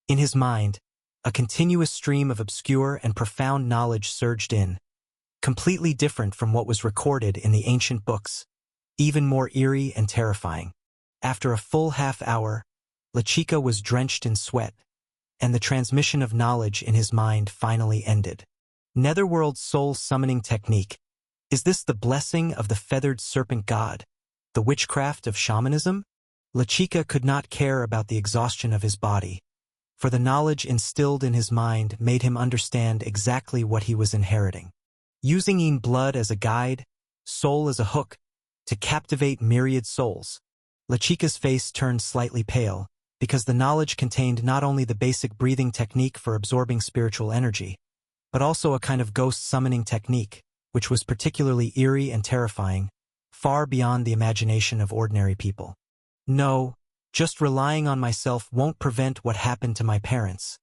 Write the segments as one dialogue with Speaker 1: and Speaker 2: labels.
Speaker 1: In his mind, a continuous stream of obscure and profound knowledge surged in, completely different from what was recorded in the ancient books, even more eerie and terrifying. After a full half-hour, Lechika was drenched in sweat, and the transmission of knowledge in his mind finally ended. Netherworld soul summoning technique. Is this the blessing of the feathered serpent god? The witchcraft of shamanism? Lechika could not care about the exhaustion of his body, for the knowledge instilled in his mind made him understand exactly what he was inheriting. Using Yin blood as a guide, soul as a hook, to captivate myriad souls, Lechika's face turned slightly pale, because the knowledge contained not only the basic breathing technique for absorbing spiritual energy, but also a kind of ghost summoning technique, which was particularly eerie and terrifying, far beyond the imagination of ordinary people. No, just relying on myself won't prevent what happened to my parents.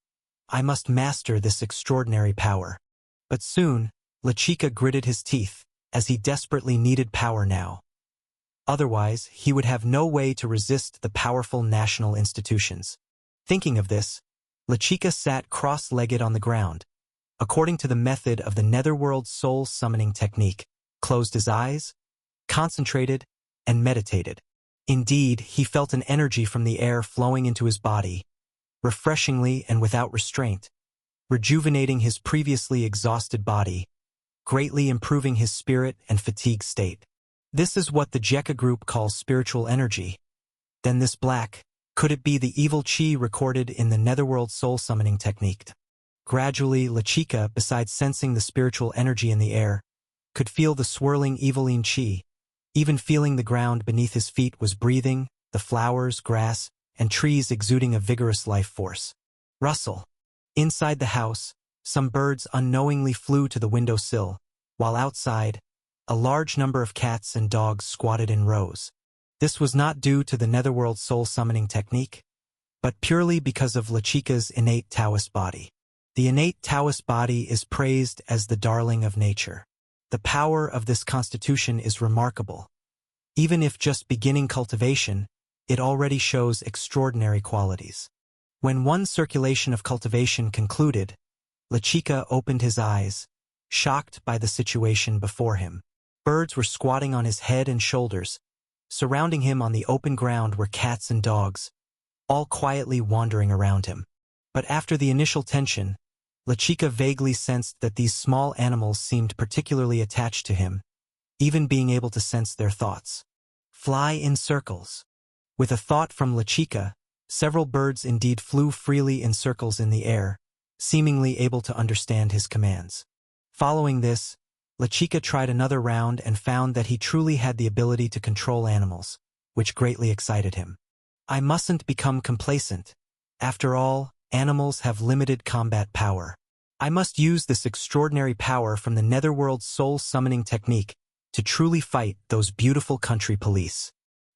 Speaker 1: I must master this extraordinary power. But soon, Lechika gritted his teeth, as he desperately needed power now. Otherwise, he would have no way to resist the powerful national institutions. Thinking of this, Lechika sat cross-legged on the ground, according to the method of the Netherworld soul summoning technique, closed his eyes, concentrated, and meditated. Indeed, he felt an energy from the air flowing into his body, refreshingly and without restraint, rejuvenating his previously exhausted body, greatly improving his spirit and fatigue state. This is what the Jekka group calls spiritual energy. Then this black, could it be the evil chi recorded in the Netherworld soul summoning technique? Gradually, Lechika, besides sensing the spiritual energy in the air, could feel the swirling eviling chi. Even feeling the ground beneath his feet was breathing, the flowers, grass, and trees exuding a vigorous life force. Rustle. Inside the house, some birds unknowingly flew to the window sill, while outside, a large number of cats and dogs squatted in rows. This was not due to the Netherworld soul summoning technique, but purely because of Lechika's innate Taoist body. The innate Taoist body is praised as the darling of nature. The power of this constitution is remarkable. Even if just beginning cultivation, it already shows extraordinary qualities. When one circulation of cultivation concluded, Lechika opened his eyes, shocked by the situation before him. Birds were squatting on his head and shoulders. Surrounding him on the open ground were cats and dogs, all quietly wandering around him. But after the initial tension, Lechika vaguely sensed that these small animals seemed particularly attached to him, even being able to sense their thoughts. Fly in circles. With a thought from Lechika, several birds indeed flew freely in circles in the air, seemingly able to understand his commands. Following this, Lechika tried another round and found that he truly had the ability to control animals, which greatly excited him. I mustn't become complacent. After all, animals have limited combat power. I must use this extraordinary power from the Netherworld soul summoning technique to truly fight those beautiful country police.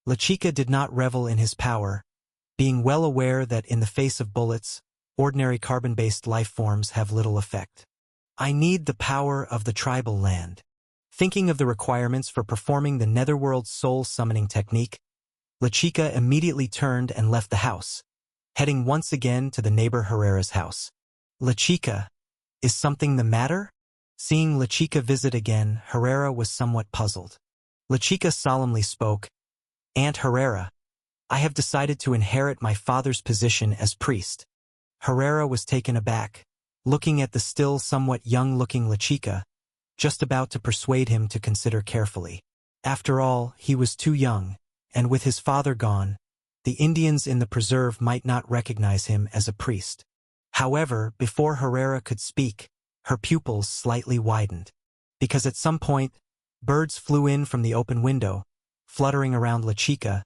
Speaker 1: Lechika did not revel in his power, being well aware that in the face of bullets, ordinary carbon-based life forms have little effect. I need the power of the tribal land. Thinking of the requirements for performing the Netherworld soul summoning technique, Lechika immediately turned and left the house, heading once again to the neighbor Herrera's house. Lechika, is something the matter? Seeing Lechika visit again, Herrera was somewhat puzzled. Lechika solemnly spoke, Aunt Herrera, I have decided to inherit my father's position as priest. Herrera was taken aback, looking at the still somewhat young-looking Lechika, just about to persuade him to consider carefully. After all, he was too young, and with his father gone, the Indians in the preserve might not recognize him as a priest. However, before Herrera could speak, her pupils slightly widened, because at some point, birds flew in from the open window, fluttering around Lechika,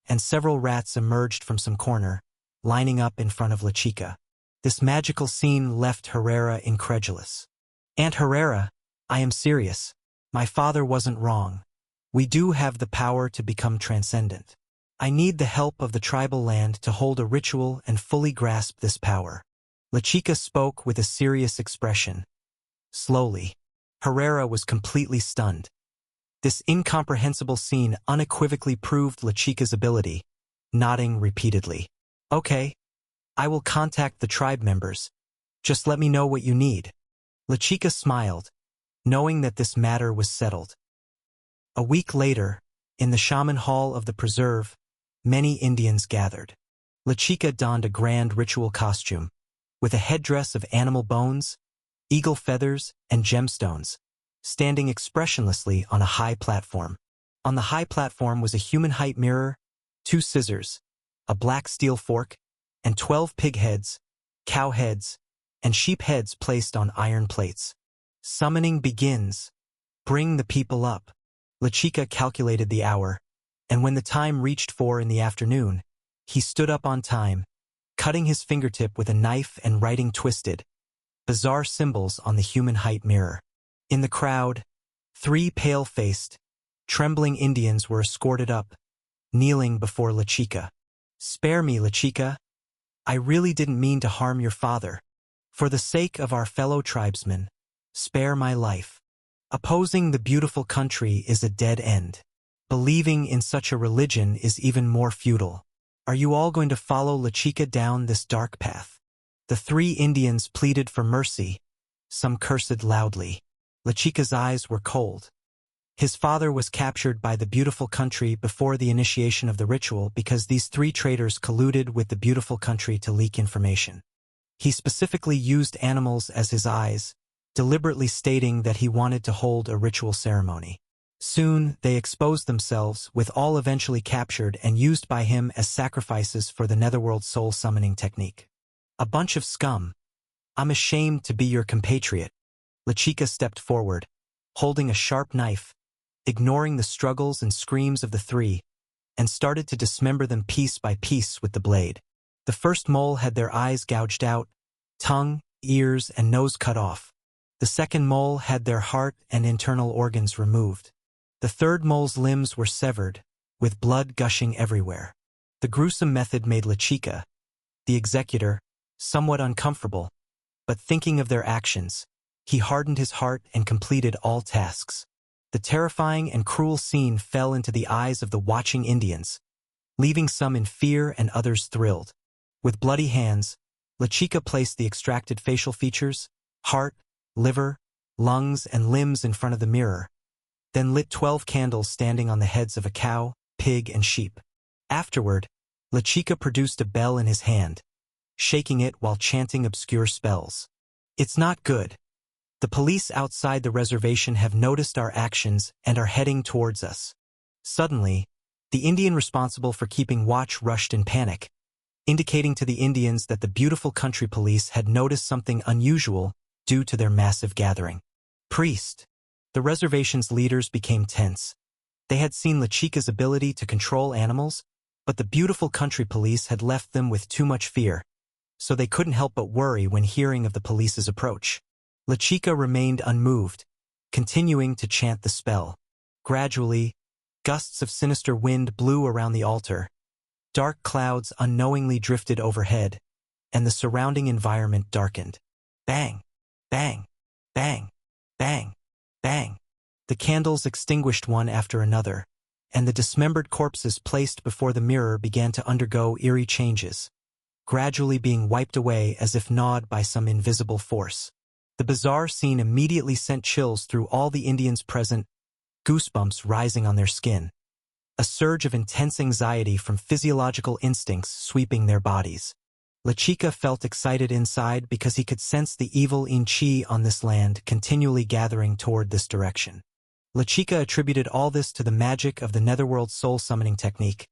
Speaker 1: and several rats emerged from some corner, lining up in front of Lechika. This magical scene left Herrera incredulous. Aunt Herrera, I am serious. My father wasn't wrong. We do have the power to become transcendent. I need the help of the tribal land to hold a ritual and fully grasp this power. Lechika spoke with a serious expression. Slowly, Herrera was completely stunned. This incomprehensible scene unequivocally proved Lechika's ability, nodding repeatedly. Okay, I will contact the tribe members. Just let me know what you need. Lechika smiled, knowing that this matter was settled. A week later, in the shaman hall of the preserve, many Indians gathered. Lechika donned a grand ritual costume, with a headdress of animal bones, eagle feathers, and gemstones, standing expressionlessly on a high platform. On the high platform was a human-height mirror, 2 scissors, a black steel fork, and 12 pig heads, cow heads, and sheep heads placed on iron plates. Summoning begins. Bring the people up. Lechika calculated the hour, and when the time reached 4 in the afternoon, he stood up on time, cutting his fingertip with a knife and writing twisted, bizarre symbols on the human-height mirror. In the crowd, 3 pale-faced, trembling Indians were escorted up, kneeling before Lechika. Spare me, Lechika. I really didn't mean to harm your father. For the sake of our fellow tribesmen, spare my life. Opposing the beautiful country is a dead end. Believing in such a religion is even more futile. Are you all going to follow Lechika down this dark path? The 3 Indians pleaded for mercy. Some cursed loudly. Lechika's eyes were cold. His father was captured by the beautiful country before the initiation of the ritual because these 3 traitors colluded with the beautiful country to leak information. He specifically used animals as his eyes, deliberately stating that he wanted to hold a ritual ceremony. Soon, they exposed themselves, with all eventually captured and used by him as sacrifices for the Netherworld soul summoning technique. A bunch of scum. I'm ashamed to be your compatriot. Lechika stepped forward, holding a sharp knife, ignoring the struggles and screams of the 3, and started to dismember them piece by piece with the blade. The first mole had their eyes gouged out, tongue, ears, and nose cut off. The second mole had their heart and internal organs removed. The third mole's limbs were severed, with blood gushing everywhere. The gruesome method made Lechika, the executor, somewhat uncomfortable, but thinking of their actions, he hardened his heart and completed all tasks. The terrifying and cruel scene fell into the eyes of the watching Indians, leaving some in fear and others thrilled. With bloody hands, Lechika placed the extracted facial features, heart, liver, lungs, and limbs in front of the mirror, then lit 12 candles standing on the heads of a cow, pig, and sheep. Afterward, Lechika produced a bell in his hand, shaking it while chanting obscure spells. It's not good. The police outside the reservation have noticed our actions and are heading towards us. Suddenly, the Indian responsible for keeping watch rushed in panic, indicating to the Indians that the beautiful country police had noticed something unusual due to their massive gathering. Priest. The reservation's leaders became tense. They had seen Lechika's ability to control animals, but the beautiful country police had left them with too much fear, so they couldn't help but worry when hearing of the police's approach. Lechika remained unmoved, continuing to chant the spell. Gradually, gusts of sinister wind blew around the altar. Dark clouds unknowingly drifted overhead, and the surrounding environment darkened. Bang! Bang! Bang! Bang! Bang! The candles extinguished one after another, and the dismembered corpses placed before the mirror began to undergo eerie changes, gradually being wiped away as if gnawed by some invisible force. The bizarre scene immediately sent chills through all the Indians present, goosebumps rising on their skin. A surge of intense anxiety from physiological instincts sweeping their bodies. Lechika felt excited inside because he could sense the evil Inchi on this land continually gathering toward this direction. Lechika attributed all this to the magic of the Netherworld soul summoning technique,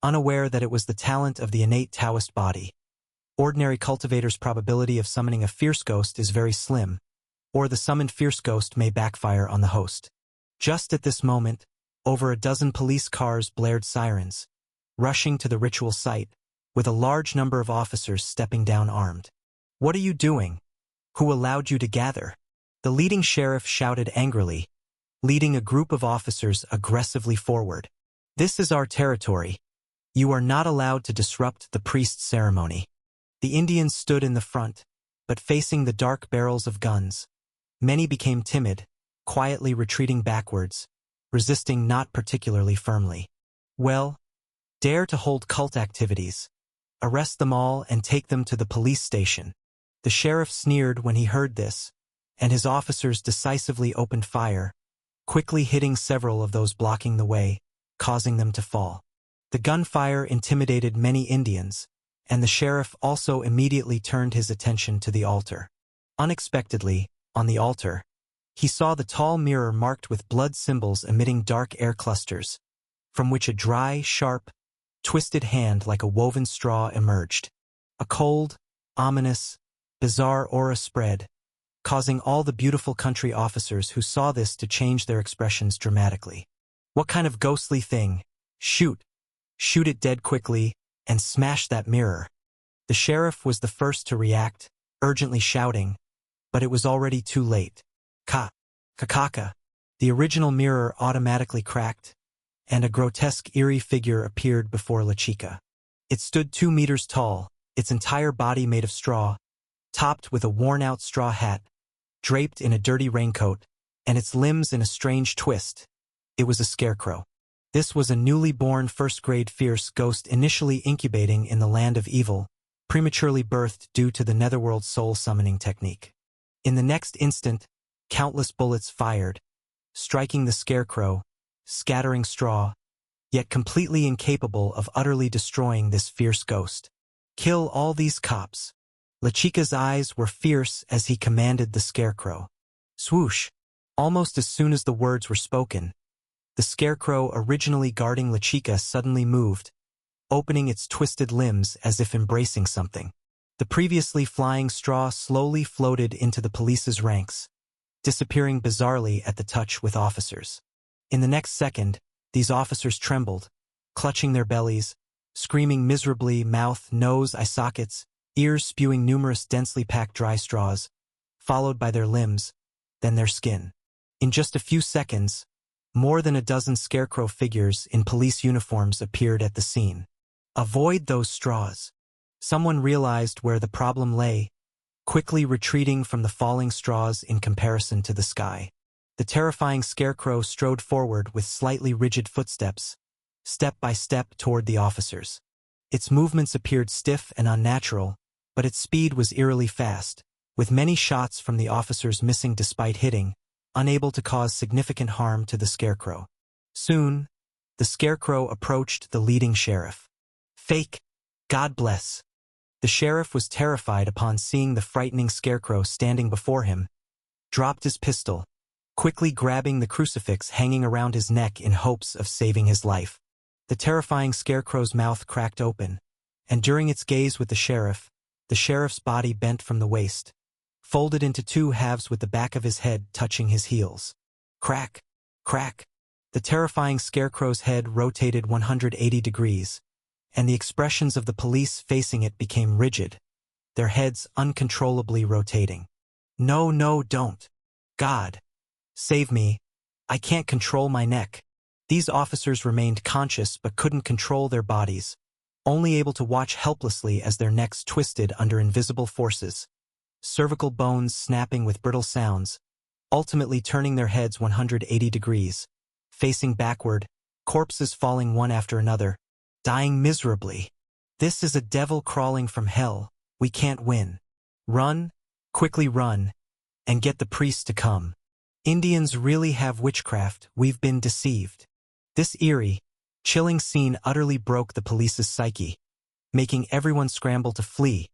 Speaker 1: unaware that it was the talent of the innate Taoist body. Ordinary cultivator's probability of summoning a fierce ghost is very slim, or the summoned fierce ghost may backfire on the host. Just at this moment, over a dozen police cars blared sirens, rushing to the ritual site, with a large number of officers stepping down armed. "What are you doing? Who allowed you to gather?" The leading sheriff shouted angrily, leading a group of officers aggressively forward. "This is our territory. You are not allowed to disrupt the priest's ceremony." The Indians stood in the front, but facing the dark barrels of guns. Many became timid, quietly retreating backwards, resisting not particularly firmly. "Well, dare to hold cult activities. arrest them all and take them to the police station." The sheriff sneered when he heard this, and his officers decisively opened fire, quickly hitting several of those blocking the way, causing them to fall. The gunfire intimidated many Indians, and the sheriff also immediately turned his attention to the altar. Unexpectedly, on the altar, he saw the tall mirror marked with blood symbols emitting dark air clusters, from which a dry, sharp, twisted hand like a woven straw emerged. A cold, ominous, bizarre aura spread, causing all the beautiful country officers who saw this to change their expressions dramatically. "What kind of ghostly thing? Shoot! Shoot it dead quickly, and smash that mirror." The sheriff was the first to react, urgently shouting, but it was already too late. Ka-ka-ka. The original mirror automatically cracked, and a grotesque eerie figure appeared before La Chica. It stood 2 meters tall, its entire body made of straw, topped with a worn-out straw hat, draped in a dirty raincoat, and its limbs in a strange twist. It was a scarecrow. This was a newly born first-grade fierce ghost initially incubating in the land of evil, prematurely birthed due to the netherworld soul-summoning technique. In the next instant, countless bullets fired, striking the scarecrow, scattering straw, yet completely incapable of utterly destroying this fierce ghost. "Kill all these cops." La Chica's eyes were fierce as he commanded the scarecrow. Swoosh! Almost as soon as the words were spoken, the scarecrow originally guarding La Chica suddenly moved, opening its twisted limbs as if embracing something. The previously flying straw slowly floated into the police's ranks, disappearing bizarrely at the touch with officers. In the next second, these officers trembled, clutching their bellies, screaming miserably, mouth, nose, eye sockets, ears spewing numerous densely packed dry straws, followed by their limbs, then their skin. In just a few seconds, more than a dozen scarecrow figures in police uniforms appeared at the scene. "Avoid those straws." Someone realized where the problem lay, quickly retreating from the falling straws in comparison to the sky. The terrifying scarecrow strode forward with slightly rigid footsteps, step by step toward the officers. Its movements appeared stiff and unnatural, but its speed was eerily fast, with many shots from the officers missing despite hitting, unable to cause significant harm to the scarecrow. Soon, the scarecrow approached the leading sheriff. "Fake! God bless!" The sheriff was terrified upon seeing the frightening scarecrow standing before him, dropped his pistol, quickly grabbing the crucifix hanging around his neck in hopes of saving his life. The terrifying scarecrow's mouth cracked open, and during its gaze with the sheriff's body bent from the waist, folded into 2 halves with the back of his head touching his heels. Crack! Crack! The terrifying scarecrow's head rotated 180 degrees, and the expressions of the police facing it became rigid, their heads uncontrollably rotating. "No, no, don't. God! Save me. I can't control my neck." These officers remained conscious but couldn't control their bodies, only able to watch helplessly as their necks twisted under invisible forces, cervical bones snapping with brittle sounds, ultimately turning their heads 180 degrees, facing backward, corpses falling one after another, dying miserably. "This is a devil crawling from hell. We can't win. Run, quickly run, and get the priest to come. Indians really have witchcraft. We've been deceived." This eerie, chilling scene utterly broke the police's psyche, making everyone scramble to flee,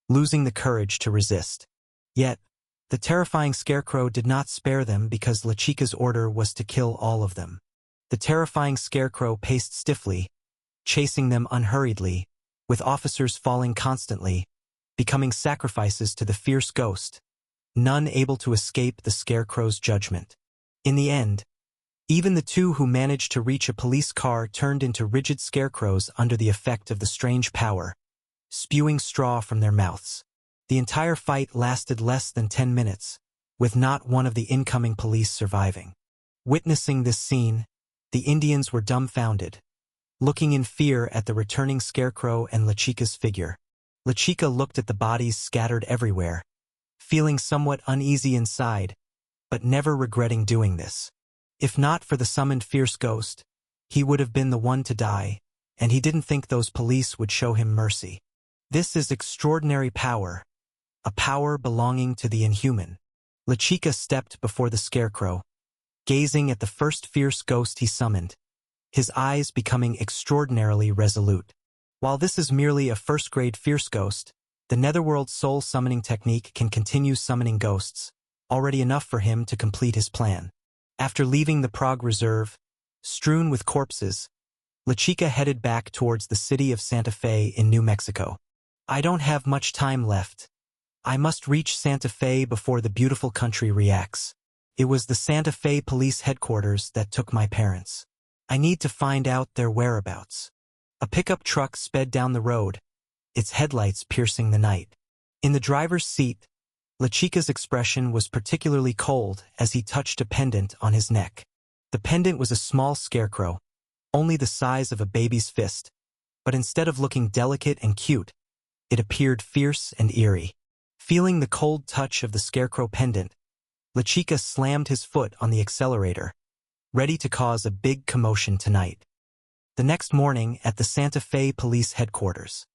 Speaker 1: losing the courage to resist. Yet, the terrifying scarecrow did not spare them because La Chica's order was to kill all of them. The terrifying scarecrow paced stiffly, chasing them unhurriedly, with officers falling constantly, becoming sacrifices to the fierce ghost, none able to escape the scarecrow's judgment. In the end, even the 2 who managed to reach a police car turned into rigid scarecrows under the effect of the strange power, spewing straw from their mouths. The entire fight lasted less than 10 minutes, with not one of the incoming police surviving. Witnessing this scene, the Indians were dumbfounded, looking in fear at the returning scarecrow and La Chica's figure. La Chica looked at the bodies scattered everywhere, feeling somewhat uneasy inside, but never regretting doing this. If not for the summoned fierce ghost, he would have been the one to die, and he didn't think those police would show him mercy. This is extraordinary power, a power belonging to the inhuman. Lechika stepped before the scarecrow, gazing at the first fierce ghost he summoned, his eyes becoming extraordinarily resolute. While this is merely a first-grade fierce ghost, the Netherworld soul summoning technique can continue summoning ghosts, already enough for him to complete his plan. After leaving the Prague Reserve, strewn with corpses, Lechika headed back towards the city of Santa Fe in New Mexico. I don't have much time left. I must reach Santa Fe before the beautiful country reacts. It was the Santa Fe police headquarters that took my parents. I need to find out their whereabouts. A pickup truck sped down the road, its headlights piercing the night. In the driver's seat, Lechika's expression was particularly cold as he touched a pendant on his neck. The pendant was a small scarecrow, only the size of a baby's fist, but instead of looking delicate and cute, it appeared fierce and eerie. Feeling the cold touch of the scarecrow pendant, Lechika slammed his foot on the accelerator, ready to cause a big commotion tonight. The next morning at the Santa Fe police headquarters,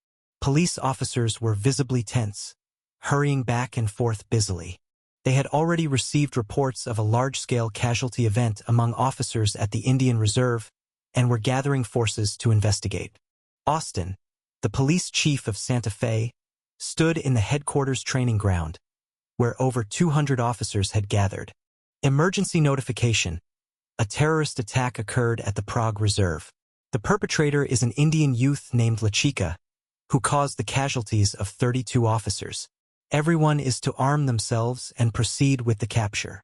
Speaker 1: police officers were visibly tense, hurrying back and forth busily. They had already received reports of a large-scale casualty event among officers at the Indian Reserve and were gathering forces to investigate. Austin, the police chief of Santa Fe, stood in the headquarters training ground, where over 200 officers had gathered. Emergency notification. A terrorist attack occurred at the Prague Reserve. The perpetrator is an Indian youth named Lechika, who caused the casualties of 32 officers. Everyone is to arm themselves and proceed with the capture.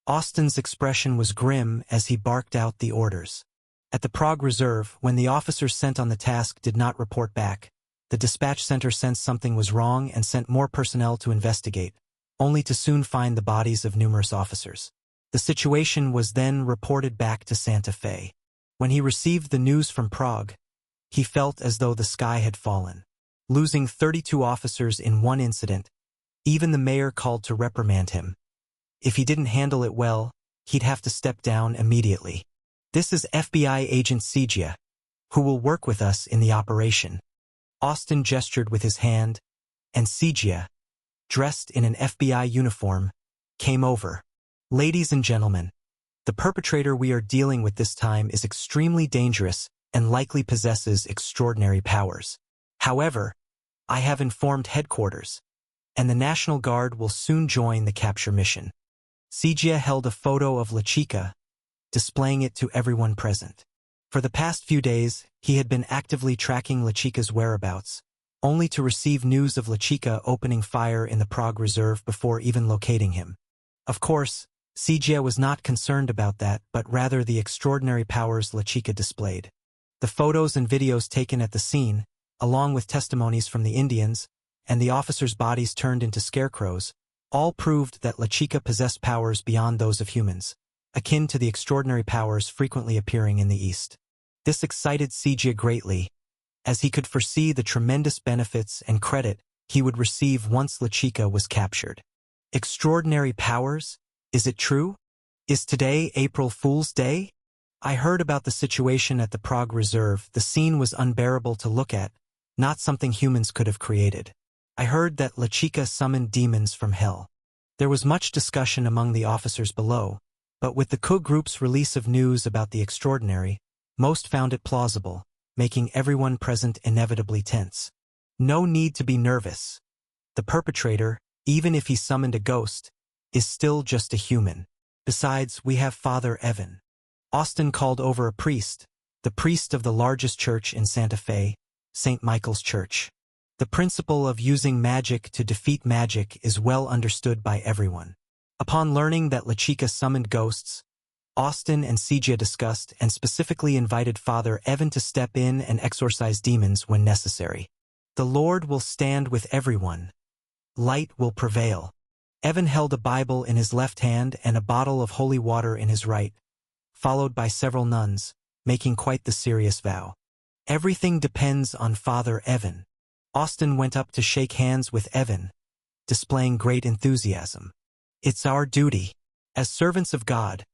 Speaker 1: Austin's expression was grim as he barked out the orders. At the Prague Reserve, when the officers sent on the task did not report back, the dispatch center sensed something was wrong and sent more personnel to investigate, only to soon find the bodies of numerous officers. The situation was then reported back to Santa Fe. When he received the news from Prague, he felt as though the sky had fallen. Losing 32 officers in one incident, even the mayor called to reprimand him. If he didn't handle it well, he'd have to step down immediately. This is FBI agent Sigia, who will work with us in the operation. Austin gestured with his hand, and Sigia, dressed in an FBI uniform, came over. Ladies and gentlemen, the perpetrator we are dealing with this time is extremely dangerous and likely possesses extraordinary powers. However, I have informed headquarters, and the National Guard will soon join the capture mission. Sigia held a photo of Lechika, displaying it to everyone present. For the past few days, he had been actively tracking Lechika's whereabouts, only to receive news of Lechika opening fire in the Prague Reserve before even locating him. Of course, Sigia was not concerned about that, but rather the extraordinary powers Lechika displayed. The photos and videos taken at the scene, along with testimonies from the Indians, and the officers' bodies turned into scarecrows, all proved that Lechika possessed powers beyond those of humans, akin to the extraordinary powers frequently appearing in the East. This excited Sigia greatly, as he could foresee the tremendous benefits and credit he would receive once Lechika was captured. Extraordinary powers? Is it true? Is today April Fool's Day? I heard about the situation at the Prague Reserve. The scene was unbearable to look at, not something humans could have created. I heard that Lechika summoned demons from hell. There was much discussion among the officers below, but with the KU group's release of news about the extraordinary, most found it plausible, making everyone present inevitably tense. No need to be nervous. The perpetrator, even if he summoned a ghost, is still just a human. Besides, we have Father Evan. Austin called over a priest, the priest of the largest church in Santa Fe, St. Michael's Church. The principle of using magic to defeat magic is well understood by everyone. Upon learning that Lechika summoned ghosts, Austin and Sigia discussed and specifically invited Father Evan to step in and exorcise demons when necessary. The Lord will stand with everyone. Light will prevail. Evan held a Bible in his left hand and a bottle of holy water in his right, followed by several nuns, making quite the serious vow. Everything depends on Father Evan. Austin went up to shake hands with Evan, displaying great enthusiasm. It's our duty. As servants of God,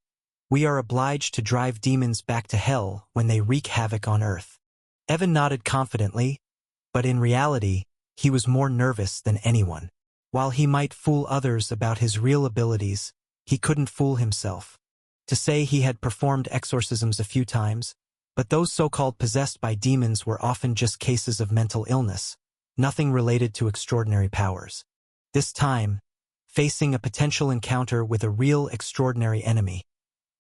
Speaker 1: we are obliged to drive demons back to hell when they wreak havoc on earth. Evan nodded confidently, but in reality, He was more nervous than anyone. While he might fool others about his real abilities, he couldn't fool himself. To say he had performed exorcisms a few times, but those so-called possessed by demons were often just cases of mental illness, nothing related to extraordinary powers. This time, facing a potential encounter with a real extraordinary enemy,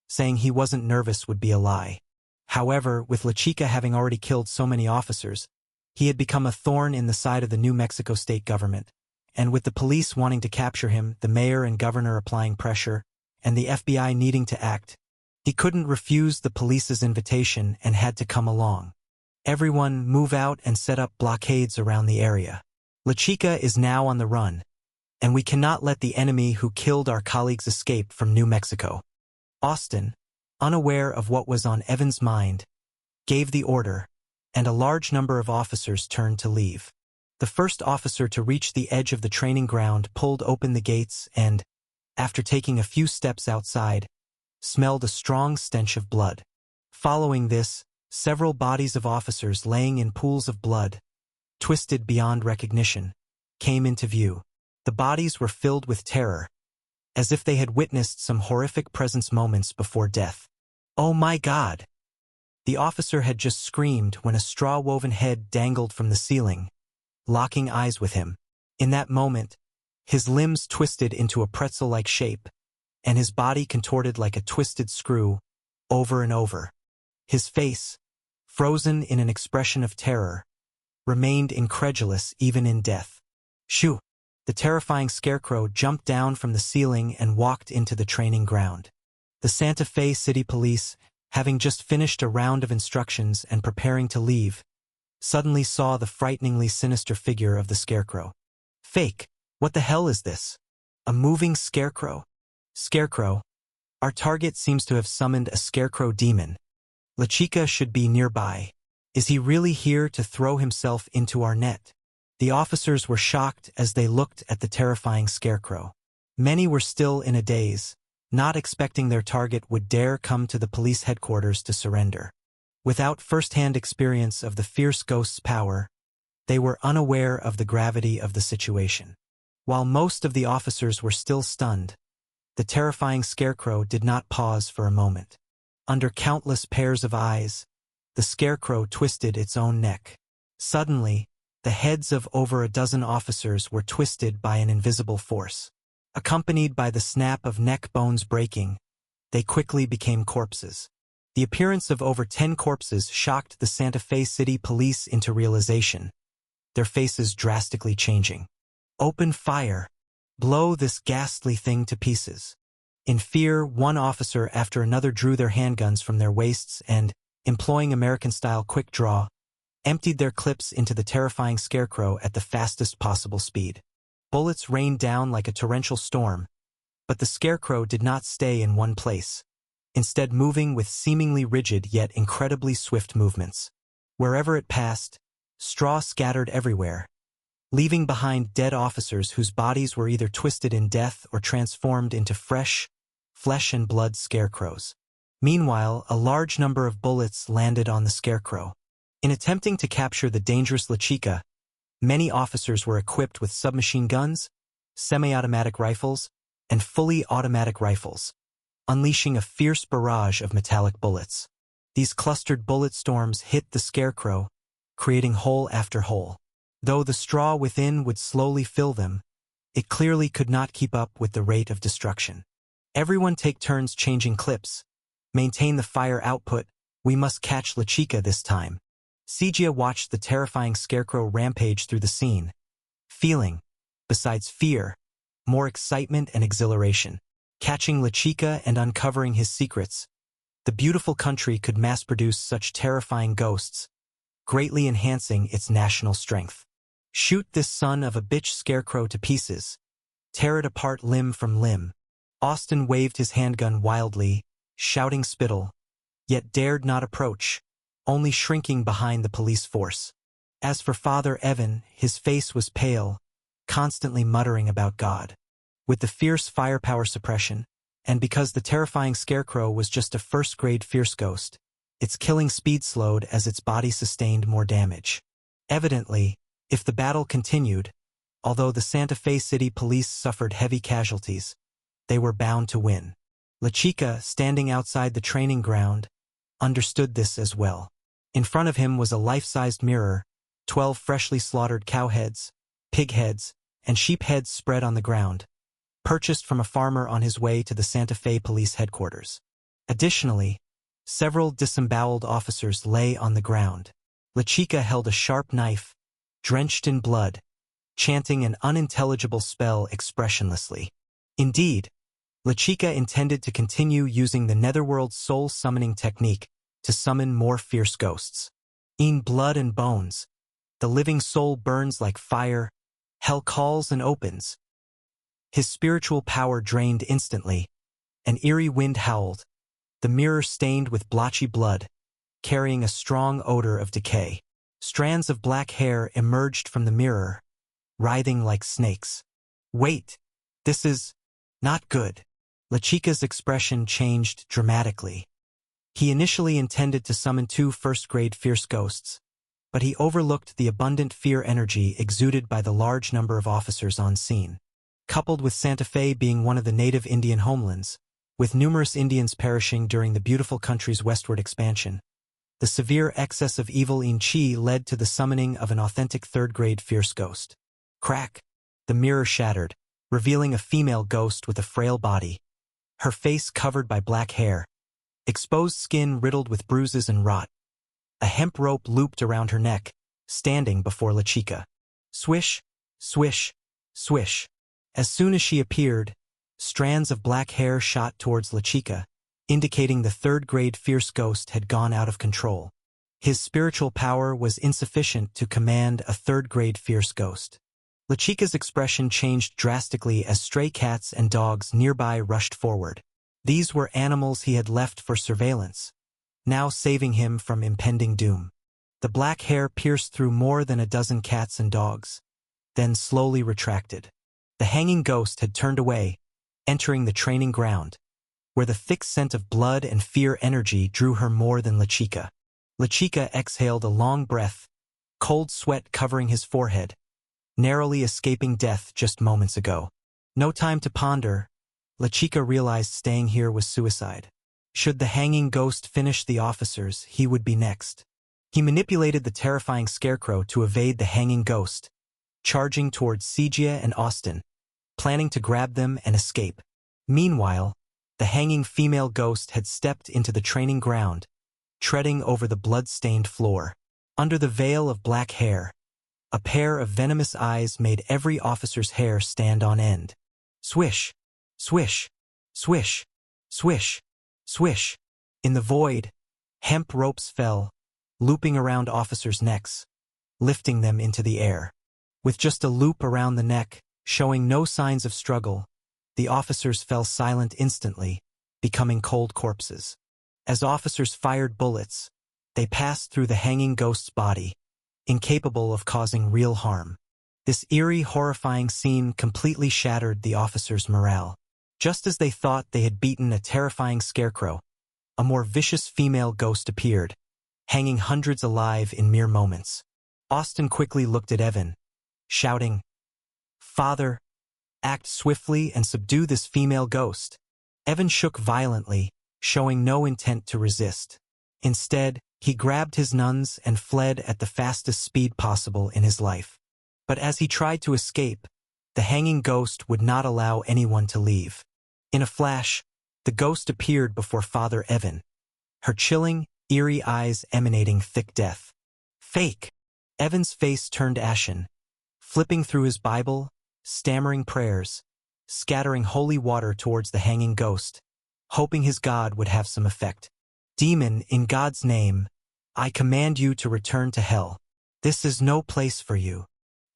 Speaker 1: saying he wasn't nervous would be a lie. However, with LaChica having already killed so many officers, he had become a thorn in the side of the New Mexico state government, and with the police wanting to capture him, the mayor and governor applying pressure, and the FBI needing to act, he couldn't refuse the police's invitation and had to come along. Everyone move out and set up blockades around the area. LaChica is now on the run, and we cannot let the enemy who killed our colleagues escape from New Mexico. Austin, unaware of what was on Evan's mind, gave the order, and a large number of officers turned to leave. The first officer to reach the edge of the training ground pulled open the gates and, after taking a few steps outside, smelled a strong stench of blood. Following this, several bodies of officers laying in pools of blood, twisted beyond recognition, came into view. The bodies were filled with terror, as if they had witnessed some horrific presence moments before death. "Oh my God!" The officer had just screamed when a straw-woven head dangled from the ceiling, locking eyes with him. In that moment, his limbs twisted into a pretzel-like shape, and his body contorted like a twisted screw, over and over. His face, frozen in an expression of terror, remained incredulous even in death. Shoo! The terrifying scarecrow jumped down from the ceiling and walked into the training ground. The Santa Fe City Police, having just finished a round of instructions and preparing to leave, suddenly saw the frighteningly sinister figure of the scarecrow. "Fake! What the hell is this? A moving scarecrow? Scarecrow, our target seems to have summoned a scarecrow demon. LaChica should be nearby. Is he really here to throw himself into our net?" The officers were shocked as they looked at the terrifying scarecrow. Many were still in a daze, not expecting their target would dare come to the police headquarters to surrender. Without first-hand experience of the fierce ghost's power, they were unaware of the gravity of the situation. While most of the officers were still stunned, the terrifying scarecrow did not pause for a moment. Under countless pairs of eyes, the scarecrow twisted its own neck. Suddenly, the heads of over a dozen officers were twisted by an invisible force. Accompanied by the snap of neck bones breaking, they quickly became corpses. The appearance of over 10 corpses shocked the Santa Fe City Police into realization, their faces drastically changing. "Open fire! Blow this ghastly thing to pieces." In fear, one officer after another drew their handguns from their waists and, employing American-style quick draw, emptied their clips into the terrifying scarecrow at the fastest possible speed. Bullets rained down like a torrential storm, but the scarecrow did not stay in one place, instead moving with seemingly rigid yet incredibly swift movements. Wherever it passed, straw scattered everywhere, leaving behind dead officers whose bodies were either twisted in death or transformed into fresh, flesh and blood scarecrows. Meanwhile, a large number of bullets landed on the scarecrow. In attempting to capture the dangerous LaChica, many officers were equipped with submachine guns, semi-automatic rifles, and fully automatic rifles, unleashing a fierce barrage of metallic bullets. These clustered bullet storms hit the scarecrow, creating hole after hole. Though the straw within would slowly fill them, it clearly could not keep up with the rate of destruction. "Everyone take turns changing clips. Maintain the fire output. We must catch LaChica this time." Sigia watched the terrifying scarecrow rampage through the scene, feeling, besides fear, more excitement and exhilaration. Catching LaChica and uncovering his secrets, the beautiful country could mass-produce such terrifying ghosts, greatly enhancing its national strength. Shoot this son of a bitch scarecrow to pieces. Tear it apart limb from limb. Austin waved his handgun wildly, shouting spittle, yet dared not approach, only shrinking behind the police force. As for Father Evan, his face was pale, constantly muttering about God. With the fierce firepower suppression, and because the terrifying scarecrow was just a first-grade fierce ghost, its killing speed slowed as its body sustained more damage. Evidently, If the battle continued, although the Santa Fe City police suffered heavy casualties, they were bound to win. La Chica, standing outside the training ground, understood this as well. In front of him was a life-sized mirror, 12 freshly slaughtered cow heads, pig heads, and sheep heads spread on the ground, purchased from a farmer on his way to the Santa Fe police headquarters. Additionally, several disemboweled officers lay on the ground. La Chica held a sharp knife, drenched in blood, chanting an unintelligible spell expressionlessly. Indeed, La Chica intended to continue using the Netherworld's soul summoning technique to summon more fierce ghosts. In blood and bones, the living soul burns like fire, hell calls and opens. His spiritual power drained instantly. An eerie wind howled, the mirror stained with blotchy blood, carrying a strong odor of decay. Strands of black hair emerged from the mirror, writhing like snakes. Wait, this is not good. La Chica's expression changed dramatically. He initially intended to summon 2 first-grade fierce ghosts, but he overlooked the abundant fear energy exuded by the large number of officers on scene. Coupled with Santa Fe being one of the native Indian homelands, with numerous Indians perishing during the beautiful country's westward expansion, the severe excess of evil in Chi led to the summoning of an authentic third-grade fierce ghost. Crack! The mirror shattered, revealing a female ghost with a frail body, her face covered by black hair, exposed skin riddled with bruises and rot. A hemp rope looped around her neck, standing before La Chica. Swish, swish, swish. As soon as she appeared, strands of black hair shot towards La Chica, indicating the third-grade fierce ghost had gone out of control. His spiritual power was insufficient to command a third-grade fierce ghost. La Chica's expression changed drastically as stray cats and dogs nearby rushed forward. These were animals he had left for surveillance, now saving him from impending doom. The black hair pierced through more than a dozen cats and dogs, then slowly retracted. The hanging ghost had turned away, entering the training ground, where the thick scent of blood and fear energy drew her more than La Chica. La Chica exhaled a long breath, cold sweat covering his forehead, narrowly escaping death just moments ago. No time to ponder, La Chica realized staying here was suicide. Should the hanging ghost finish the officers, he would be next. He manipulated the terrifying scarecrow to evade the hanging ghost, charging towards Sigia and Austin, planning to grab them and escape. Meanwhile, the hanging female ghost had stepped into the training ground, treading over the blood-stained floor. Under the veil of black hair, a pair of venomous eyes made every officer's hair stand on end. Swish, swish, swish, swish, swish. In the void, hemp ropes fell, looping around officers' necks, lifting them into the air. With just a loop around the neck, showing no signs of struggle, the officers fell silent instantly, becoming cold corpses. As officers fired bullets, they passed through the hanging ghost's body, incapable of causing real harm. This eerie, horrifying scene completely shattered the officers' morale. Just as they thought they had beaten a terrifying scarecrow, a more vicious female ghost appeared, hanging hundreds alive in mere moments. Austin quickly looked at Evan, shouting, "Father, act swiftly and subdue this female ghost." Evan shook violently, showing no intent to resist. Instead, he grabbed his nuns and fled at the fastest speed possible in his life. But as he tried to escape, the hanging ghost would not allow anyone to leave. In a flash, the ghost appeared before Father Evan, her chilling, eerie eyes emanating thick death. Fake! Evan's face turned ashen, flipping through his Bible, stammering prayers, scattering holy water towards the hanging ghost, hoping his God would have some effect. "Demon, in God's name, I command you to return to hell. This is no place for you."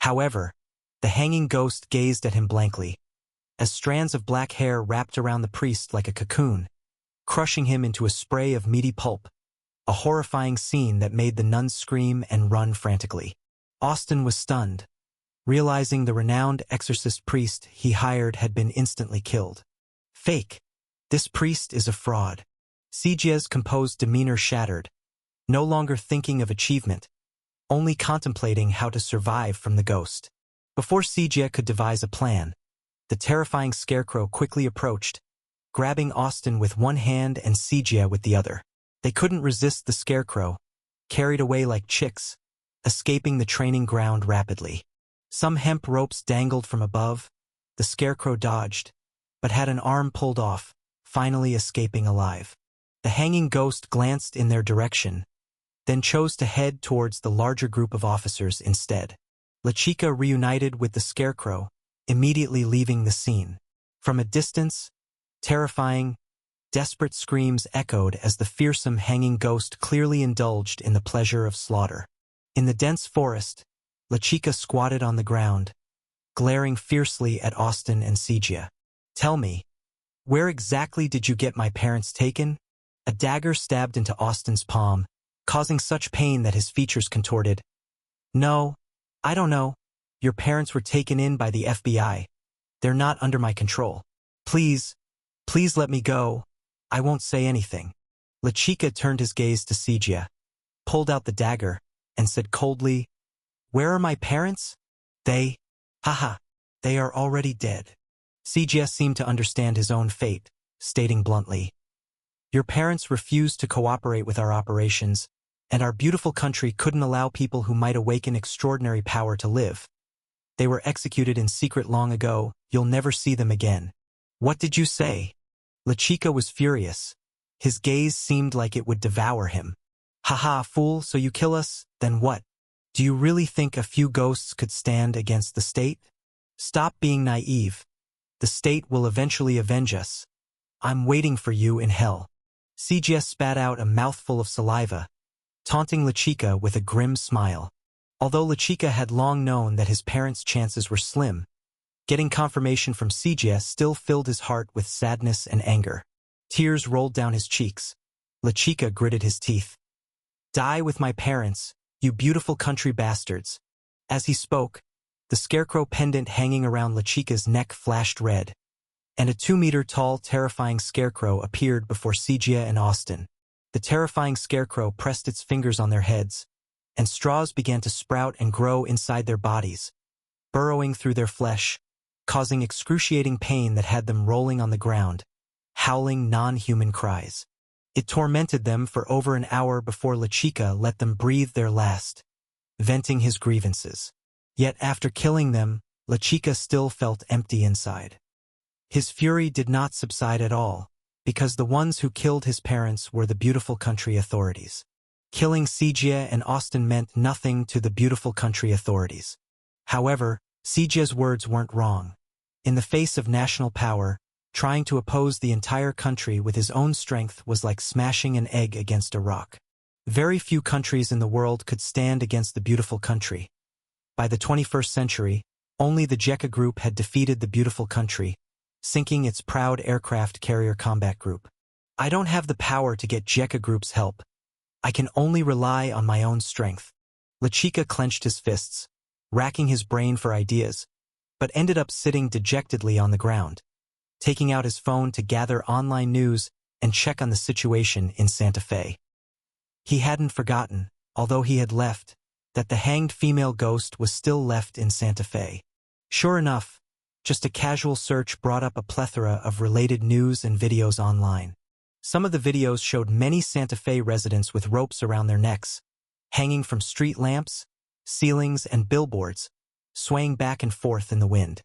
Speaker 1: However, the hanging ghost gazed at him blankly, as strands of black hair wrapped around the priest like a cocoon, crushing him into a spray of meaty pulp, a horrifying scene that made the nuns scream and run frantically. Austin was stunned, realizing the renowned exorcist priest he hired had been instantly killed. Fake! This priest is a fraud. Sigia's composed demeanor shattered, no longer thinking of achievement, only contemplating how to survive from the ghost. Before Sijia could devise a plan, the terrifying scarecrow quickly approached, grabbing Austin with one hand and Sijia with the other. They couldn't resist the scarecrow, carried away like chicks, escaping the training ground rapidly. Some hemp ropes dangled from above. The scarecrow dodged, but had an arm pulled off, finally escaping alive. The hanging ghost glanced in their direction, then chose to head towards the larger group of officers instead. LeChica reunited with the scarecrow, immediately leaving the scene. From a distance, terrifying, desperate screams echoed as the fearsome hanging ghost clearly indulged in the pleasure of slaughter. In the dense forest, LeChica squatted on the ground, glaring fiercely at Austin and Sijia. "Tell me, where exactly did you get my parents taken?" A dagger stabbed into Austin's palm, causing such pain that his features contorted. "No, I don't know. Your parents were taken in by the FBI. They're not under my control. Please let me go. I won't say anything." LeChica turned his gaze to Sijia, pulled out the dagger, and said coldly, "Where are my parents? They are already dead." Sijia seemed to understand his own fate, stating bluntly, "Your parents refused to cooperate with our operations, and our beautiful country couldn't allow people who might awaken extraordinary power to live. They were executed in secret long ago. You'll never see them again." "What did you say?" LeChica was furious. His gaze seemed like it would devour him. Fool, so you kill us, then what? Do you really think a few ghosts could stand against the state? Stop being naive. The state will eventually avenge us. I'm waiting for you in hell." Sijia spat out a mouthful of saliva, taunting LeChica with a grim smile. Although LeChica had long known that his parents' chances were slim, getting confirmation from Sijia still filled his heart with sadness and anger. Tears rolled down his cheeks. LeChica gritted his teeth. "Die with my parents, you beautiful country bastards." As he spoke, the scarecrow pendant hanging around LeChica's neck flashed red, and a 2-meter-tall terrifying scarecrow appeared before Sijia and Austin. The terrifying scarecrow pressed its fingers on their heads, and straws began to sprout and grow inside their bodies, burrowing through their flesh, causing excruciating pain that had them rolling on the ground, howling non-human cries. It tormented them for over an hour before LeChica let them breathe their last, venting his grievances. Yet after killing them, LeChica still felt empty inside. His fury did not subside at all, because the ones who killed his parents were the beautiful country authorities. Killing Sijia and Austin meant nothing to the beautiful country authorities. However, Sijia's words weren't wrong. In the face of national power, trying to oppose the entire country with his own strength was like smashing an egg against a rock. Very few countries in the world could stand against the beautiful country. By the 21st century, only the JECA Group had defeated the beautiful country, sinking its proud aircraft carrier combat group. "I don't have the power to get JECA Group's help. I can only rely on my own strength." LeChica clenched his fists, racking his brain for ideas, but ended up sitting dejectedly on the ground, taking out his phone to gather online news and check on the situation in Santa Fe. He hadn't forgotten, although he had left, that the hanged female ghost was still left in Santa Fe. Sure enough, just a casual search brought up a plethora of related news and videos online. Some of the videos showed many Santa Fe residents with ropes around their necks, hanging from street lamps, ceilings, and billboards, swaying back and forth in the wind.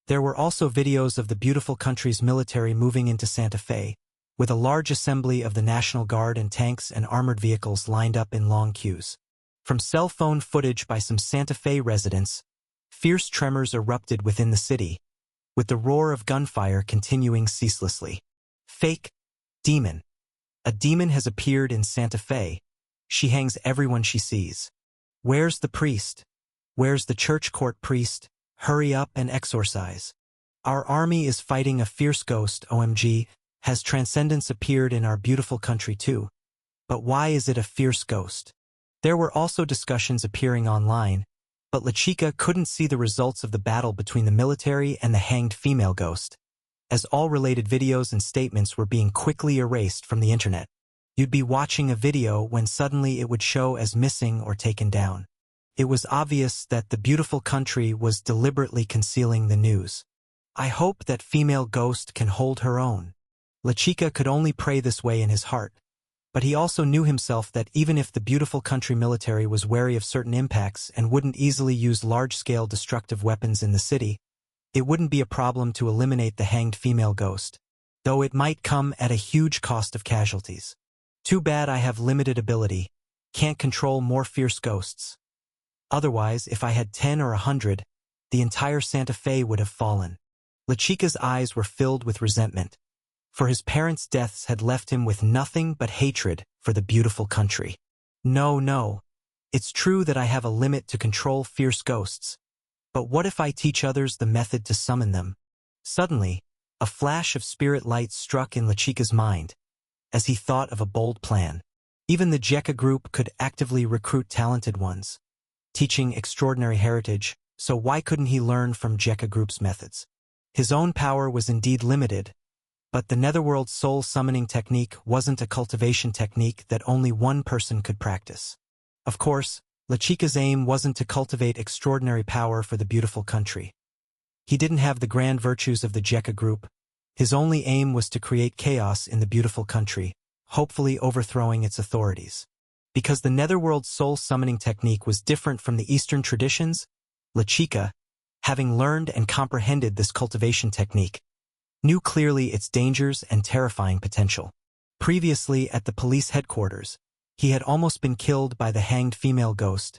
Speaker 1: There were also videos of the beautiful country's military moving into Santa Fe, with a large assembly of the National Guard and tanks and armored vehicles lined up in long queues. From cell phone footage by some Santa Fe residents, fierce tremors erupted within the city, with the roar of gunfire continuing ceaselessly. Fake demon. A demon has appeared in Santa Fe. She hangs everyone she sees. Where's the priest? Where's the church court priest? Hurry up and exorcise. Our army is fighting a fierce ghost, OMG. Has transcendence appeared in our beautiful country too? But why is it a fierce ghost? There were also discussions appearing online, but LeChica couldn't see the results of the battle between the military and the hanged female ghost, as all related videos and statements were being quickly erased from the internet. You'd be watching a video when suddenly it would show as missing or taken down. It was obvious that the beautiful country was deliberately concealing the news. I hope that female ghost can hold her own. LaChica could only pray this way in his heart, but he also knew himself that even if the beautiful country military was wary of certain impacts and wouldn't easily use large-scale destructive weapons in the city, it wouldn't be a problem to eliminate the hanged female ghost, though it might come at a huge cost of casualties. Too bad I have limited ability, can't control more fierce ghosts. Otherwise, if I had 10 or 100, the entire Santa Fe would have fallen. LaChica's eyes were filled with resentment, for his parents' deaths had left him with nothing but hatred for the beautiful country. No, it's true that I have a limit to control fierce ghosts, but what if I teach others the method to summon them? Suddenly, a flash of spirit light struck in LaChica's mind, as he thought of a bold plan. Even the Jekka group could actively recruit talented ones, teaching extraordinary heritage, so why couldn't he learn from Jekka group's methods? His own power was indeed limited, but the Netherworld soul summoning technique wasn't a cultivation technique that only one person could practice. Of course, LaChica's aim wasn't to cultivate extraordinary power for the beautiful country. He didn't have the grand virtues of the Jekka group. His only aim was to create chaos in the beautiful country, hopefully overthrowing its authorities. Because the Netherworld soul summoning technique was different from the Eastern traditions, LaChica, having learned and comprehended this cultivation technique, knew clearly its dangers and terrifying potential. Previously at the police headquarters, he had almost been killed by the hanged female ghost,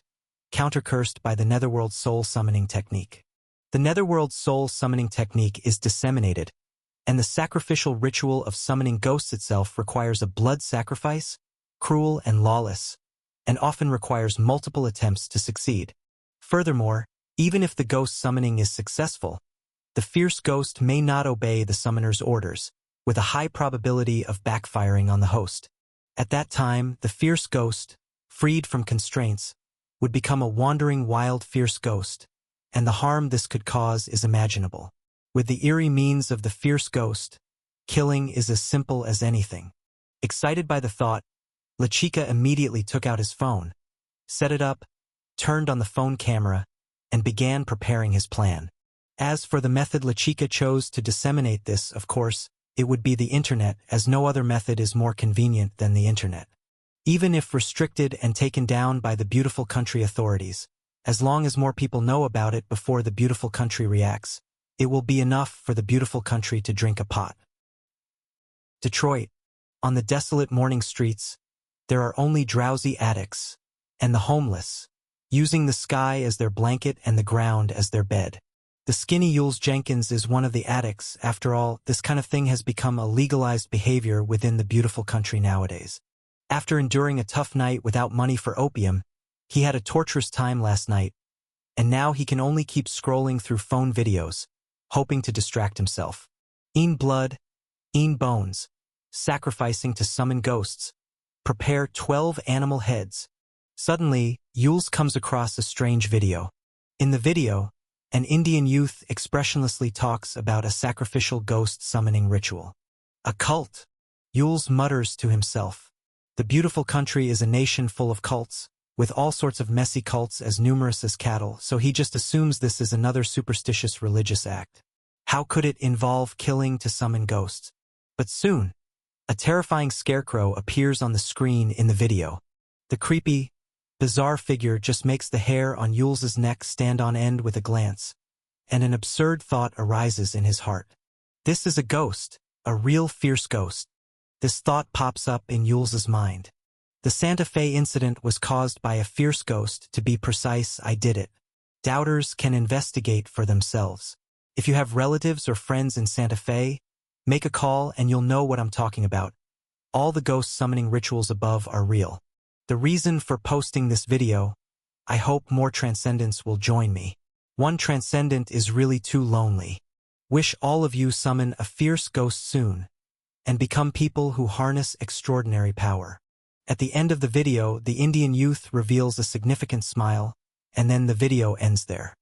Speaker 1: countercursed by the Netherworld soul summoning technique. The Netherworld soul summoning technique is disseminated, and the sacrificial ritual of summoning ghosts itself requires a blood sacrifice, cruel and lawless, and often requires multiple attempts to succeed. Furthermore, even if the ghost summoning is successful, the fierce ghost may not obey the summoner's orders, with a high probability of backfiring on the host. At that time, the fierce ghost, freed from constraints, would become a wandering wild fierce ghost, and the harm this could cause is imaginable. With the eerie means of the fierce ghost, killing is as simple as anything. Excited by the thought, LaChica immediately took out his phone, set it up, turned on the phone camera, and began preparing his plan. As for the method LaChica chose to disseminate this, of course, it would be the internet, as no other method is more convenient than the internet. Even if restricted and taken down by the beautiful country authorities, as long as more people know about it before the beautiful country reacts, it will be enough for the beautiful country to drink a pot. Detroit. On the desolate morning streets, there are only drowsy addicts and the homeless, using the sky as their blanket and the ground as their bed. The skinny Jules Jenkins is one of the addicts. After all, this kind of thing has become a legalized behavior within the beautiful country nowadays. After enduring a tough night without money for opium, he had a torturous time last night, and now he can only keep scrolling through phone videos, hoping to distract himself. Eat blood, eat bones, sacrificing to summon ghosts. Prepare 12 animal heads. Suddenly, Jules comes across a strange video. In the video, an Indian youth expressionlessly talks about a sacrificial ghost summoning ritual. A cult, Jules mutters to himself. The beautiful country is a nation full of cults, with all sorts of messy cults as numerous as cattle, so he just assumes this is another superstitious religious act. How could it involve killing to summon ghosts? But soon, a terrifying scarecrow appears on the screen in the video. The creepy, bizarre figure just makes the hair on Jules's neck stand on end with a glance, and an absurd thought arises in his heart. This is a ghost, a real fierce ghost. This thought pops up in Jules's mind. The Santa Fe incident was caused by a fierce ghost. To be precise, I did it. Doubters can investigate for themselves. If you have relatives or friends in Santa Fe, make a call and you'll know what I'm talking about. All the ghost summoning rituals above are real. The reason for posting this video, I hope more transcendents will join me. One transcendent is really too lonely. Wish all of you summon a fierce ghost soon, and become people who harness extraordinary power. At the end of the video, the Indian youth reveals a significant smile, and then the video ends there.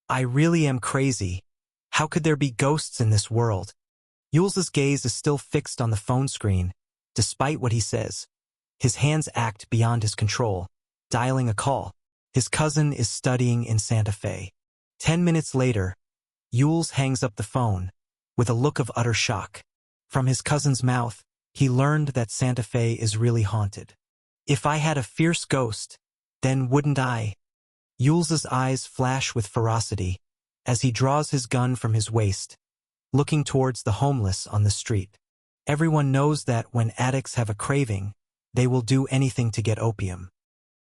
Speaker 1: I really am crazy. How could there be ghosts in this world? Jules's gaze is still fixed on the phone screen, despite what he says. His hands act beyond his control, dialing a call. His cousin is studying in Santa Fe. 10 minutes later, Yules hangs up the phone, with a look of utter shock. From his cousin's mouth, he learned that Santa Fe is really haunted. If I had a fierce ghost, then wouldn't I? Yules's eyes flash with ferocity as he draws his gun from his waist, looking towards the homeless on the street. Everyone knows that when addicts have a craving, they will do anything to get opium.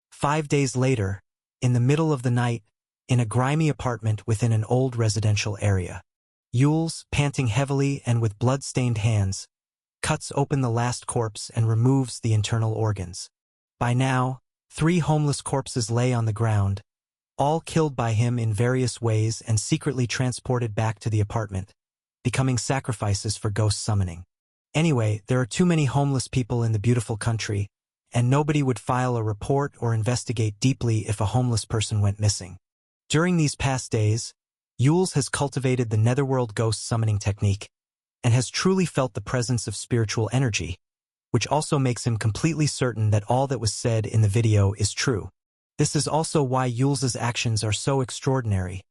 Speaker 1: 5 days later, in the middle of the night, in a grimy apartment within an old residential area, Yules, panting heavily and with blood-stained hands, cuts open the last corpse and removes the internal organs. By now, 3 homeless corpses lay on the ground, all killed by him in various ways and secretly transported back to the apartment, becoming sacrifices for ghost summoning. Anyway, there are too many homeless people in the beautiful country, and nobody would file a report or investigate deeply if a homeless person went missing. During these past days, Yules has cultivated the netherworld ghost summoning technique, and has truly felt the presence of spiritual energy, which also makes him completely certain that all that was said in the video is true. This is also why Yules's actions are so extraordinary.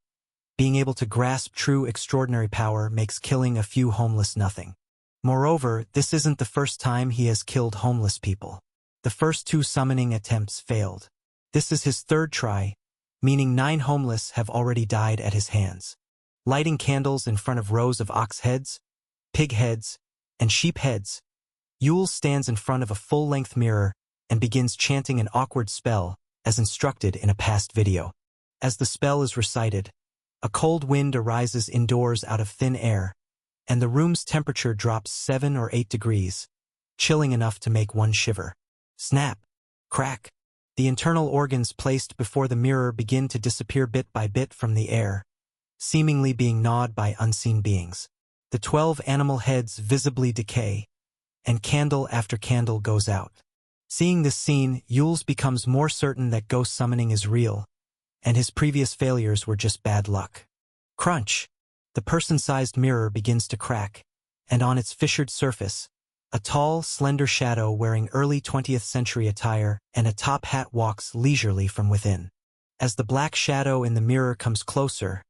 Speaker 1: Being able to grasp true extraordinary power makes killing a few homeless nothing. Moreover, this isn't the first time he has killed homeless people. The first 2 summoning attempts failed. This is his 3rd try, meaning 9 homeless have already died at his hands. Lighting candles in front of rows of ox heads, pig heads, and sheep heads, Yules stands in front of a full-length mirror and begins chanting an awkward spell as instructed in a past video. As the spell is recited, a cold wind arises indoors out of thin air, and the room's temperature drops 7 or 8 degrees, chilling enough to make one shiver. Snap! Crack! The internal organs placed before the mirror begin to disappear bit by bit from the air, seemingly being gnawed by unseen beings. The 12 animal heads visibly decay, and candle after candle goes out. Seeing this scene, Yules becomes more certain that ghost summoning is real, and his previous failures were just bad luck. Crunch! The person-sized mirror begins to crack, and on its fissured surface, a tall, slender shadow wearing early 20th century attire and a top hat walks leisurely from within. As the black shadow in the mirror comes closer,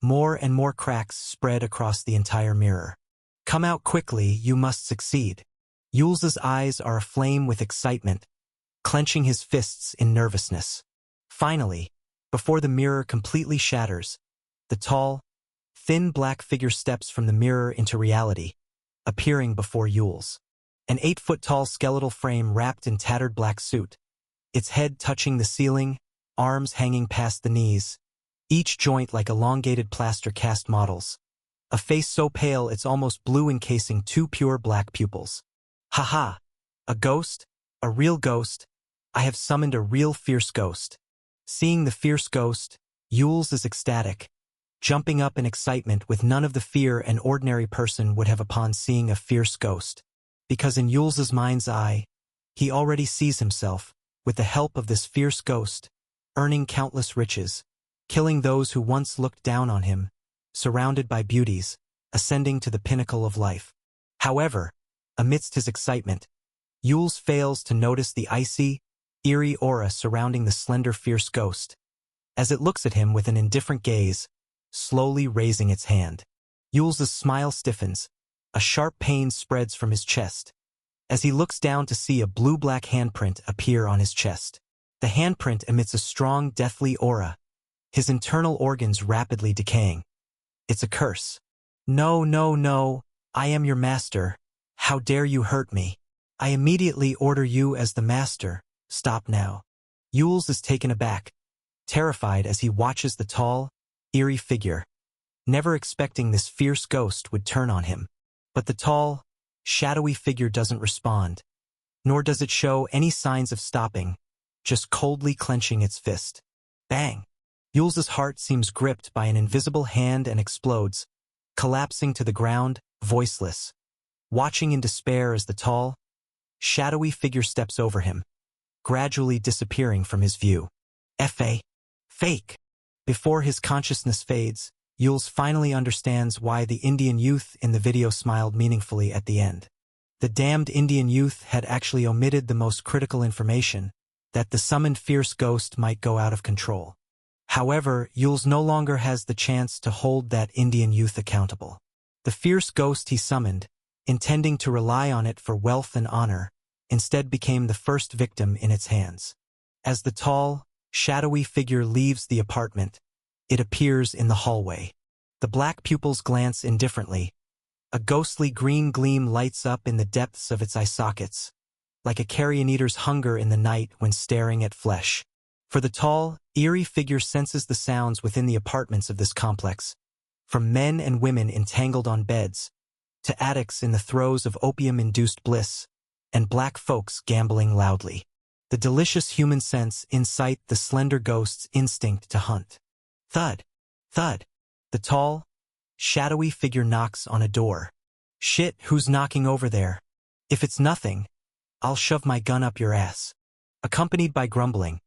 Speaker 1: more and more cracks spread across the entire mirror. Come out quickly, you must succeed. Yules's eyes are aflame with excitement, clenching his fists in nervousness. Finally, before the mirror completely shatters, the tall, thin black figure steps from the mirror into reality, appearing before Yules. An 8-foot-tall skeletal frame wrapped in tattered black suit, its head touching the ceiling, arms hanging past the knees, each joint like elongated plaster cast models. A face so pale it's almost blue encasing 2 pure black pupils. Haha! A ghost? A real ghost? I have summoned a real fierce ghost. Seeing the fierce ghost, Yules is ecstatic, jumping up in excitement with none of the fear an ordinary person would have upon seeing a fierce ghost. Because in Yules's mind's eye, he already sees himself, with the help of this fierce ghost, earning countless riches, killing those who once looked down on him, surrounded by beauties, ascending to the pinnacle of life. However, amidst his excitement, Yules fails to notice the icy, eerie aura surrounding the slender fierce ghost, as it looks at him with an indifferent gaze, slowly raising its hand. Yules's smile stiffens, a sharp pain spreads from his chest, as he looks down to see a blue-black handprint appear on his chest. The handprint emits a strong, deathly aura, his internal organs rapidly decaying. It's a curse. No, no, no, I am your master. How dare you hurt me? I immediately order you as the master. Stop now. Yules is taken aback, terrified as he watches the tall, eerie figure, never expecting this fierce ghost would turn on him. But the tall, shadowy figure doesn't respond, nor does it show any signs of stopping, just coldly clenching its fist. Bang! Yules's heart seems gripped by an invisible hand and explodes, collapsing to the ground, voiceless, watching in despair as the tall, shadowy figure steps over him, gradually disappearing from his view. Fake! Before his consciousness fades, Yules finally understands why the Indian youth in the video smiled meaningfully at the end. The damned Indian youth had actually omitted the most critical information, that the summoned fierce ghost might go out of control. However, Yules no longer has the chance to hold that Indian youth accountable. The fierce ghost he summoned, intending to rely on it for wealth and honor, instead became the first victim in its hands. As the tall, shadowy figure leaves the apartment, it appears in the hallway. The black pupils glance indifferently. A ghostly green gleam lights up in the depths of its eye sockets, like a carrion eater's hunger in the night when staring at flesh. For the tall, eerie figure senses the sounds within the apartments of this complex, from men and women entangled on beds, to addicts in the throes of opium-induced bliss, and black folks gambling loudly. The delicious human scents incite the slender ghost's instinct to hunt. Thud, thud. The tall, shadowy figure knocks on a door. Shit, who's knocking over there? If it's nothing, I'll shove my gun up your ass. Accompanied by grumbling,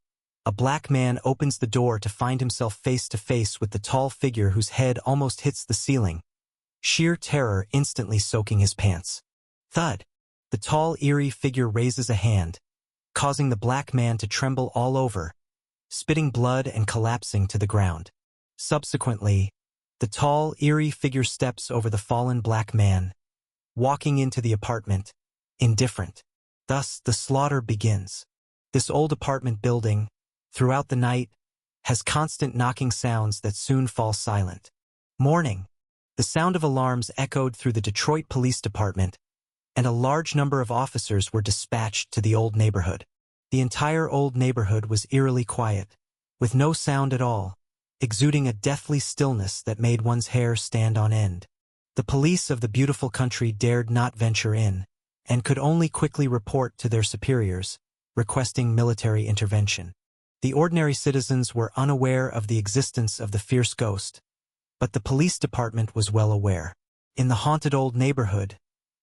Speaker 1: a black man opens the door to find himself face to face with the tall figure whose head almost hits the ceiling, sheer terror instantly soaking his pants. Thud. The tall, eerie figure raises a hand, causing the black man to tremble all over, spitting blood and collapsing to the ground. Subsequently, the tall, eerie figure steps over the fallen black man, walking into the apartment, indifferent. Thus, the slaughter begins. This old apartment building, throughout the night, has constant knocking sounds that soon fall silent. Morning. The sound of alarms echoed through the Detroit Police Department, and a large number of officers were dispatched to the old neighborhood. The entire old neighborhood was eerily quiet, with no sound at all, exuding a deathly stillness that made one's hair stand on end. The police of the beautiful country dared not venture in, and could only quickly report to their superiors, requesting military intervention. The ordinary citizens were unaware of the existence of the fierce ghost, but the police department was well aware. In the haunted old neighborhood,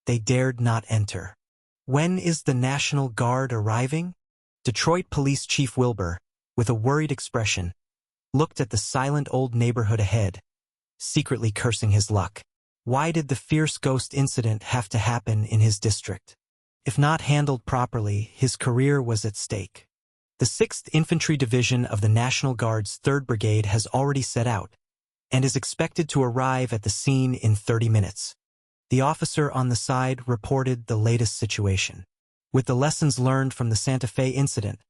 Speaker 1: they dared not enter. When is the National Guard arriving? Detroit Police Chief Wilbur, with a worried expression, looked at the silent old neighborhood ahead, secretly cursing his luck. Why did the fierce ghost incident have to happen in his district? If not handled properly, his career was at stake. The 6th Infantry Division of the National Guard's 3rd Brigade has already set out, and is expected to arrive at the scene in 30 minutes. The officer on the side reported the latest situation. With the lessons learned from the Santa Fe incident,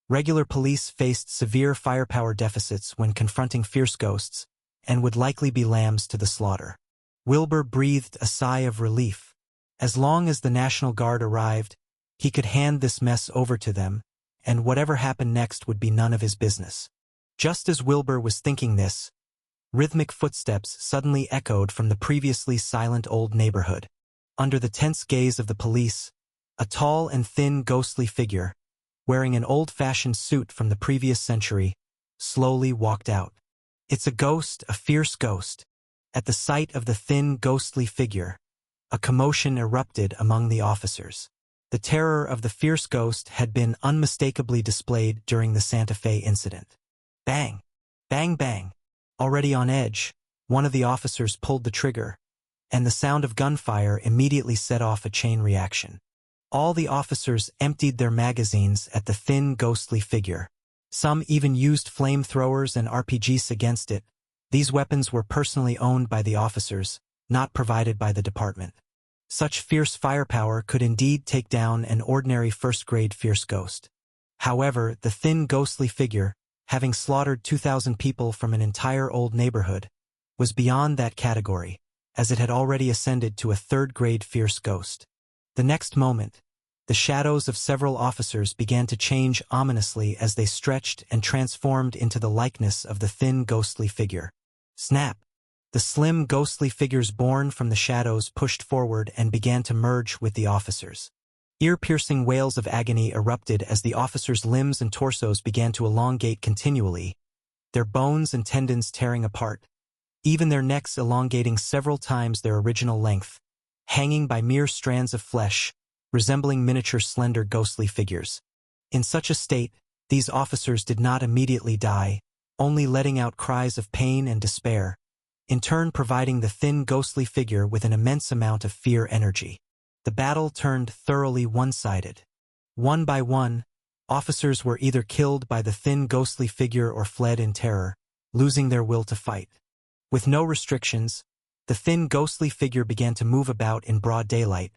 Speaker 1: regular police faced severe firepower deficits when confronting fierce ghosts, and would likely be lambs to the slaughter. Wilbur breathed a sigh of relief. As long as the National Guard arrived, he could hand this mess over to them, and whatever happened next would be none of his business. Just as Wilbur was thinking this, rhythmic footsteps suddenly echoed from the previously silent old neighborhood. Under the tense gaze of the police, a tall and thin ghostly figure, wearing an old-fashioned suit from the previous century, slowly walked out. It's a ghost, a fierce ghost. At the sight of the thin, ghostly figure, a commotion erupted among the officers. The terror of the fierce ghost had been unmistakably displayed during the Santa Fe incident. Bang! Bang bang! Already on edge, one of the officers pulled the trigger, and the sound of gunfire immediately set off a chain reaction. All the officers emptied their magazines at the thin, ghostly figure. Some even used flamethrowers and RPGs against it. These weapons were personally owned by the officers, not provided by the department. Such fierce firepower could indeed take down an ordinary first-grade fierce ghost. However, the thin, ghostly figure, having slaughtered 2,000 people from an entire old neighborhood, was beyond that category, as it had already ascended to a 3rd-grade fierce ghost. The next moment, the shadows of several officers began to change ominously as they stretched and transformed into the likeness of the thin, ghostly figure. Snap! The slim, ghostly figures born from the shadows pushed forward and began to merge with the officers. Ear-piercing wails of agony erupted as the officers' limbs and torsos began to elongate continually, their bones and tendons tearing apart, even their necks elongating several times their original length, hanging by mere strands of flesh, resembling miniature slender ghostly figures. In such a state, these officers did not immediately die, only letting out cries of pain and despair, in turn providing the thin ghostly figure with an immense amount of fear energy. The battle turned thoroughly one-sided. One by one, Officers were either killed by the thin ghostly figure or fled in terror, losing their will to fight. With no restrictions, the thin ghostly figure began to move about in broad daylight,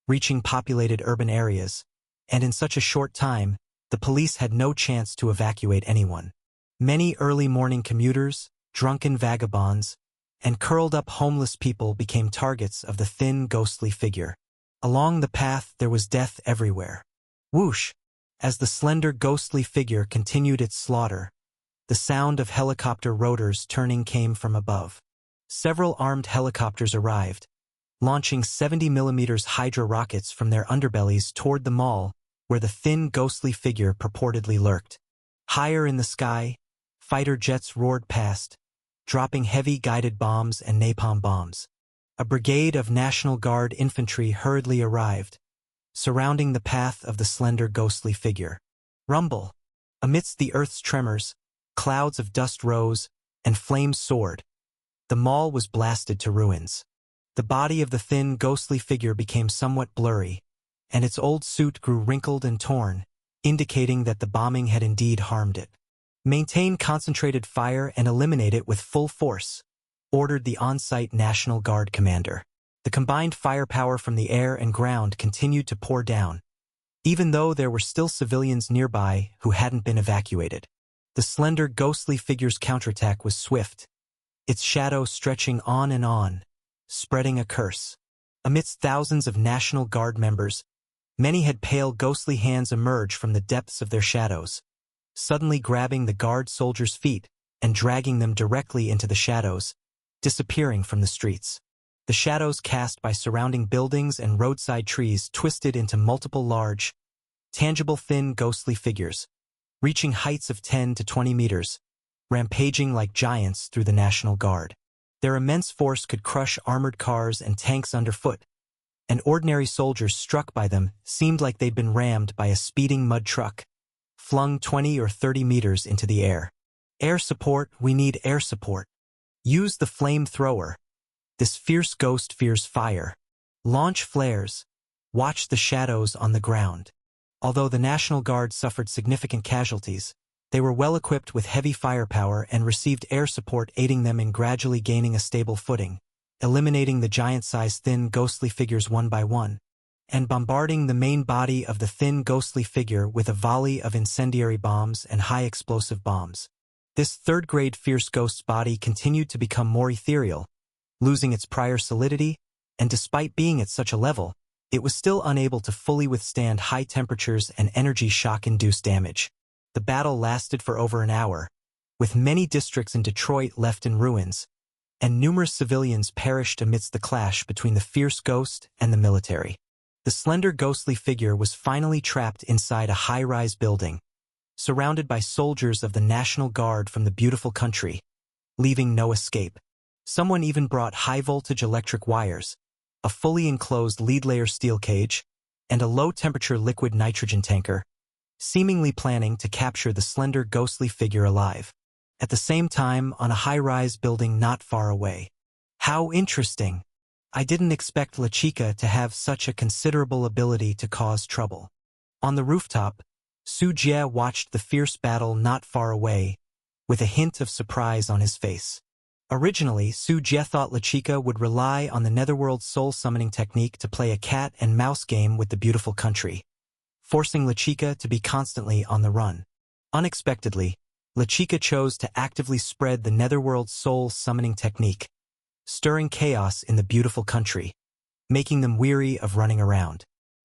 Speaker 1: reaching populated urban areas, and in such a short time, the police had no chance to evacuate anyone. Many early morning commuters, drunken vagabonds, and curled-up homeless people became targets of the thin ghostly figure. Along the path there was death everywhere. Whoosh! As the slender ghostly figure continued its slaughter, the sound of helicopter rotors turning came from above. Several armed helicopters arrived, launching 70mm Hydra rockets from their underbellies toward the mall where the thin ghostly figure purportedly lurked. Higher in the sky, fighter jets roared past, dropping heavy guided bombs and napalm bombs. A brigade of National Guard infantry hurriedly arrived, surrounding the path of the slender ghostly figure. Rumble! Amidst the earth's tremors, clouds of dust rose, and flames soared. The mall was blasted to ruins. The body of the thin ghostly figure became somewhat blurry, and its old suit grew wrinkled and torn, indicating that the bombing had indeed harmed it. "Maintain concentrated fire and eliminate it with full force," ordered the on-site National Guard commander. The combined firepower from the air and ground continued to pour down, even though there were still civilians nearby who hadn't been evacuated. The slender ghostly figure's counterattack was swift, its shadow stretching on, spreading a curse. Amidst thousands of National Guard members, many had pale ghostly hands emerge from the depths of their shadows, suddenly grabbing the guard soldiers' feet and dragging them directly into the shadows, disappearing from the streets. The shadows cast by surrounding buildings and roadside trees twisted into multiple large, tangible thin ghostly figures, reaching heights of 10 to 20 meters, rampaging like giants through the National Guard. Their immense force could crush armored cars and tanks underfoot, and ordinary soldiers struck by them seemed like they'd been rammed by a speeding mud truck, flung 20 or 30 meters into the air. "Air support, we need air support. Use the flamethrower. This fierce ghost fears fire. Launch flares. Watch the shadows on the ground." Although the National Guard suffered significant casualties, they were well equipped with heavy firepower and received air support aiding them in gradually gaining a stable footing, eliminating the giant-sized thin ghostly figures one by one, and bombarding the main body of the thin ghostly figure with a volley of incendiary bombs and high-explosive bombs. This third-grade fierce ghost's body continued to become more ethereal, losing its prior solidity, and despite being at such a level, it was still unable to fully withstand high temperatures and energy shock-induced damage. The battle lasted for over an hour, with many districts in Detroit left in ruins, and numerous civilians perished amidst the clash between the fierce ghost and the military. The slender ghostly figure was finally trapped inside a high-rise building, surrounded by soldiers of the National Guard from the beautiful country, leaving no escape. Someone even brought high-voltage electric wires, a fully enclosed lead-layer steel cage, and a low-temperature liquid nitrogen tanker, seemingly planning to capture the slender ghostly figure alive. At the same time, on a high-rise building not far away. How interesting! I didn't expect La Chica to have such a considerable ability to cause trouble. On the rooftop, Su Jie watched the fierce battle not far away, with a hint of surprise on his face. Originally, Su Jie thought La Chica would rely on the Netherworld soul summoning technique to play a cat-and-mouse game with the beautiful country, forcing La Chica to be constantly on the run. Unexpectedly, La Chica chose to actively spread the Netherworld soul summoning technique, stirring chaos in the beautiful country, making them weary of running around.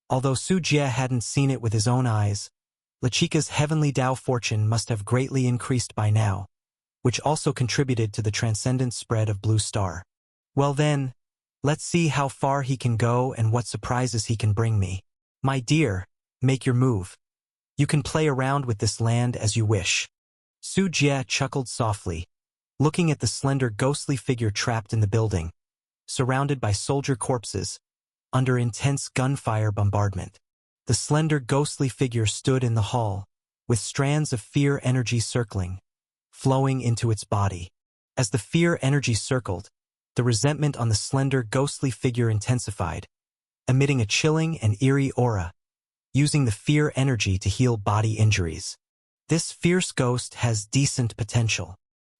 Speaker 1: Although Su Jie hadn't seen it with his own eyes, La Chica's heavenly Dao fortune must have greatly increased by now, which also contributed to the transcendent spread of Blue Star. Well then, let's see how far he can go and what surprises he can bring me. My dear, make your move. You can play around with this land as you wish. Su Jie chuckled softly, looking at the slender ghostly figure trapped in the building, surrounded by soldier corpses, under intense gunfire bombardment. The slender ghostly figure stood in the hall, with strands of fear energy circling, flowing into its body. As the fear energy circled, the resentment on the slender ghostly figure intensified, emitting a chilling and eerie aura, using the fear energy to heal body injuries. This fierce ghost has decent potential.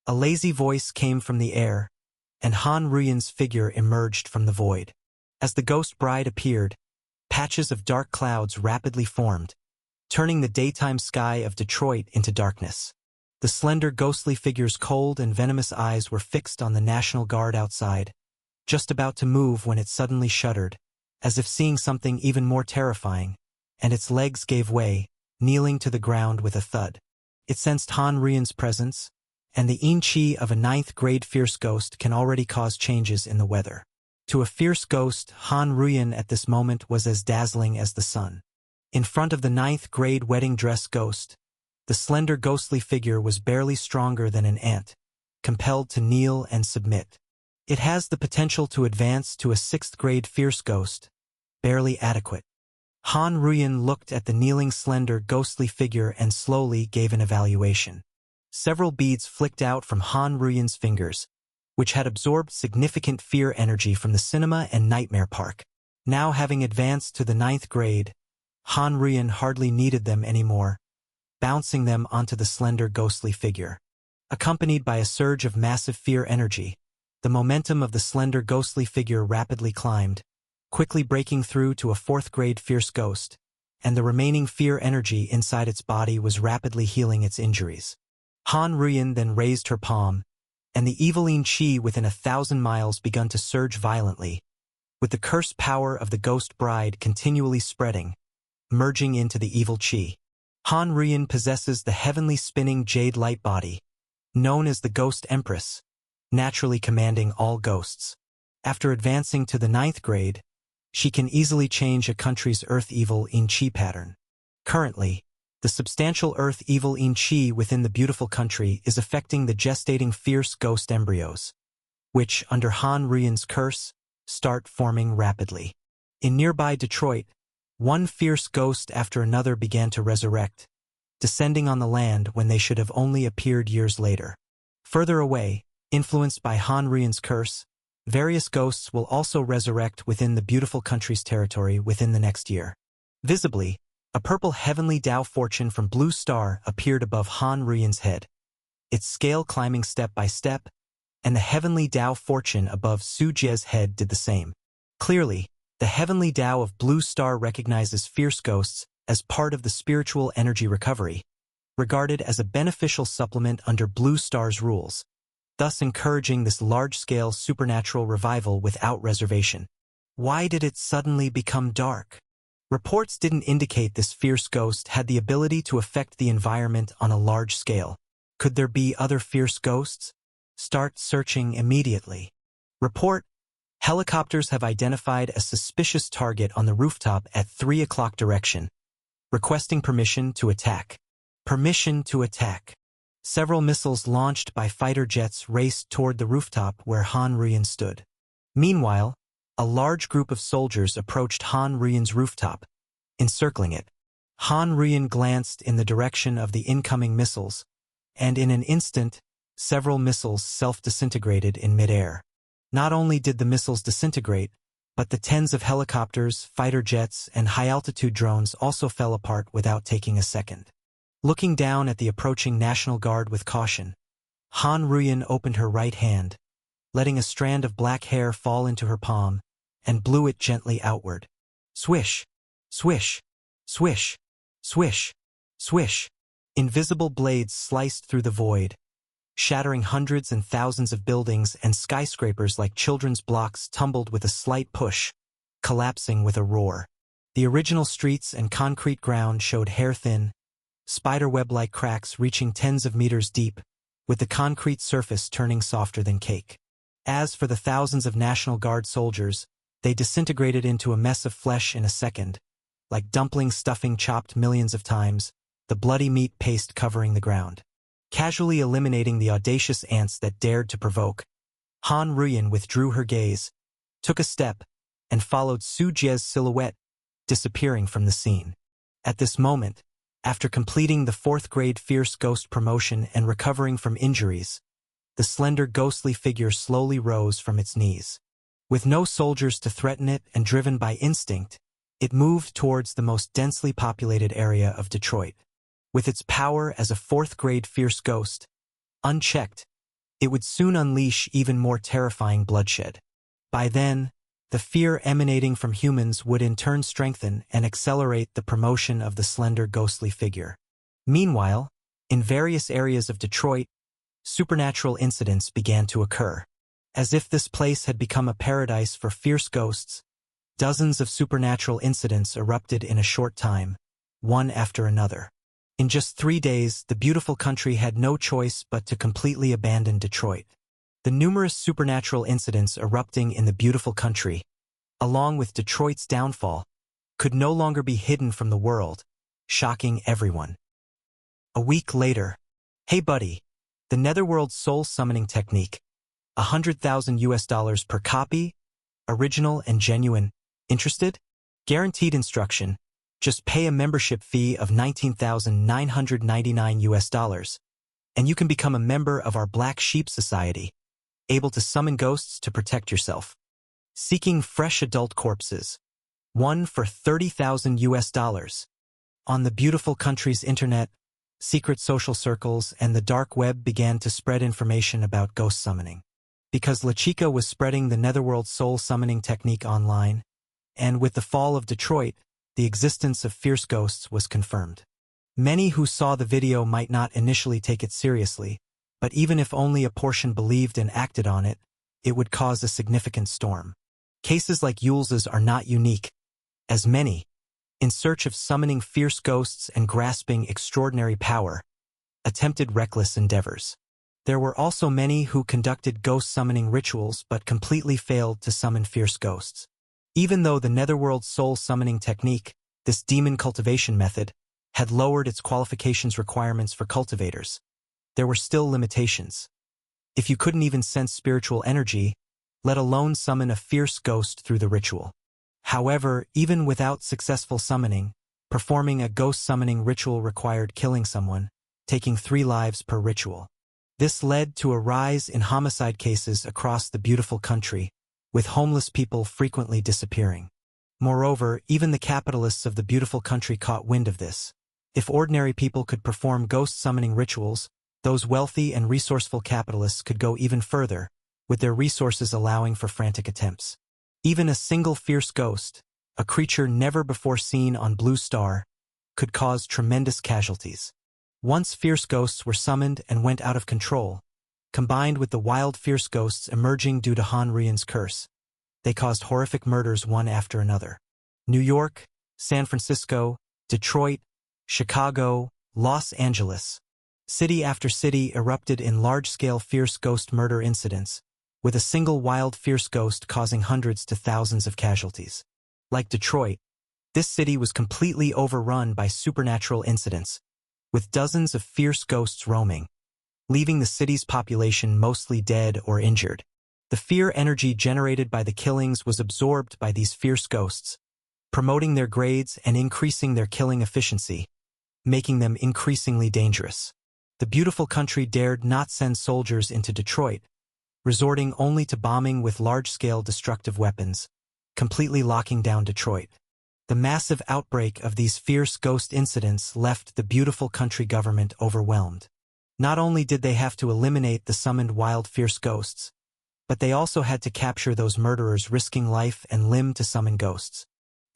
Speaker 1: A lazy voice came from the air, and Han Ruyan's figure emerged from the void. As the ghost bride appeared, patches of dark clouds rapidly formed, turning the daytime sky of Detroit into darkness. The slender ghostly figure's cold and venomous eyes were fixed on the National Guard outside, just about to move when it suddenly shuddered, as if seeing something even more terrifying, and its legs gave way, kneeling to the ground with a thud. It sensed Han Ruyan's presence, and the in-chi of a 9th-grade fierce ghost can already cause changes in the weather. To a fierce ghost, Han Ruyan at this moment was as dazzling as the sun. In front of the 9th-grade wedding dress ghost, the slender ghostly figure was barely stronger than an ant, compelled to kneel and submit. It has the potential to advance to a 6th-grade fierce ghost, barely adequate. Han Ruyan looked at the kneeling slender ghostly figure and slowly gave an evaluation. Several beads flicked out from Han Ruyan's fingers, which had absorbed significant fear energy from the cinema and nightmare park. Now having advanced to the 9th grade, Han Ruyan hardly needed them anymore, bouncing them onto the slender ghostly figure. Accompanied by a surge of massive fear energy, the momentum of the slender ghostly figure rapidly climbed, quickly breaking through to a 4th grade fierce ghost, and the remaining fear energy inside its body was rapidly healing its injuries. Han Ruyan then raised her palm, and the eviling chi within 1,000 miles begun to surge violently, with the cursed power of the ghost bride continually spreading, merging into the evil chi. Han Ruyan possesses the heavenly spinning jade light body, known as the Ghost Empress, naturally commanding all ghosts. After advancing to the 9th grade, she can easily change a country's earth evil in chi pattern. Currently, the substantial earth evil in chi within the beautiful country is affecting the gestating fierce ghost embryos, which, under Han Ruyan's curse, start forming rapidly. In nearby Detroit, one fierce ghost after another began to resurrect, descending on the land when they should have only appeared years later. Further away, influenced by Han Ruyan's curse, various ghosts will also resurrect within the beautiful country's territory within the next year. Visibly, a purple heavenly Tao fortune from Blue Star appeared above Han Ruyan's head, its scale climbing step by step, and the heavenly Tao fortune above Su Jie's head did the same. Clearly, the heavenly Tao of Blue Star recognizes fierce ghosts as part of the spiritual energy recovery, regarded as a beneficial supplement under Blue Star's rules, thus encouraging this large-scale supernatural revival without reservation. Why did it suddenly become dark? Reports didn't indicate this fierce ghost had the ability to affect the environment on a large scale. Could there be other fierce ghosts? Start searching immediately. Report: helicopters have identified a suspicious target on the rooftop at 3 o'clock direction. Requesting permission to attack. Permission to attack. Several missiles launched by fighter jets raced toward the rooftop where Han Ruyan stood. Meanwhile, a large group of soldiers approached Han Ruyan's rooftop, encircling it. Han Ruyan glanced in the direction of the incoming missiles, and in an instant, several missiles self-disintegrated in midair. Not only did the missiles disintegrate, but the tens of helicopters, fighter jets, and high-altitude drones also fell apart without taking a second. Looking down at the approaching National Guard with caution, Han Ruyan opened her right hand, letting a strand of black hair fall into her palm, and blew it gently outward. Swish, swish, swish, swish, swish. Invisible blades sliced through the void, shattering hundreds and thousands of buildings and skyscrapers like children's blocks tumbled with a slight push, collapsing with a roar. The original streets and concrete ground showed hair-thin, spiderweb-like cracks reaching tens of meters deep, with the concrete surface turning softer than cake. As for the thousands of National Guard soldiers, they disintegrated into a mess of flesh in a second, like dumplings stuffing chopped millions of times, the bloody meat paste covering the ground. Casually eliminating the audacious ants that dared to provoke, Han Ruyan withdrew her gaze, took a step, and followed Su Jie's silhouette, disappearing from the scene. At this moment, after completing the 4th grade fierce ghost promotion and recovering from injuries, the slender ghostly figure slowly rose from its knees. With no soldiers to threaten it and driven by instinct, It moved towards the most densely populated area of Detroit. With its power as a fourth-grade fierce ghost, unchecked, it would soon unleash even more terrifying bloodshed. By then, the fear emanating from humans would in turn strengthen and accelerate the promotion of the slender ghostly figure. Meanwhile, in various areas of Detroit, supernatural incidents began to occur. As if this place had become a paradise for fierce ghosts, dozens of supernatural incidents erupted in a short time, one after another. In just 3 days, the beautiful country had no choice but to completely abandon Detroit. The numerous supernatural incidents erupting in the beautiful country, along with Detroit's downfall, could no longer be hidden from the world, shocking everyone. A week later, hey buddy, the Netherworld soul summoning technique, $100,000 per copy, original and genuine. Interested? Guaranteed instruction. Just pay a membership fee of $19,999, and you can become a member of our Black Sheep Society, able to summon ghosts to protect yourself. Seeking fresh adult corpses. One for $30,000. On the beautiful country's internet, secret social circles and the dark web began to spread information about ghost summoning. Because La Chica was spreading the Netherworld soul summoning technique online, and with the fall of Detroit, the existence of fierce ghosts was confirmed. Many who saw the video might not initially take it seriously, but even if only a portion believed and acted on it, it would cause a significant storm. Cases like Yules's are not unique, as many, in search of summoning fierce ghosts and grasping extraordinary power, attempted reckless endeavors. There were also many who conducted ghost summoning rituals but completely failed to summon fierce ghosts. Even though the Netherworld soul summoning technique, this demon cultivation method, had lowered its qualifications requirements for cultivators, there were still limitations. If you couldn't even sense spiritual energy, let alone summon a fierce ghost through the ritual. However, even without successful summoning, performing a ghost summoning ritual required killing someone, taking 3 lives per ritual. This led to a rise in homicide cases across the beautiful country, with homeless people frequently disappearing. Moreover, even the capitalists of the beautiful country caught wind of this. If ordinary people could perform ghost summoning rituals, those wealthy and resourceful capitalists could go even further, with their resources allowing for frantic attempts. Even a single fierce ghost, a creature never before seen on Blue Star, could cause tremendous casualties. Once fierce ghosts were summoned and went out of control, combined with the wild fierce ghosts emerging due to Han Rian's curse, they caused horrific murders one after another. New York, San Francisco, Detroit, Chicago, Los Angeles. City after city erupted in large-scale fierce ghost murder incidents, with a single wild fierce ghost causing hundreds to thousands of casualties. Like Detroit, this city was completely overrun by supernatural incidents, with dozens of fierce ghosts roaming, leaving the city's population mostly dead or injured. The fear energy generated by the killings was absorbed by these fierce ghosts, promoting their grades and increasing their killing efficiency, making them increasingly dangerous. The beautiful country dared not send soldiers into Detroit, resorting only to bombing with large-scale destructive weapons, completely locking down Detroit. The massive outbreak of these fierce ghost incidents left the beautiful country government overwhelmed. Not only did they have to eliminate the summoned wild fierce ghosts, but they also had to capture those murderers risking life and limb to summon ghosts.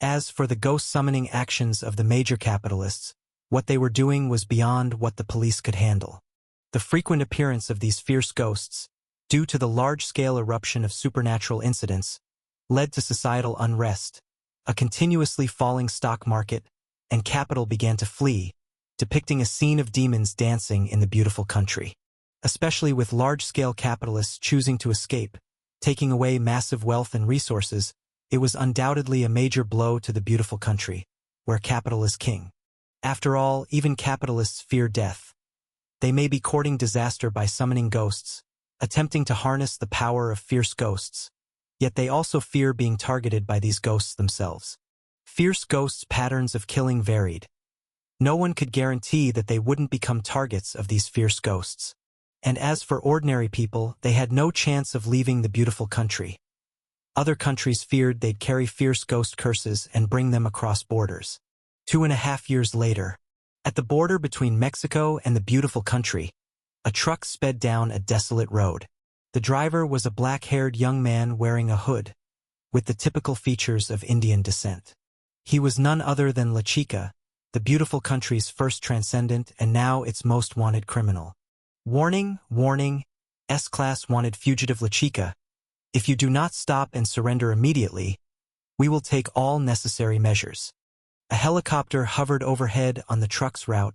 Speaker 1: As for the ghost summoning actions of the major capitalists, what they were doing was beyond what the police could handle. The frequent appearance of these fierce ghosts, due to the large-scale eruption of supernatural incidents, led to societal unrest, a continuously falling stock market, and capital began to flee, depicting a scene of demons dancing in the beautiful country. Especially with large-scale capitalists choosing to escape, taking away massive wealth and resources, it was undoubtedly a major blow to the beautiful country, where capital is king. After all, even capitalists fear death. They may be courting disaster by summoning ghosts, attempting to harness the power of fierce ghosts, yet they also fear being targeted by these ghosts themselves. Fierce ghosts' patterns of killing varied. No one could guarantee that they wouldn't become targets of these fierce ghosts. And as for ordinary people, they had no chance of leaving the beautiful country. Other countries feared they'd carry fierce ghost curses and bring them across borders. 2.5 years later, at the border between Mexico and the beautiful country, a truck sped down a desolate road. The driver was a black-haired young man wearing a hood, with the typical features of Indian descent. He was none other than La Chica, the beautiful country's first transcendent and now its most wanted criminal. Warning, warning, S-Class wanted fugitive La Chica. If you do not stop and surrender immediately, we will take all necessary measures. A helicopter hovered overhead on the truck's route,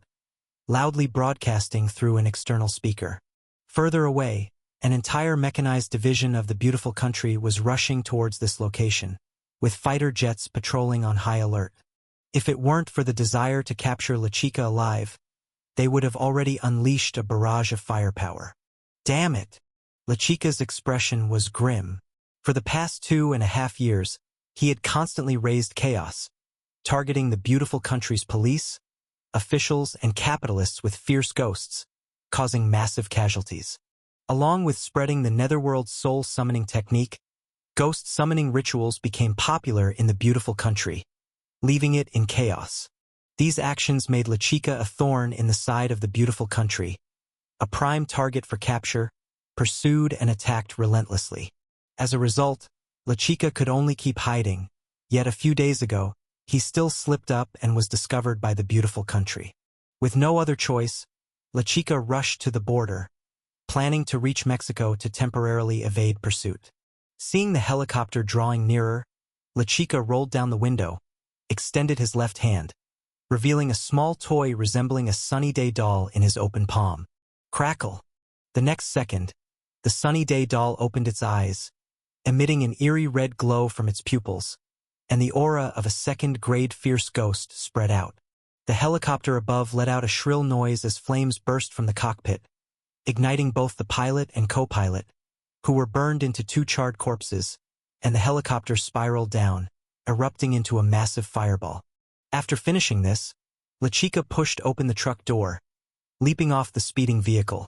Speaker 1: loudly broadcasting through an external speaker. Further away, an entire mechanized division of the beautiful country was rushing towards this location, with fighter jets patrolling on high alert. If it weren't for the desire to capture La Chica alive, they would have already unleashed a barrage of firepower. Damn it! La Chica's expression was grim. For the past 2.5 years, he had constantly raised chaos, targeting the beautiful country's police, officials, and capitalists with fierce ghosts, causing massive casualties. Along with spreading the netherworld's soul-summoning technique, ghost-summoning rituals became popular in the beautiful country, leaving it in chaos. These actions made La Chica a thorn in the side of the beautiful country, a prime target for capture, pursued and attacked relentlessly. As a result, La Chica could only keep hiding, yet a few days ago, he still slipped up and was discovered by the beautiful country. With no other choice, La Chica rushed to the border, planning to reach Mexico to temporarily evade pursuit. Seeing the helicopter drawing nearer, La Chica rolled down the window, extended his left hand, revealing a small toy resembling a sunny day doll in his open palm. Crackle! The next second, the sunny day doll opened its eyes, emitting an eerie red glow from its pupils, and the aura of a second-grade fierce ghost spread out. The helicopter above let out a shrill noise as flames burst from the cockpit, igniting both the pilot and co-pilot, who were burned into 2 charred corpses, and the helicopter spiraled down, erupting into a massive fireball. After finishing this, La Chica pushed open the truck door, leaping off the speeding vehicle,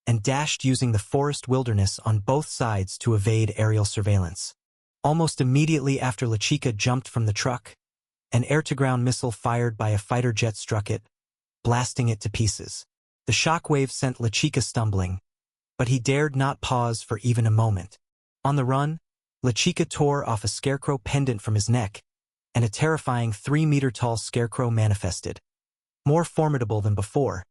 Speaker 1: and dashed using the forest wilderness on both sides to evade aerial surveillance. Almost immediately after La Chica jumped from the truck, an air-to-ground missile fired by a fighter jet struck it, blasting it to pieces. The shockwave sent La Chica stumbling, but he dared not pause for even a moment. On the run, La Chica tore off a scarecrow pendant from his neck, and a terrifying 3-meter-tall scarecrow manifested, more formidable than before,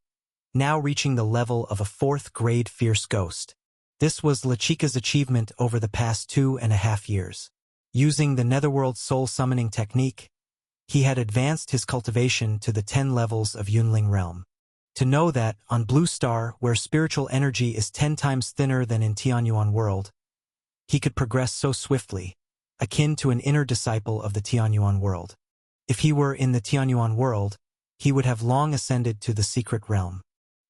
Speaker 1: now reaching the level of a 4th-grade fierce ghost. This was La Chica's achievement over the past 2.5 years. Using the netherworld soul-summoning technique, he had advanced his cultivation to the 10 levels of Yunling realm. To know that, on Blue Star, where spiritual energy is 10 times thinner than in Tianyuan world, he could progress so swiftly, akin to an inner disciple of the Tianyuan world. If he were in the Tianyuan world, he would have long ascended to the secret realm.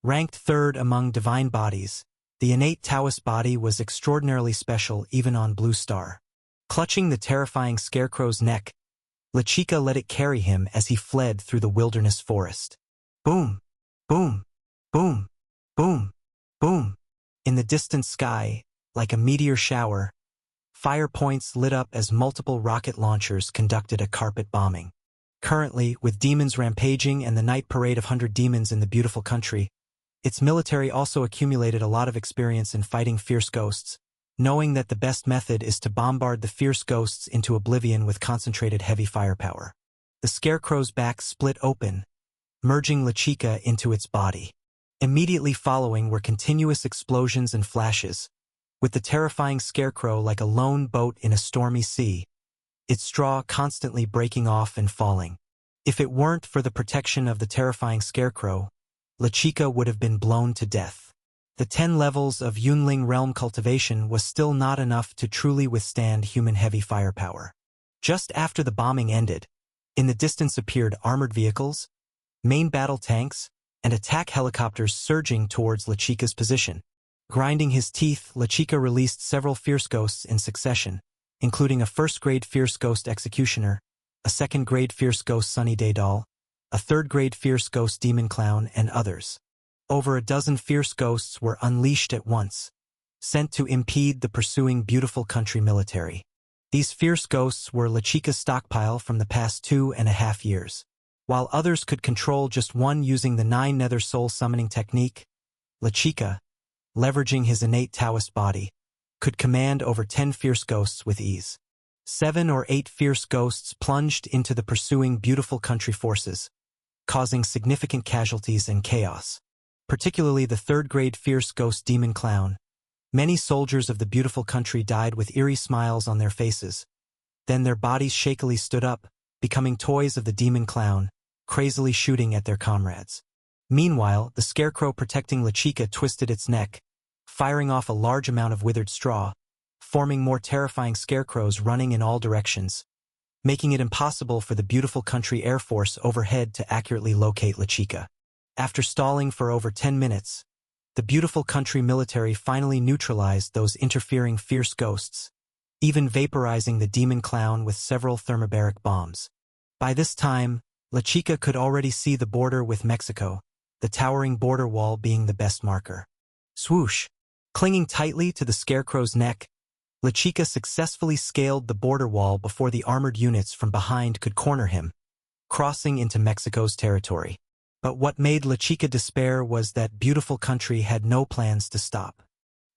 Speaker 1: Ranked 3rd among divine bodies, the innate Taoist body was extraordinarily special even on Blue Star. Clutching the terrifying scarecrow's neck, La Chica let it carry him as he fled through the wilderness forest. Boom! Boom! Boom! Boom! Boom! In the distant sky, like a meteor shower, fire points lit up as multiple rocket launchers conducted a carpet bombing. Currently, with demons rampaging and the night parade of 100 demons in the beautiful country, its military also accumulated a lot of experience in fighting fierce ghosts, knowing that the best method is to bombard the fierce ghosts into oblivion with concentrated heavy firepower. The scarecrow's back split open, merging La Chica into its body. Immediately following were continuous explosions and flashes, with the terrifying scarecrow like a lone boat in a stormy sea, its straw constantly breaking off and falling. If it weren't for the protection of the terrifying scarecrow, La Chica would have been blown to death. The 10 levels of Yunling realm cultivation was still not enough to truly withstand human heavy firepower. Just after the bombing ended, in the distance appeared armored vehicles, main battle tanks, and attack helicopters surging towards La Chica's position. Grinding his teeth, La Chica released several fierce ghosts in succession, including a 1st-grade fierce ghost executioner, a 2nd-grade fierce ghost sunny day doll, a 3rd-grade fierce ghost demon clown, and others. Over a dozen fierce ghosts were unleashed at once, sent to impede the pursuing beautiful country military. These fierce ghosts were LeChica's stockpile from the past 2.5 years. While others could control just one using the 9 Nether Soul summoning technique, LeChica, leveraging his innate Taoist body, could command over 10 fierce ghosts with ease. 7 or 8 fierce ghosts plunged into the pursuing Beautiful Country forces, causing significant casualties and chaos. Particularly the third-grade fierce ghost Demon Clown. Many soldiers of the Beautiful Country died with eerie smiles on their faces. Then their bodies shakily stood up, becoming toys of the Demon Clown, crazily shooting at their comrades. Meanwhile, the scarecrow protecting LeChica twisted its neck, firing off a large amount of withered straw, forming more terrifying scarecrows running in all directions, making it impossible for the Beautiful Country Air Force overhead to accurately locate LeChica. After stalling for over 10 minutes, the Beautiful Country military finally neutralized those interfering fierce ghosts, even vaporizing the Demon Clown with several thermobaric bombs. By this time, LeChica could already see the border with Mexico, the towering border wall being the best marker. Swoosh! Clinging tightly to the scarecrow's neck, LeChica successfully scaled the border wall before the armored units from behind could corner him, crossing into Mexico's territory. But what made LeChica despair was that Beautiful Country had no plans to stop.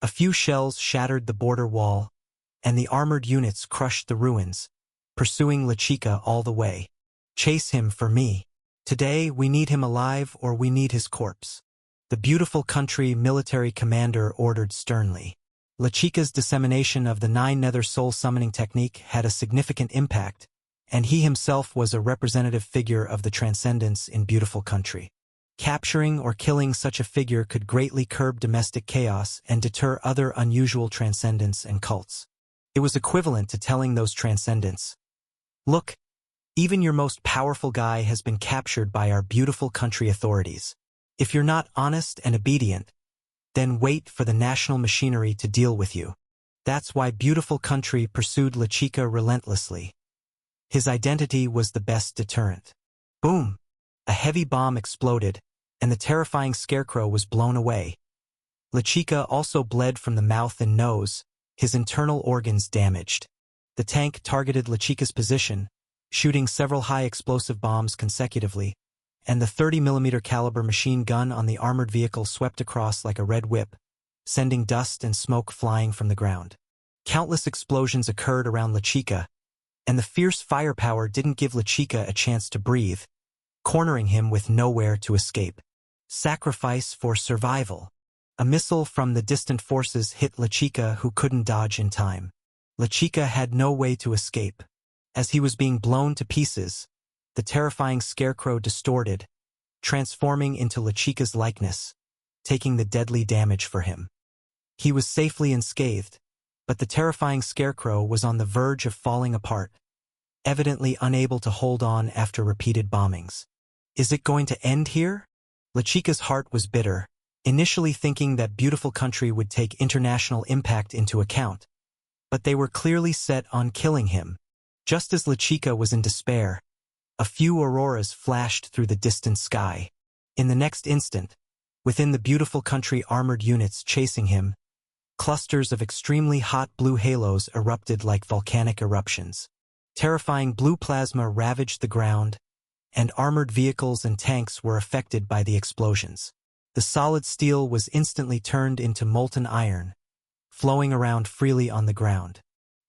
Speaker 1: A few shells shattered the border wall, and the armored units crushed the ruins, pursuing LeChica all the way. Chase him for me. Today we need him alive or we need his corpse. The Beautiful Country military commander ordered sternly. LeChica's dissemination of the 9 Nether Soul summoning technique had a significant impact, and he himself was a representative figure of the transcendence in Beautiful Country. Capturing or killing such a figure could greatly curb domestic chaos and deter other unusual transcendents and cults. It was equivalent to telling those transcendents, "Look, even your most powerful guy has been captured by our Beautiful Country authorities. If you're not honest and obedient, then wait for the national machinery to deal with you." That's why Beautiful Country pursued LeChica relentlessly. His identity was the best deterrent. Boom! A heavy bomb exploded, and the terrifying scarecrow was blown away. LeChica also bled from the mouth and nose, his internal organs damaged. The tank targeted LeChica's position, shooting several high-explosive bombs consecutively, and the 30mm caliber machine gun on the armored vehicle swept across like a red whip, sending dust and smoke flying from the ground. Countless explosions occurred around LeChica, and the fierce firepower didn't give LeChica a chance to breathe, cornering him with nowhere to escape. Sacrifice for survival. A missile from the distant forces hit LeChica, who couldn't dodge in time. LeChica had no way to escape. As he was being blown to pieces, the terrifying scarecrow distorted, transforming into LeChica's likeness, taking the deadly damage for him. He was safely unscathed, but the terrifying scarecrow was on the verge of falling apart, evidently unable to hold on after repeated bombings. Is it going to end here? LeChica's heart was bitter, initially thinking that Beautiful Country would take international impact into account, but they were clearly set on killing him. Just as LeChica was in despair, a few auroras flashed through the distant sky. In the next instant, within the Beautiful Country armored units chasing him, clusters of extremely hot blue halos erupted like volcanic eruptions. Terrifying blue plasma ravaged the ground, and armored vehicles and tanks were affected by the explosions. The solid steel was instantly turned into molten iron, flowing around freely on the ground.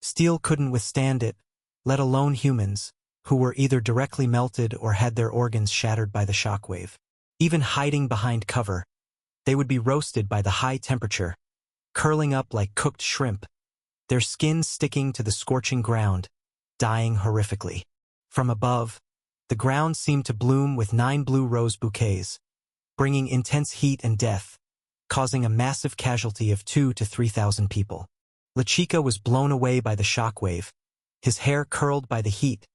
Speaker 1: Steel couldn't withstand it, let alone humans, who were either directly melted or had their organs shattered by the shockwave. Even hiding behind cover, they would be roasted by the high temperature, curling up like cooked shrimp, their skin sticking to the scorching ground, dying horrifically. From above, the ground seemed to bloom with 9 blue rose bouquets, bringing intense heat and death, causing a massive casualty of 2,000 to 3,000 people. LeChica was blown away by the shockwave, his hair curled by the heat,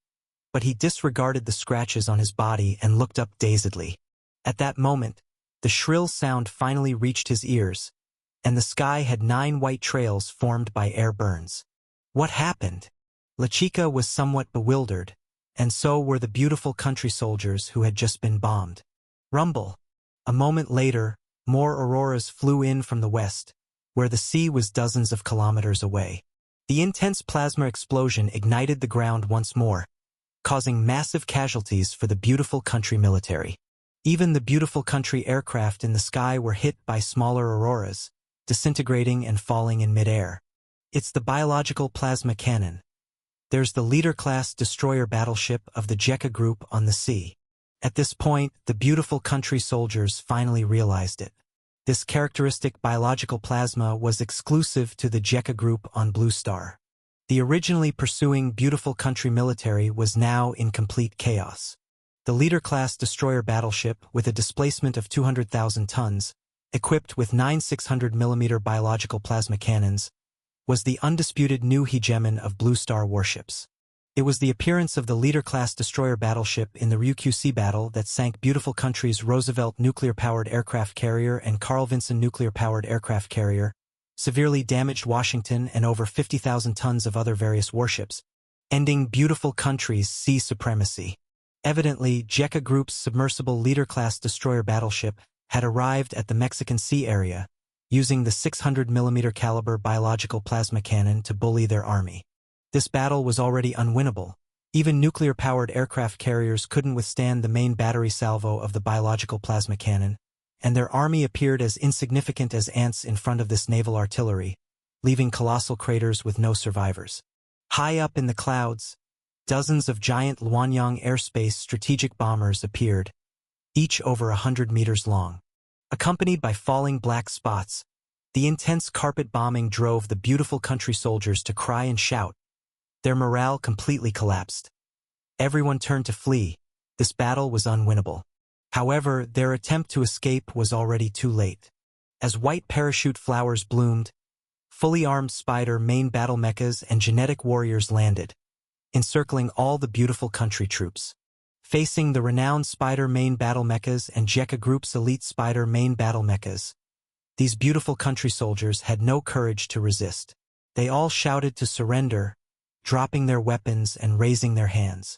Speaker 1: but he disregarded the scratches on his body and looked up dazedly. At that moment, the shrill sound finally reached his ears, and the sky had 9 white trails formed by air burns. What happened? LeChica was somewhat bewildered, and so were the Beautiful Country soldiers who had just been bombed. Rumble. A moment later, more auroras flew in from the west, where the sea was dozens of kilometers away. The intense plasma explosion ignited the ground once more, causing massive casualties for the Beautiful Country military. Even the Beautiful Country aircraft in the sky were hit by smaller auroras, disintegrating and falling in midair. It's the biological plasma cannon. There's the Leader-class destroyer battleship of the Jekka Group on the sea. At this point, the Beautiful Country soldiers finally realized it. This characteristic biological plasma was exclusive to the Jekka Group on Blue Star. The originally pursuing Beautiful Country military was now in complete chaos. The Leader-class destroyer battleship, with a displacement of 200,000 tons, equipped with 9 600mm biological plasma cannons, was the undisputed new hegemon of Blue Star warships. It was the appearance of the Leader-class destroyer battleship in the Ryukyu Sea battle that sank Beautiful Country's Roosevelt nuclear-powered aircraft carrier and Carl Vinson nuclear-powered aircraft carrier, severely damaged Washington and over 50,000 tons of other various warships, ending Beautiful Country's sea supremacy. Evidently, Jekka Group's submersible Leader-class destroyer battleship had arrived at the Mexican Sea area, using the 600mm caliber biological plasma cannon to bully their army. This battle was already unwinnable. Even nuclear-powered aircraft carriers couldn't withstand the main battery salvo of the biological plasma cannon, and their army appeared as insignificant as ants in front of this naval artillery, leaving colossal craters with no survivors. High up in the clouds, dozens of giant Luanyang airspace strategic bombers appeared, each over 100 meters long. Accompanied by falling black spots, the intense carpet bombing drove the Beautiful Country soldiers to cry and shout. Their morale completely collapsed. Everyone turned to flee. This battle was unwinnable. However, their attempt to escape was already too late. As white parachute flowers bloomed, fully armed Spider main battle mechas and genetic warriors landed, encircling all the Beautiful Country troops. Facing the renowned Spider main battle mechas and Jekka Group's elite Spider main battle mechas, these Beautiful Country soldiers had no courage to resist. They all shouted to surrender, dropping their weapons and raising their hands.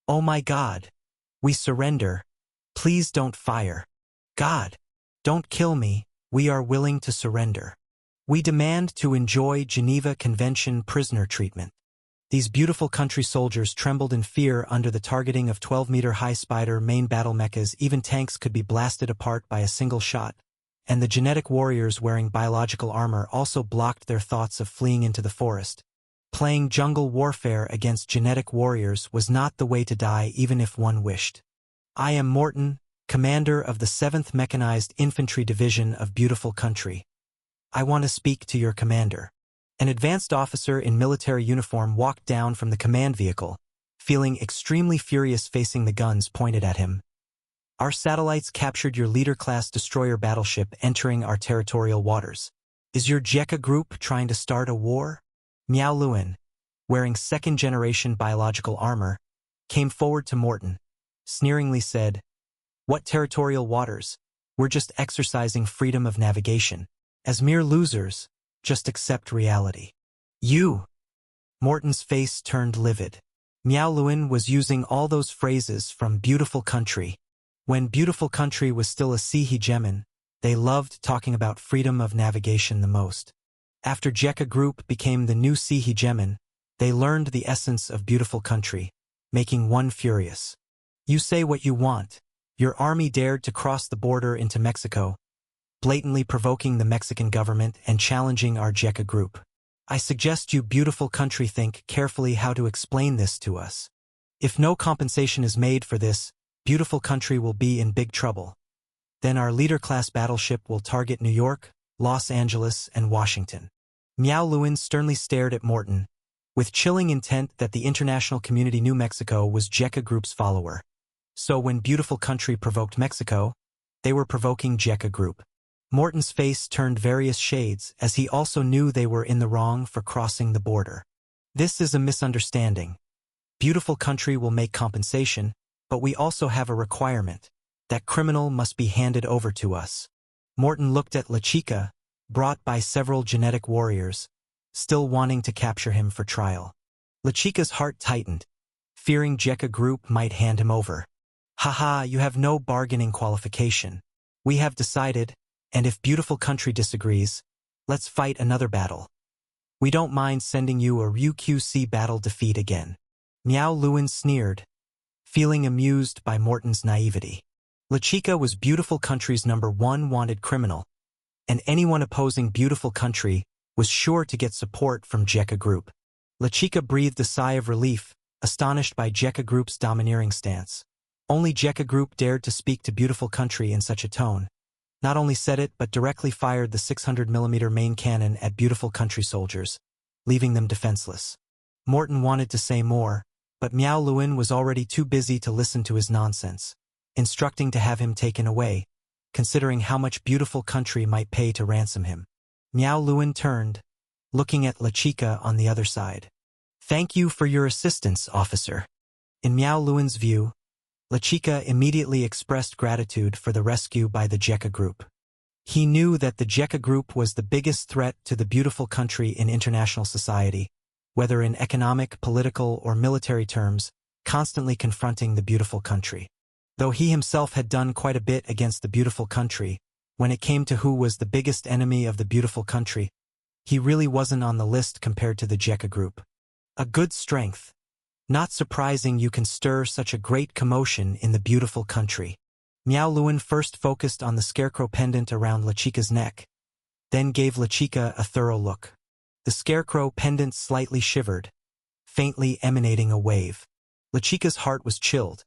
Speaker 1: "Oh my God! We surrender. Please don't fire. God! Don't kill me. We are willing to surrender. We demand to enjoy Geneva Convention prisoner treatment." These Beautiful Country soldiers trembled in fear under the targeting of 12-meter-high Spider main battle mechas. Even tanks could be blasted apart by a single shot, and the genetic warriors wearing biological armor also blocked their thoughts of fleeing into the forest. Playing jungle warfare against genetic warriors was not the way to die, even if one wished. "I am Morton, commander of the 7th Mechanized Infantry Division of Beautiful Country. I want to speak to your commander." An advanced officer in military uniform walked down from the command vehicle, feeling extremely furious, facing the guns pointed at him. "Our satellites captured your Leader-class destroyer battleship entering our territorial waters. Is your Jekka Group trying to start a war?" Miao Luan, wearing second-generation biological armor, came forward to Morton, sneeringly said, "What territorial waters? We're just exercising freedom of navigation. As mere losers, just accept reality." "You!" Morton's face turned livid. Miao Luan was using all those phrases from Beautiful Country. When Beautiful Country was still a sea hegemon, they loved talking about freedom of navigation the most. After Jekka Group became the new sea hegemon, they learned the essence of Beautiful Country, making one furious. "You say what you want. Your army dared to cross the border into Mexico, blatantly provoking the Mexican government and challenging our Jekka Group. I suggest you Beautiful Country think carefully how to explain this to us. If no compensation is made for this, Beautiful Country will be in big trouble. Then our Leader-class battleship will target New York, Los Angeles, and Washington." Miao Luan sternly stared at Morton, with chilling intent that the international community knew Mexico was Jekka Group's follower. So when Beautiful Country provoked Mexico, they were provoking Jekka Group. Morton's face turned various shades, as he also knew they were in the wrong for crossing the border. "This is a misunderstanding. Beautiful Country will make compensation, but we also have a requirement. That criminal must be handed over to us." Morton looked at La Chica, brought by several genetic warriors, still wanting to capture him for trial. La Chica's heart tightened, fearing Jekka Group might hand him over. "Haha, you have no bargaining qualification. We have decided, and if Beautiful Country disagrees, let's fight another battle." We don't mind sending you a Ryukyu's battle defeat again. Miao Luan sneered, feeling amused by Morton's naivety. Lechika was Beautiful Country's #1 wanted criminal, and anyone opposing Beautiful Country was sure to get support from Jekka Group. Lechika breathed a sigh of relief, astonished by Jekka Group's domineering stance. Only Jekka Group dared to speak to Beautiful Country in such a tone. Not only said it but directly fired the 600mm main cannon at Beautiful Country soldiers, leaving them defenseless. Morton wanted to say more, but Miao Luan was already too busy to listen to his nonsense, instructing to have him taken away, considering how much Beautiful Country might pay to ransom him. Miao Luan turned, looking at Lechika on the other side. "Thank you for your assistance, officer." In Miao Luan's view, Lechika immediately expressed gratitude for the rescue by the Jekka Group. He knew that the Jekka Group was the biggest threat to the Beautiful Country in international society, whether in economic, political, or military terms, constantly confronting the Beautiful Country. Though he himself had done quite a bit against the Beautiful Country, when it came to who was the biggest enemy of the Beautiful Country, he really wasn't on the list compared to the Jekka Group. A good strength. Not surprising you can stir such a great commotion in the Beautiful Country. Miao Luan first focused on the scarecrow pendant around Lechika's neck, then gave Lechika a thorough look. The scarecrow pendant slightly shivered, faintly emanating a wave. Lechika's heart was chilled,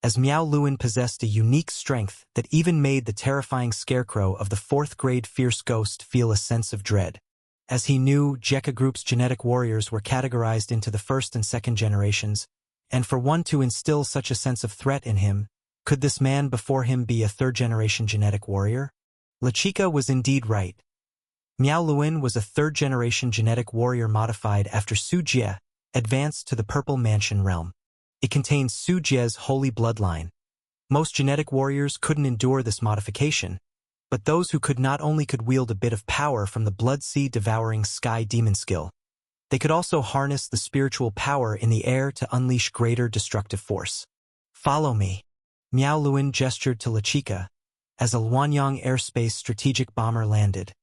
Speaker 1: as Miao Luan possessed a unique strength that even made the terrifying scarecrow of the 4th grade fierce ghost feel a sense of dread. As he knew, Jekka Group's genetic warriors were categorized into the 1st and 2nd generations, and for one to instill such a sense of threat in him, could this man before him be a 3rd-generation genetic warrior? Lechika was indeed right. Miao Luan was a 3rd-generation genetic warrior modified after Su Jie advanced to the Purple Mansion realm. It contains Su Jie's holy bloodline. Most genetic warriors couldn't endure this modification, but those who could not only could wield a bit of power from the Blood Sea devouring sky demon skill, they could also harness the spiritual power in the air to unleash greater destructive force. "Follow me." Miao Luan gestured to Lechika as a Luanyang airspace strategic bomber landed,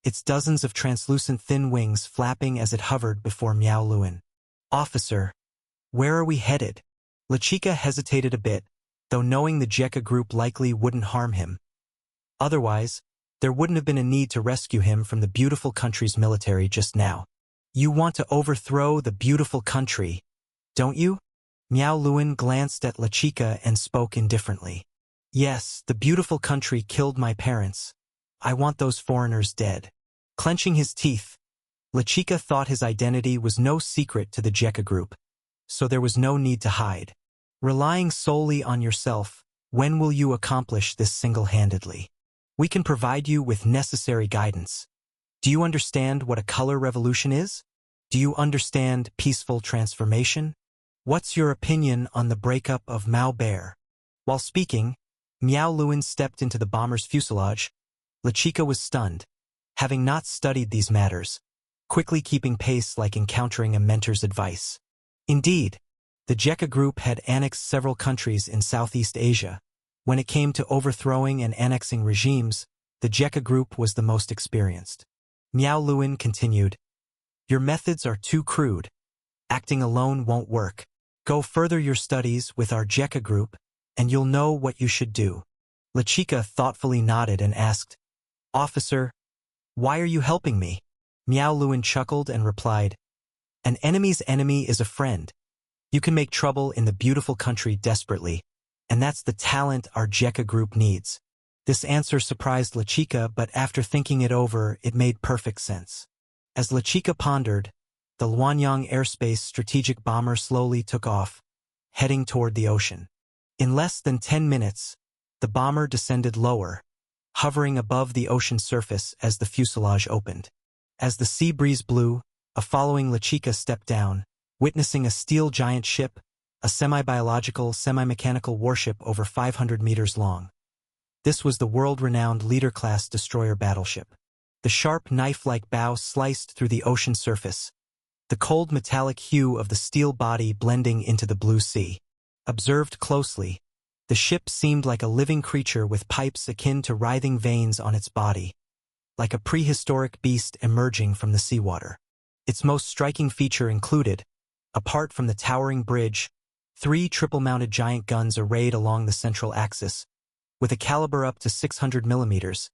Speaker 1: its dozens of translucent thin wings flapping as it hovered before Miao Luan. "Officer, where are we headed?" Lechika hesitated a bit, though knowing the Jekka Group likely wouldn't harm him. Otherwise, there wouldn't have been a need to rescue him from the Beautiful Country's military just now. "You want to overthrow the Beautiful Country, don't you?" Miao Luan glanced at Lechika and spoke indifferently. "Yes, the Beautiful Country killed my parents. I want those foreigners dead." Clenching his teeth, Lechika thought his identity was no secret to the Jekka Group, so there was no need to hide. "Relying solely on yourself, when will you accomplish this single-handedly? We can provide you with necessary guidance. Do you understand what a color revolution is? Do you understand peaceful transformation? What's your opinion on the breakup of Mao Bear?" While speaking, Miao Luan stepped into the bomber's fuselage. Lechika was stunned, having not studied these matters, quickly keeping pace like encountering a mentor's advice. Indeed, the Jekka Group had annexed several countries in Southeast Asia. When it came to overthrowing and annexing regimes, the Jekka Group was the most experienced. Miao Luan continued, "Your methods are too crude. Acting alone won't work. Go further your studies with our Jekka Group, and you'll know what you should do." Lechika thoughtfully nodded and asked, "Officer, why are you helping me?" Miao Luan chuckled and replied, "An enemy's enemy is a friend. You can make trouble in the Beautiful Country desperately, and that's the talent our Jekka Group needs." This answer surprised Lechika, but after thinking it over, it made perfect sense. As Lechika pondered, the Luanyang airspace strategic bomber slowly took off, heading toward the ocean. In less than 10 minutes, the bomber descended lower, hovering above the ocean surface as the fuselage opened. As the sea breeze blew, a following Lechika stepped down, witnessing a steel giant ship, a semi-biological, semi-mechanical warship over 500 meters long. This was the world-renowned Leader-class destroyer battleship. The sharp knife-like bow sliced through the ocean surface, the cold metallic hue of the steel body blending into the blue sea. Observed closely, the ship seemed like a living creature with pipes akin to writhing veins on its body, like a prehistoric beast emerging from the seawater. Its most striking feature included, apart from the towering bridge, 3 triple-mounted giant guns arrayed along the central axis, with a caliber up to 600 millimeters,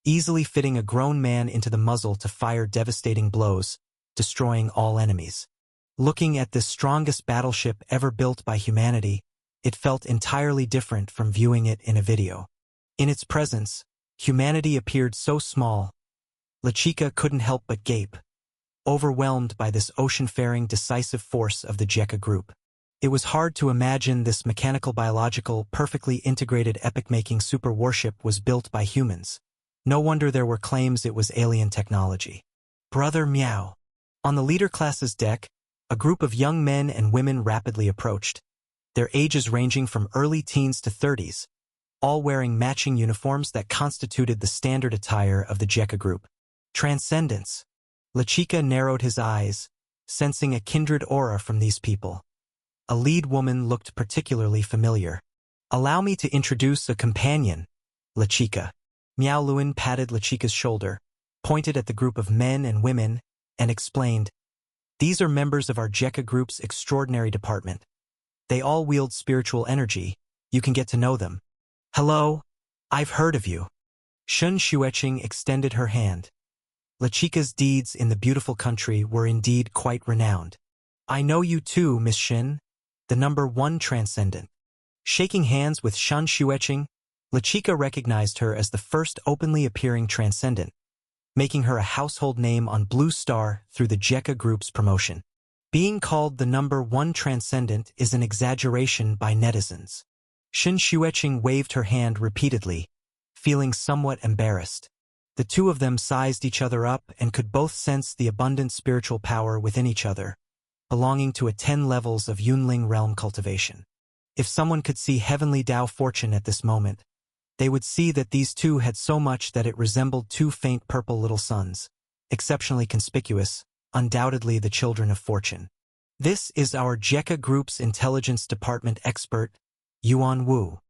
Speaker 1: easily fitting a grown man into the muzzle to fire devastating blows, destroying all enemies. Looking at this strongest battleship ever built by humanity, it felt entirely different from viewing it in a video. In its presence, humanity appeared so small, LeChica couldn't help but gape, overwhelmed by this ocean-faring decisive force of the Jekka group. It was hard to imagine this mechanical biological, perfectly integrated epic-making super warship was built by humans. No wonder there were claims it was alien technology. Brother Meow. On the leader class's deck, a group of young men and women rapidly approached, their ages ranging from early teens to 30s, all wearing matching uniforms that constituted the standard attire of the Jekka group. Transcendence. LeChica narrowed his eyes, sensing a kindred aura from these people. A lead woman looked particularly familiar. Allow me to introduce a companion, LeChica. Miao Luan patted LeChica's shoulder, pointed at the group of men and women, and explained, "These are members of our Jekka group's extraordinary department. They all wield spiritual energy. You can get to know them." "Hello, I've heard of you." Shun Xueqing extended her hand. LeChica's deeds in the beautiful country were indeed quite renowned. "I know you too, Miss Shin, the #1 transcendent." Shaking hands with Shun Xueqing, LeChica recognized her as the first openly appearing transcendent, making her a household name on Blue Star through the Jekka group's promotion. Being called the #1 transcendent is an exaggeration by netizens. Shun Xueqing waved her hand repeatedly, feeling somewhat embarrassed. The two of them sized each other up and could both sense the abundant spiritual power within each other, belonging to 10 levels of Yunling realm cultivation. If someone could see heavenly Tao fortune at this moment, they would see that these two had so much that it resembled 2 faint purple little suns, exceptionally conspicuous, undoubtedly the children of fortune. "This is our Jekka group's intelligence department expert, Yuan Wu."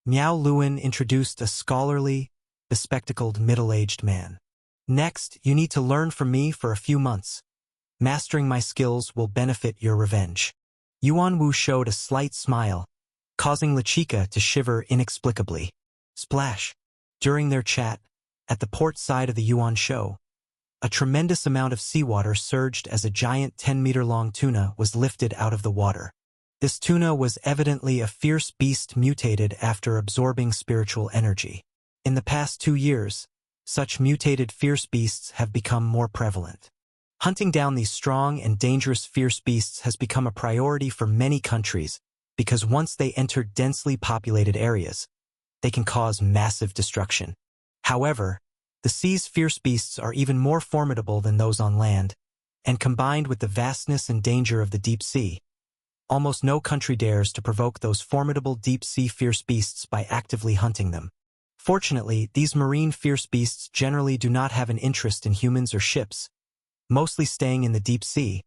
Speaker 1: Miao Luan introduced a scholarly, bespectacled middle-aged man. "Next, you need to learn from me for a few months. Mastering my skills will benefit your revenge." Yuan Wu showed a slight smile, causing LeChica to shiver inexplicably. Splash! During their chat, at the port side of the Yuan show, a tremendous amount of seawater surged as a giant 10-meter-long tuna was lifted out of the water. This tuna was evidently a fierce beast mutated after absorbing spiritual energy. In the past 2 years, such mutated fierce beasts have become more prevalent. Hunting down these strong and dangerous fierce beasts has become a priority for many countries because once they enter densely populated areas, they can cause massive destruction. However, the sea's fierce beasts are even more formidable than those on land, and combined with the vastness and danger of the deep sea, almost no country dares to provoke those formidable deep-sea fierce beasts by actively hunting them. Fortunately, these marine fierce beasts generally do not have an interest in humans or ships, mostly staying in the deep sea,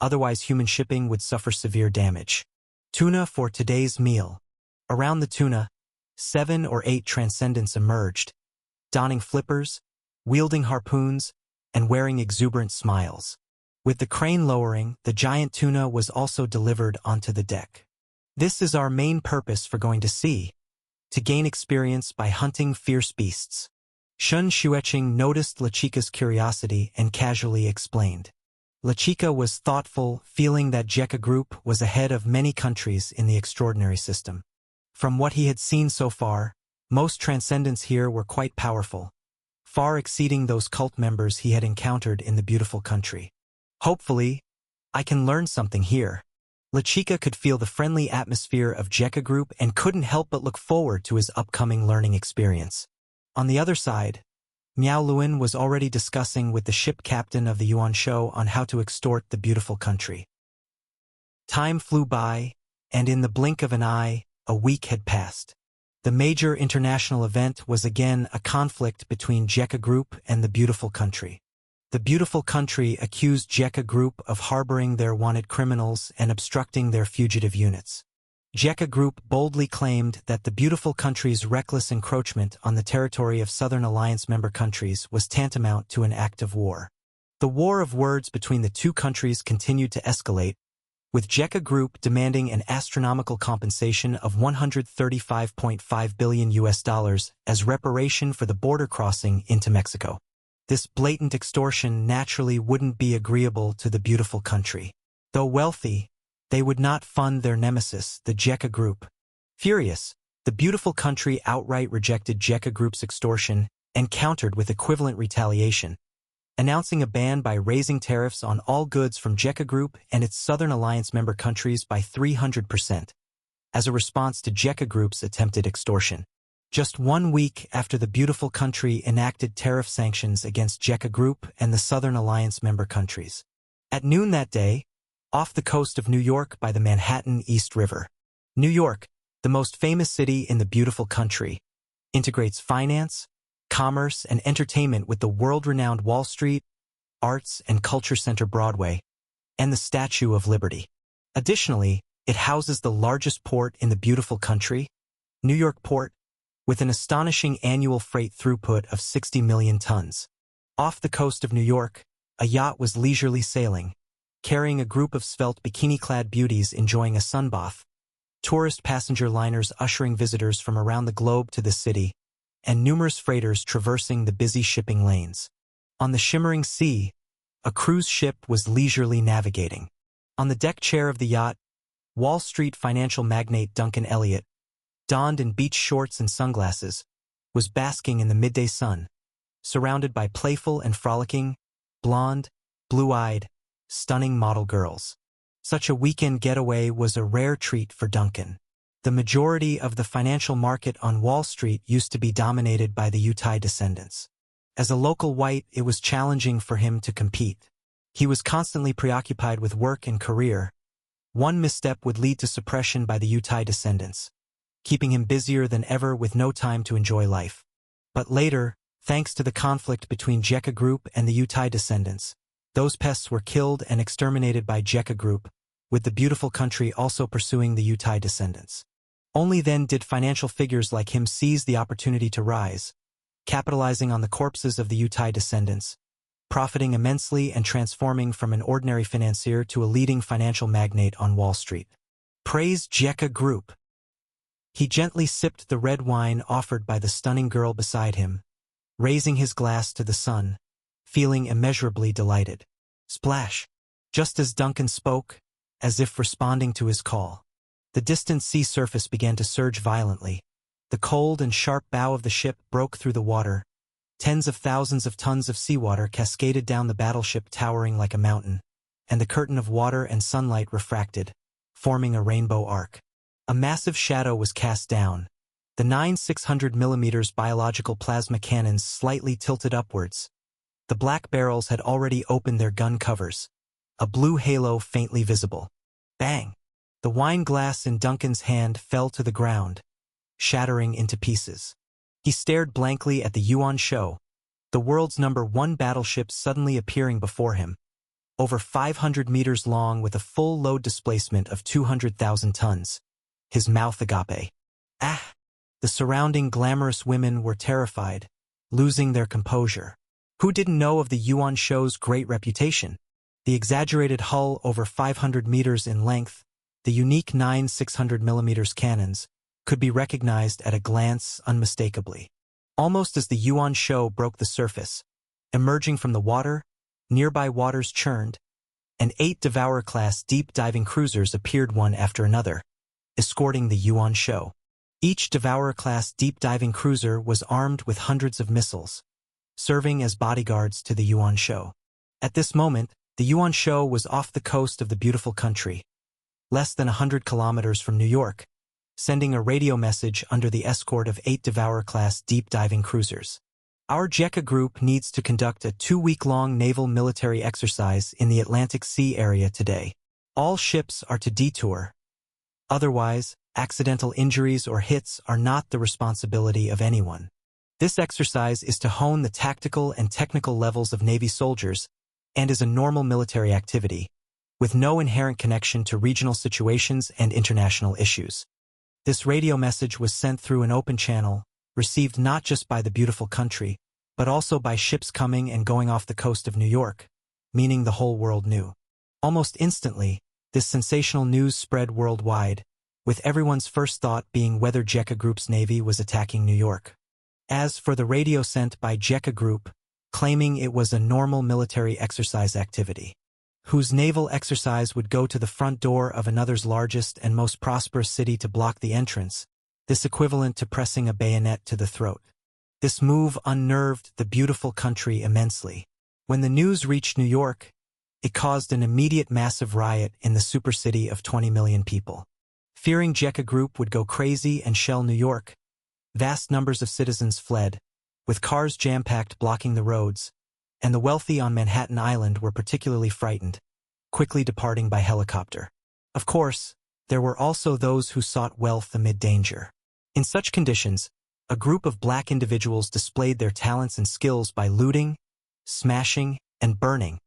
Speaker 1: otherwise human shipping would suffer severe damage. Tuna for today's meal. Around the tuna, 7 or 8 transcendents emerged, donning flippers, wielding harpoons, and wearing exuberant smiles. With the crane lowering, the giant tuna was also delivered onto the deck. "This is our main purpose for going to sea, to gain experience by hunting fierce beasts." Shun Xueqing noticed LeChica's curiosity and casually explained. LeChica was thoughtful, feeling that Jekka Group was ahead of many countries in the extraordinary system. From what he had seen so far, most transcendents here were quite powerful, far exceeding those cult members he had encountered in the beautiful country. "Hopefully, I can learn something here." LeChica could feel the friendly atmosphere of Jekka Group and couldn't help but look forward to his upcoming learning experience. On the other side, Miao Luan was already discussing with the ship captain of the Yuan show on how to extort the beautiful country. Time flew by, and in the blink of an eye, a week had passed. The major international event was again a conflict between Jekka Group and the beautiful country. The beautiful country accused Jekka Group of harboring their wanted criminals and obstructing their fugitive units. Jekka Group boldly claimed that the beautiful country's reckless encroachment on the territory of Southern Alliance member countries was tantamount to an act of war. The war of words between the two countries continued to escalate, with JECA Group demanding an astronomical compensation of $135.5 billion as reparation for the border crossing into Mexico. This blatant extortion naturally wouldn't be agreeable to the beautiful country. Though wealthy, they would not fund their nemesis, the JECA Group. Furious, the beautiful country outright rejected JECA Group's extortion and countered with equivalent retaliation, announcing a ban by raising tariffs on all goods from JECA Group and its Southern Alliance member countries by 300%, as a response to JECA Group's attempted extortion. Just 1 week after the beautiful country enacted tariff sanctions against JECA Group and the Southern Alliance member countries. At noon that day, off the coast of New York by the Manhattan East River. New York, the most famous city in the beautiful country, integrates finance, commerce, and entertainment with the world-renowned Wall Street, Arts and Culture Center Broadway, and the Statue of Liberty. Additionally, it houses the largest port in the beautiful country, New York Port, with an astonishing annual freight throughput of 60 million tons. Off the coast of New York, a yacht was leisurely sailing, carrying a group of svelte bikini-clad beauties enjoying a sunbath, tourist passenger liners ushering visitors from around the globe to the city, and numerous freighters traversing the busy shipping lanes. On the shimmering sea, a cruise ship was leisurely navigating. On the deck chair of the yacht, Wall Street financial magnate Duncan Elliott, donned in beach shorts and sunglasses, was basking in the midday sun, surrounded by playful and frolicking, blonde, blue-eyed, stunning model girls. Such a weekend getaway was a rare treat for Duncan. The majority of the financial market on Wall Street used to be dominated by the Ute descendants. As a local white, it was challenging for him to compete. He was constantly preoccupied with work and career. One misstep would lead to suppression by the Ute descendants, keeping him busier than ever with no time to enjoy life. But later, thanks to the conflict between JECA Group and the Ute descendants, those pests were killed and exterminated by JECA Group, with the beautiful country also pursuing the Ute descendants. Only then did financial figures like him seize the opportunity to rise, capitalizing on the corpses of the Ute descendants, profiting immensely and transforming from an ordinary financier to a leading financial magnate on Wall Street. Praise JECA Group. He gently sipped the red wine offered by the stunning girl beside him, raising his glass to the sun, feeling immeasurably delighted. Splash! Just as Duncan spoke, as if responding to his call, the distant sea surface began to surge violently. The cold and sharp bow of the ship broke through the water. Tens of thousands of tons of seawater cascaded down the battleship, towering like a mountain, and the curtain of water and sunlight refracted, forming a rainbow arc. A massive shadow was cast down. The 9,600mm biological plasma cannons slightly tilted upwards. The black barrels had already opened their gun covers, a blue halo faintly visible. Bang! The wine glass in Duncan's hand fell to the ground, shattering into pieces. He stared blankly at the Yuan Shou, the world's #1 battleship suddenly appearing before him, over 500 meters long with a full load displacement of 200,000 tons. His mouth agape. Ah! The surrounding glamorous women were terrified, losing their composure. Who didn't know of the Yuan Shou's great reputation? The exaggerated hull over 500 meters in length, the unique 9,600mm cannons, could be recognized at a glance unmistakably. Almost as the Yuan Shou broke the surface, emerging from the water, nearby waters churned, and 8 Devourer-class deep-diving cruisers appeared one after another, escorting the Yuan Shou. Each Devourer-class deep-diving cruiser was armed with hundreds of missiles, serving as bodyguards to the Yuan Shou. At this moment, the Yuan Shou was off the coast of the beautiful country, less than 100 kilometers from New York, sending a radio message under the escort of 8 Devourer-class deep-diving cruisers. Our JECA Group needs to conduct a 2-week-long naval military exercise in the Atlantic Sea area today. All ships are to detour. Otherwise, accidental injuries or hits are not the responsibility of anyone. This exercise is to hone the tactical and technical levels of Navy soldiers and is a normal military activity, with no inherent connection to regional situations and international issues. This radio message was sent through an open channel, received not just by the beautiful country, but also by ships coming and going off the coast of New York, meaning the whole world knew. Almost instantly, this sensational news spread worldwide, with everyone's first thought being whether Jekka Group's navy was attacking New York. As for the radio sent by Jekka Group, claiming it was a normal military exercise activity, whose naval exercise would go to the front door of another's largest and most prosperous city to block the entrance, this equivalent to pressing a bayonet to the throat. This move unnerved the beautiful country immensely. When the news reached New York, it caused an immediate massive riot in the supercity of 20 million people. Fearing Jekka Group would go crazy and shell New York, vast numbers of citizens fled, with cars jam-packed blocking the roads, and the wealthy on Manhattan Island were particularly frightened, quickly departing by helicopter. Of course, there were also those who sought wealth amid danger. In such conditions, a group of black individuals displayed their talents and skills by looting, smashing, and burning,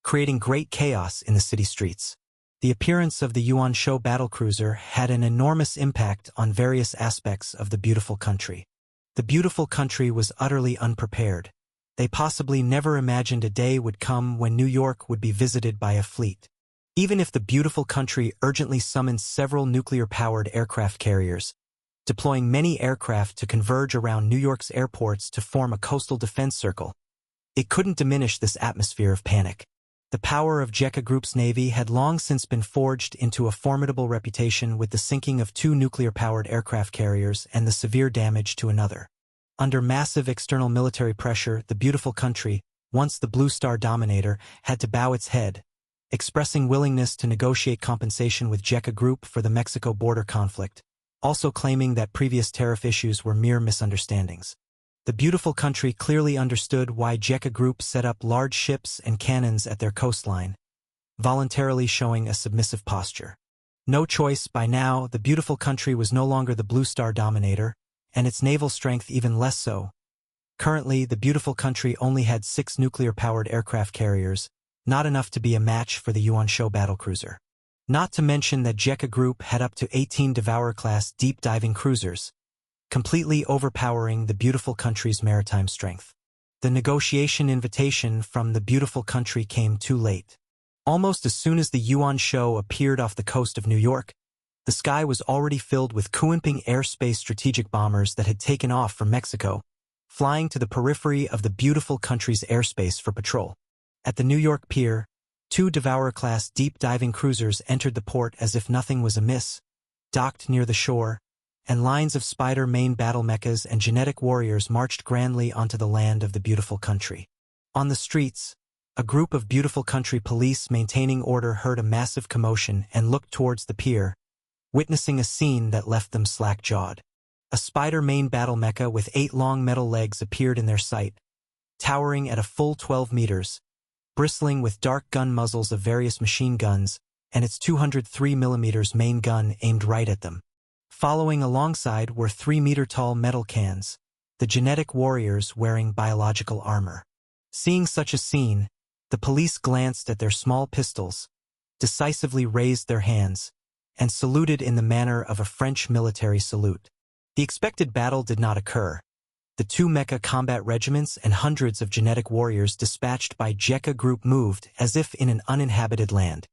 Speaker 1: creating great chaos in the city streets. The appearance of the Yuan Shou battlecruiser had an enormous impact on various aspects of the beautiful country. The beautiful country was utterly unprepared. They possibly never imagined a day would come when New York would be visited by a fleet. Even if the beautiful country urgently summoned several nuclear-powered aircraft carriers, deploying many aircraft to converge around New York's airports to form a coastal defense circle, it couldn't diminish this atmosphere of panic. The power of Jekka Group's navy had long since been forged into a formidable reputation with the sinking of 2 nuclear-powered aircraft carriers and the severe damage to another. Under massive external military pressure, the beautiful country, once the Blue Star dominator, had to bow its head, expressing willingness to negotiate compensation with Jekka Group for the Mexico border conflict, also claiming that previous tariff issues were mere misunderstandings. The beautiful country clearly understood why Jekka Group set up large ships and cannons at their coastline, voluntarily showing a submissive posture. No choice, by now, the beautiful country was no longer the Blue Star dominator, and its naval strength even less so. Currently, the beautiful country only had 6 nuclear-powered aircraft carriers, not enough to be a match for the Yuan Shou battlecruiser. Not to mention that Jekka Group had up to 18 Devourer-class deep-diving cruisers, completely overpowering the beautiful country's maritime strength. The negotiation invitation from the beautiful country came too late. Almost as soon as the Yuan Shou appeared off the coast of New York, the sky was already filled with Kuimping airspace strategic bombers that had taken off from Mexico, flying to the periphery of the beautiful country's airspace for patrol. At the New York pier, 2 Devourer-class deep-diving cruisers entered the port as if nothing was amiss, docked near the shore, and lines of Spider main battle mechas and genetic warriors marched grandly onto the land of the beautiful country. On the streets, a group of beautiful country police maintaining order heard a massive commotion and looked towards the pier, witnessing a scene that left them slack-jawed. A Spider main battle mecha with 8 long metal legs appeared in their sight, towering at a full 12 meters, bristling with dark gun muzzles of various machine guns, and its 203mm main gun aimed right at them. Following alongside were 3-meter-tall metal cans, the genetic warriors wearing biological armor. Seeing such a scene, the police glanced at their small pistols, decisively raised their hands, and saluted in the manner of a French military salute. The expected battle did not occur. The 2 mecha combat regiments and hundreds of genetic warriors dispatched by Jekka Group moved as if in an uninhabited land.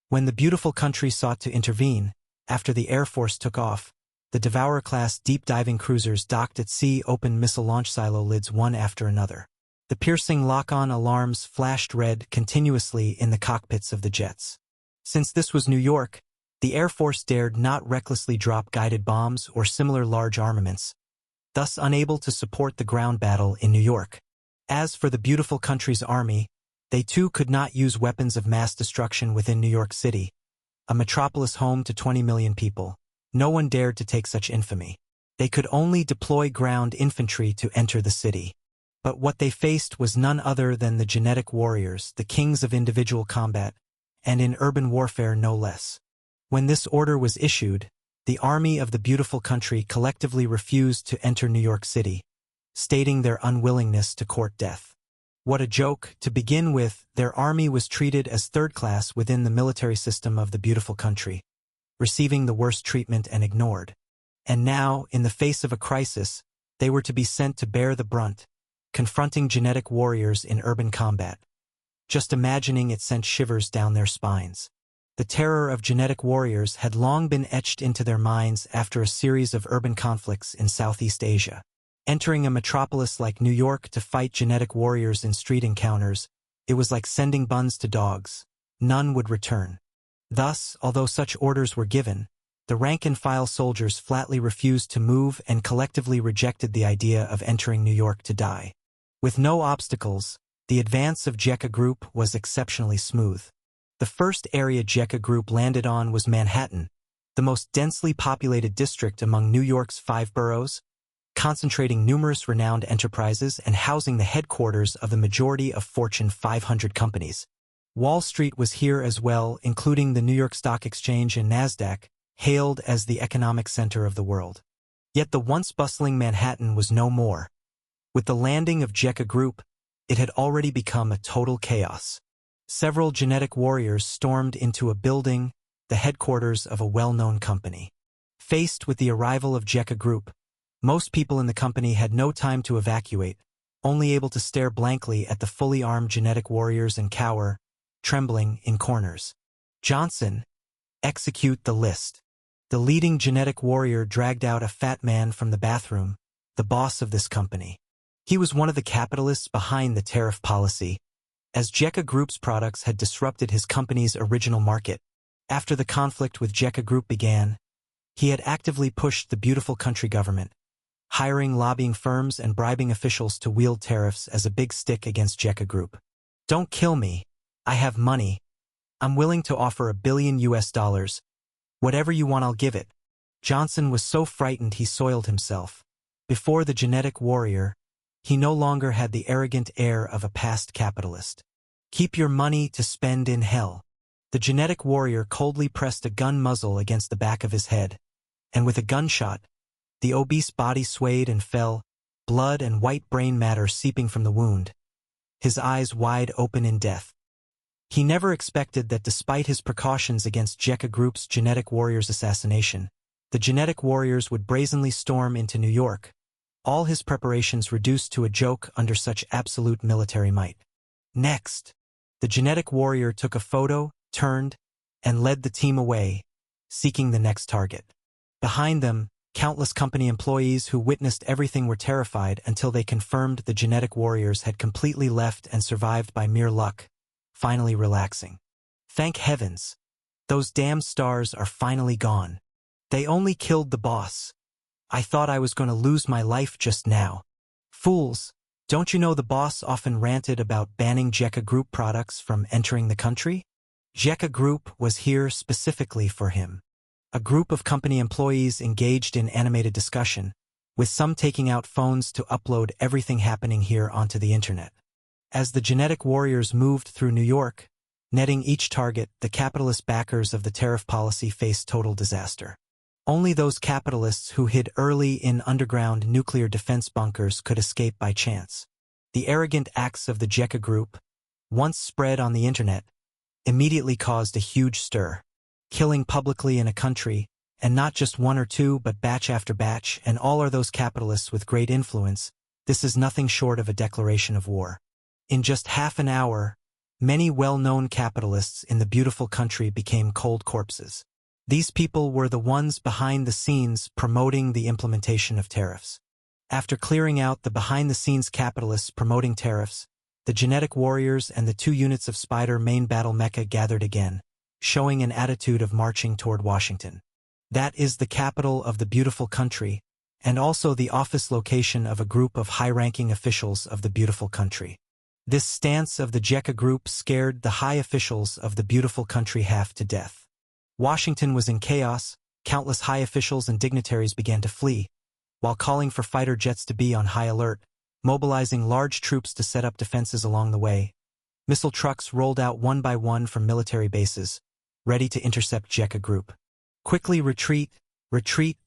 Speaker 1: When the beautiful country sought to intervene, after the Air Force took off, the Devourer-class deep-diving cruisers docked at sea opened missile launch silo lids one after another. The piercing lock-on alarms flashed red continuously in the cockpits of the jets. Since this was New York, the Air Force dared not recklessly drop guided bombs or similar large armaments, thus unable to support the ground battle in New York. As for the beautiful country's army, they too could not use weapons of mass destruction within New York City, a metropolis home to 20 million people. No one dared to take such infamy. They could only deploy ground infantry to enter the city. But what they faced was none other than the genetic warriors, the kings of individual combat, and in urban warfare no less. When this order was issued, the army of the beautiful country collectively refused to enter New York City, stating their unwillingness to court death. What a joke! To begin with, their army was treated as third class within the military system of the beautiful country, receiving the worst treatment and ignored. And now, in the face of a crisis, they were to be sent to bear the brunt, confronting genetic warriors in urban combat. Just imagining it sent shivers down their spines. The terror of genetic warriors had long been etched into their minds after a series of urban conflicts in Southeast Asia. Entering a metropolis like New York to fight genetic warriors in street encounters, it was like sending buns to dogs. None would return. Thus, although such orders were given, the rank-and-file soldiers flatly refused to move and collectively rejected the idea of entering New York to die. With no obstacles, the advance of JECA Group was exceptionally smooth. The first area JECA Group landed on was Manhattan, the most densely populated district among New York's 5 boroughs, concentrating numerous renowned enterprises and housing the headquarters of the majority of Fortune 500 companies. Wall Street was here as well, including the New York Stock Exchange and Nasdaq, hailed as the economic center of the world. Yet the once bustling Manhattan was no more. With the landing of JECA Group, it had already become a total chaos. Several genetic warriors stormed into a building, the headquarters of a well-known company. Faced with the arrival of JECA Group, most people in the company had no time to evacuate, only able to stare blankly at the fully armed genetic warriors and cower, trembling in corners. Johnson, execute the list. The leading genetic warrior dragged out a fat man from the bathroom, the boss of this company. He was one of the capitalists behind the tariff policy, as JECA Group's products had disrupted his company's original market. After the conflict with JECA Group began, he had actively pushed the beautiful country government, hiring lobbying firms and bribing officials to wield tariffs as a big stick against JECA Group. Don't kill me. I have money. I'm willing to offer $1 billion US. Whatever you want, I'll give it. Johnson was so frightened he soiled himself. Before the genetic warrior, he no longer had the arrogant air of a past capitalist. Keep your money to spend in hell. The genetic warrior coldly pressed a gun muzzle against the back of his head, and with a gunshot, the obese body swayed and fell, blood and white brain matter seeping from the wound, his eyes wide open in death. He never expected that despite his precautions against JECA Group's genetic warrior's assassination, the genetic warriors would brazenly storm into New York, all his preparations reduced to a joke under such absolute military might. Next, the genetic warrior took a photo, turned, and led the team away, seeking the next target. Behind them, countless company employees who witnessed everything were terrified until they confirmed the genetic warriors had completely left and survived by mere luck, finally relaxing. Thank heavens! Those damn stars are finally gone. They only killed the boss. I thought I was going to lose my life just now. Fools! Don't you know the boss often ranted about banning JECA Group products from entering the country? JECA Group was here specifically for him. A group of company employees engaged in animated discussion, with some taking out phones to upload everything happening here onto the internet. As the genetic warriors moved through New York, netting each target, the capitalist backers of the tariff policy faced total disaster. Only those capitalists who hid early in underground nuclear defense bunkers could escape by chance. The arrogant acts of the JECA Group, once spread on the internet, immediately caused a huge stir, killing publicly in a country, and not just one or two but batch after batch, and all are those capitalists with great influence. This is nothing short of a declaration of war. In just half an hour, many well-known capitalists in the beautiful country became cold corpses. These people were the ones behind the scenes promoting the implementation of tariffs. After clearing out the behind-the-scenes capitalists promoting tariffs, the genetic warriors and the 2 units of Spider main battle mecha gathered again, showing an attitude of marching toward Washington. That is the capital of the beautiful country, and also the office location of a group of high-ranking officials of the beautiful country. This stance of the JECA Group scared the high officials of the beautiful country half to death. Washington was in chaos, countless high officials and dignitaries began to flee, while calling for fighter jets to be on high alert, mobilizing large troops to set up defenses along the way. Missile trucks rolled out one by one from military bases, ready to intercept JECA Group. Quickly retreat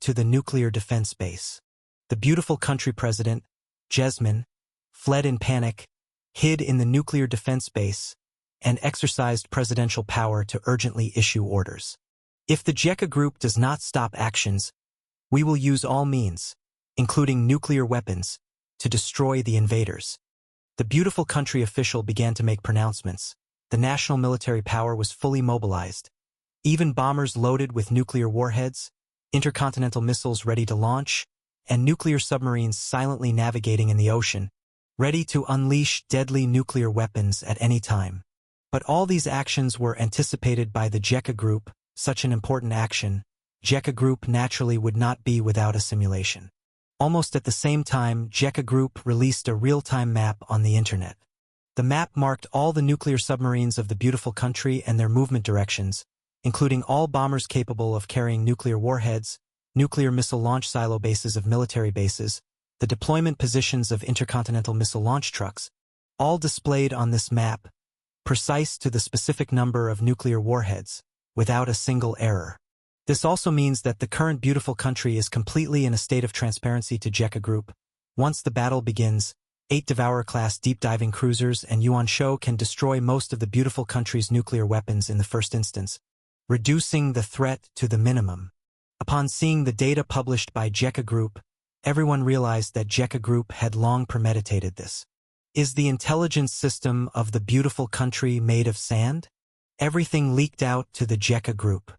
Speaker 1: to the nuclear defense base. The beautiful country president, Jesman, fled in panic, hid in the nuclear defense base, and exercised presidential power to urgently issue orders. If the JECA Group does not stop actions, we will use all means, including nuclear weapons, to destroy the invaders. The beautiful country official began to make pronouncements. The national military power was fully mobilized. Even bombers loaded with nuclear warheads, intercontinental missiles ready to launch, and nuclear submarines silently navigating in the ocean, ready to unleash deadly nuclear weapons at any time. But all these actions were anticipated by the JECA Group. Such an important action, JECA Group naturally would not be without a simulation. Almost at the same time, JECA Group released a real-time map on the internet. The map marked all the nuclear submarines of the beautiful country and their movement directions, including all bombers capable of carrying nuclear warheads, nuclear missile launch silo bases of military bases, the deployment positions of intercontinental missile launch trucks, all displayed on this map, precise to the specific number of nuclear warheads, without a single error. This also means that the current beautiful country is completely in a state of transparency to JECA Group. Once the battle begins, 8 Devourer-class deep-diving cruisers and Yuan Shou can destroy most of the beautiful country's nuclear weapons in the first instance, reducing the threat to the minimum. Upon seeing the data published by JECA Group, everyone realized that JECA Group had long premeditated this. Is the intelligence system of the beautiful country made of sand? Everything leaked out to the JECA Group.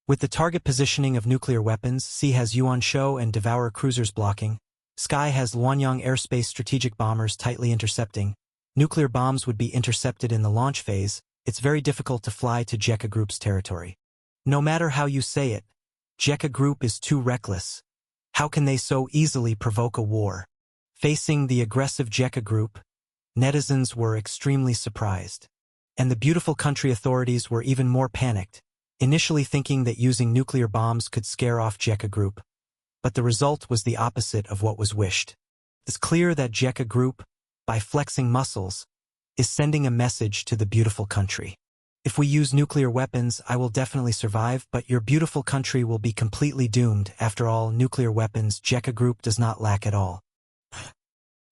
Speaker 1: With the target positioning of nuclear weapons, sea has Yuan Shou and Devourer cruisers blocking, sky has Luanyang airspace strategic bombers tightly intercepting, nuclear bombs would be intercepted in the launch phase, it's very difficult to fly to JECA Group's territory. No matter how you say it, JECA Group is too reckless. How can they so easily provoke a war? Facing the aggressive JECA Group, netizens were extremely surprised. And the beautiful country authorities were even more panicked, initially thinking that using nuclear bombs could scare off JECA Group. But the result was the opposite of what was wished. It's clear that JECA Group, by flexing muscles, is sending a message to the beautiful country. If we use nuclear weapons, I will definitely survive, but your beautiful country will be completely doomed. After all, nuclear weapons JECA Group does not lack at all.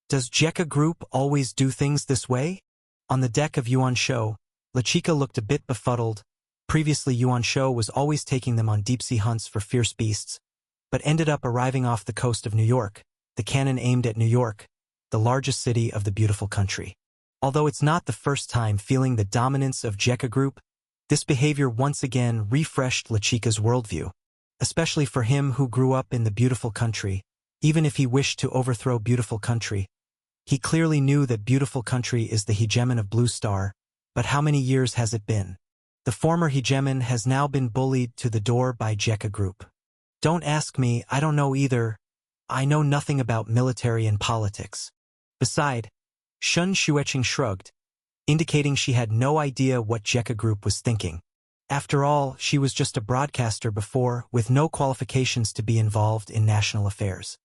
Speaker 1: Does JECA Group always do things this way? On the deck of Yuan Shou, LeChica looked a bit befuddled. Previously, Yuan Shou was always taking them on deep-sea hunts for fierce beasts, but ended up arriving off the coast of New York, the cannon aimed at New York, the largest city of the beautiful country. Although it's not the first time feeling the dominance of JECA Group, this behavior once again refreshed LeChica's worldview, especially for him who grew up in the beautiful country. Even if he wished to overthrow beautiful country, he clearly knew that beautiful country is the hegemon of Blue Star, but how many years has it been? The former hegemon has now been bullied to the door by JECA Group. Don't ask me, I don't know either. I know nothing about military and politics. Beside, Shun Xueqing shrugged, indicating she had no idea what JECA Group was thinking. After all, she was just a broadcaster before, with no qualifications to be involved in national affairs.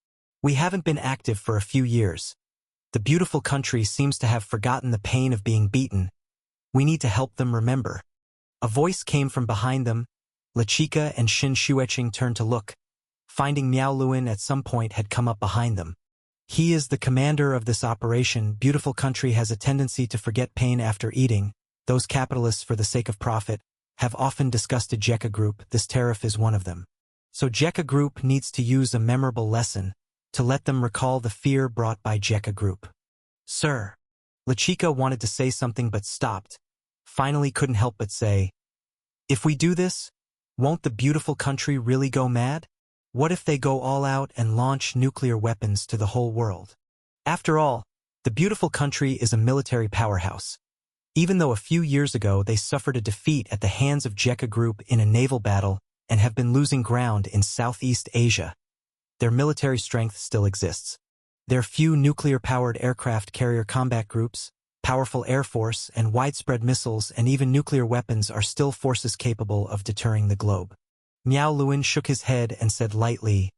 Speaker 1: We haven't been active for a few years. The beautiful country seems to have forgotten the pain of being beaten. We need to help them remember. A voice came from behind them. LeChica and Shun Xueqing turned to look, finding Miao Luan at some point had come up behind them. He is the commander of this operation. Beautiful country has a tendency to forget pain after eating. Those capitalists for the sake of profit have often disgusted JECA Group. This tariff is one of them. So JECA Group needs to use a memorable lesson to let them recall the fear brought by JECA Group. Sir. LeChica wanted to say something but stopped. Finally couldn't help but say, if we do this, won't the beautiful country really go mad? What if they go all out and launch nuclear weapons to the whole world? After all, the beautiful country is a military powerhouse. Even though a few years ago they suffered a defeat at the hands of JECA Group in a naval battle and have been losing ground in Southeast Asia, their military strength still exists. Their few nuclear-powered aircraft carrier combat groups, powerful air force, and widespread missiles and even nuclear weapons are still forces capable of deterring the globe. Miao Luan shook his head and said lightly,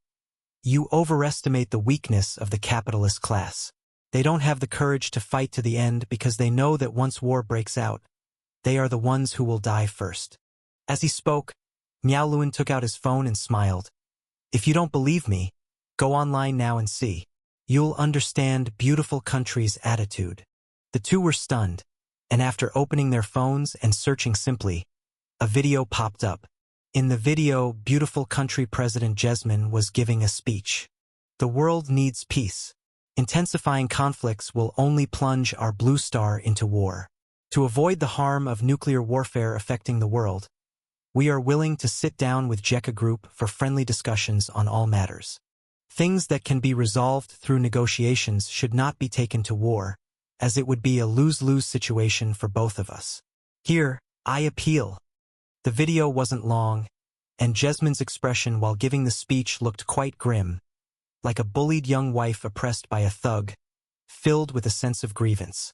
Speaker 1: you overestimate the weakness of the capitalist class. They don't have the courage to fight to the end because they know that once war breaks out, they are the ones who will die first. As he spoke, Miao Luan took out his phone and smiled. If you don't believe me, go online now and see. You'll understand beautiful country's attitude. The two were stunned, and after opening their phones and searching simply, a video popped up. In the video, beautiful country President Jesmin was giving a speech. The world needs peace. Intensifying conflicts will only plunge our blue star into war. To avoid the harm of nuclear warfare affecting the world, we are willing to sit down with JECA Group for friendly discussions on all matters. Things that can be resolved through negotiations should not be taken to war, as it would be a lose-lose situation for both of us. Here, I appeal. The video wasn't long, and Jesmond's expression while giving the speech looked quite grim, like a bullied young wife oppressed by a thug, filled with a sense of grievance.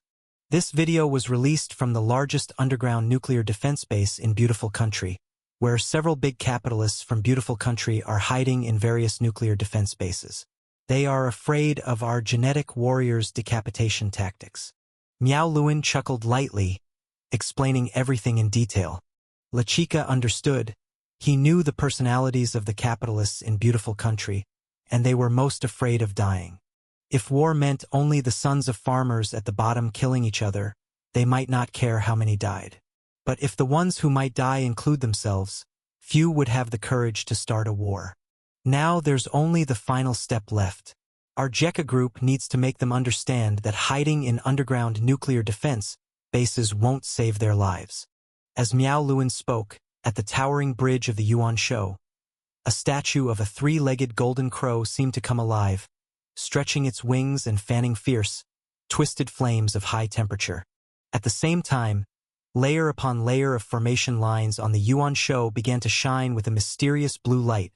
Speaker 1: This video was released from the largest underground nuclear defense base in Beautiful Country, where several big capitalists from Beautiful Country are hiding in various nuclear defense bases. They are afraid of our genetic warriors' decapitation tactics. Miao Luan chuckled lightly, explaining everything in detail. La Chica understood. He knew the personalities of the capitalists in Beautiful Country, and they were most afraid of dying. If war meant only the sons of farmers at the bottom killing each other, they might not care how many died. But if the ones who might die include themselves, few would have the courage to start a war. Now there's only the final step left. Our JECA Group needs to make them understand that hiding in underground nuclear defense bases won't save their lives. As Miao Luan spoke, at the towering bridge of the Yuan Show, a statue of a three-legged golden crow seemed to come alive, stretching its wings and fanning fierce, twisted flames of high temperature. At the same time, layer upon layer of formation lines on the Yuan Show began to shine with a mysterious blue light,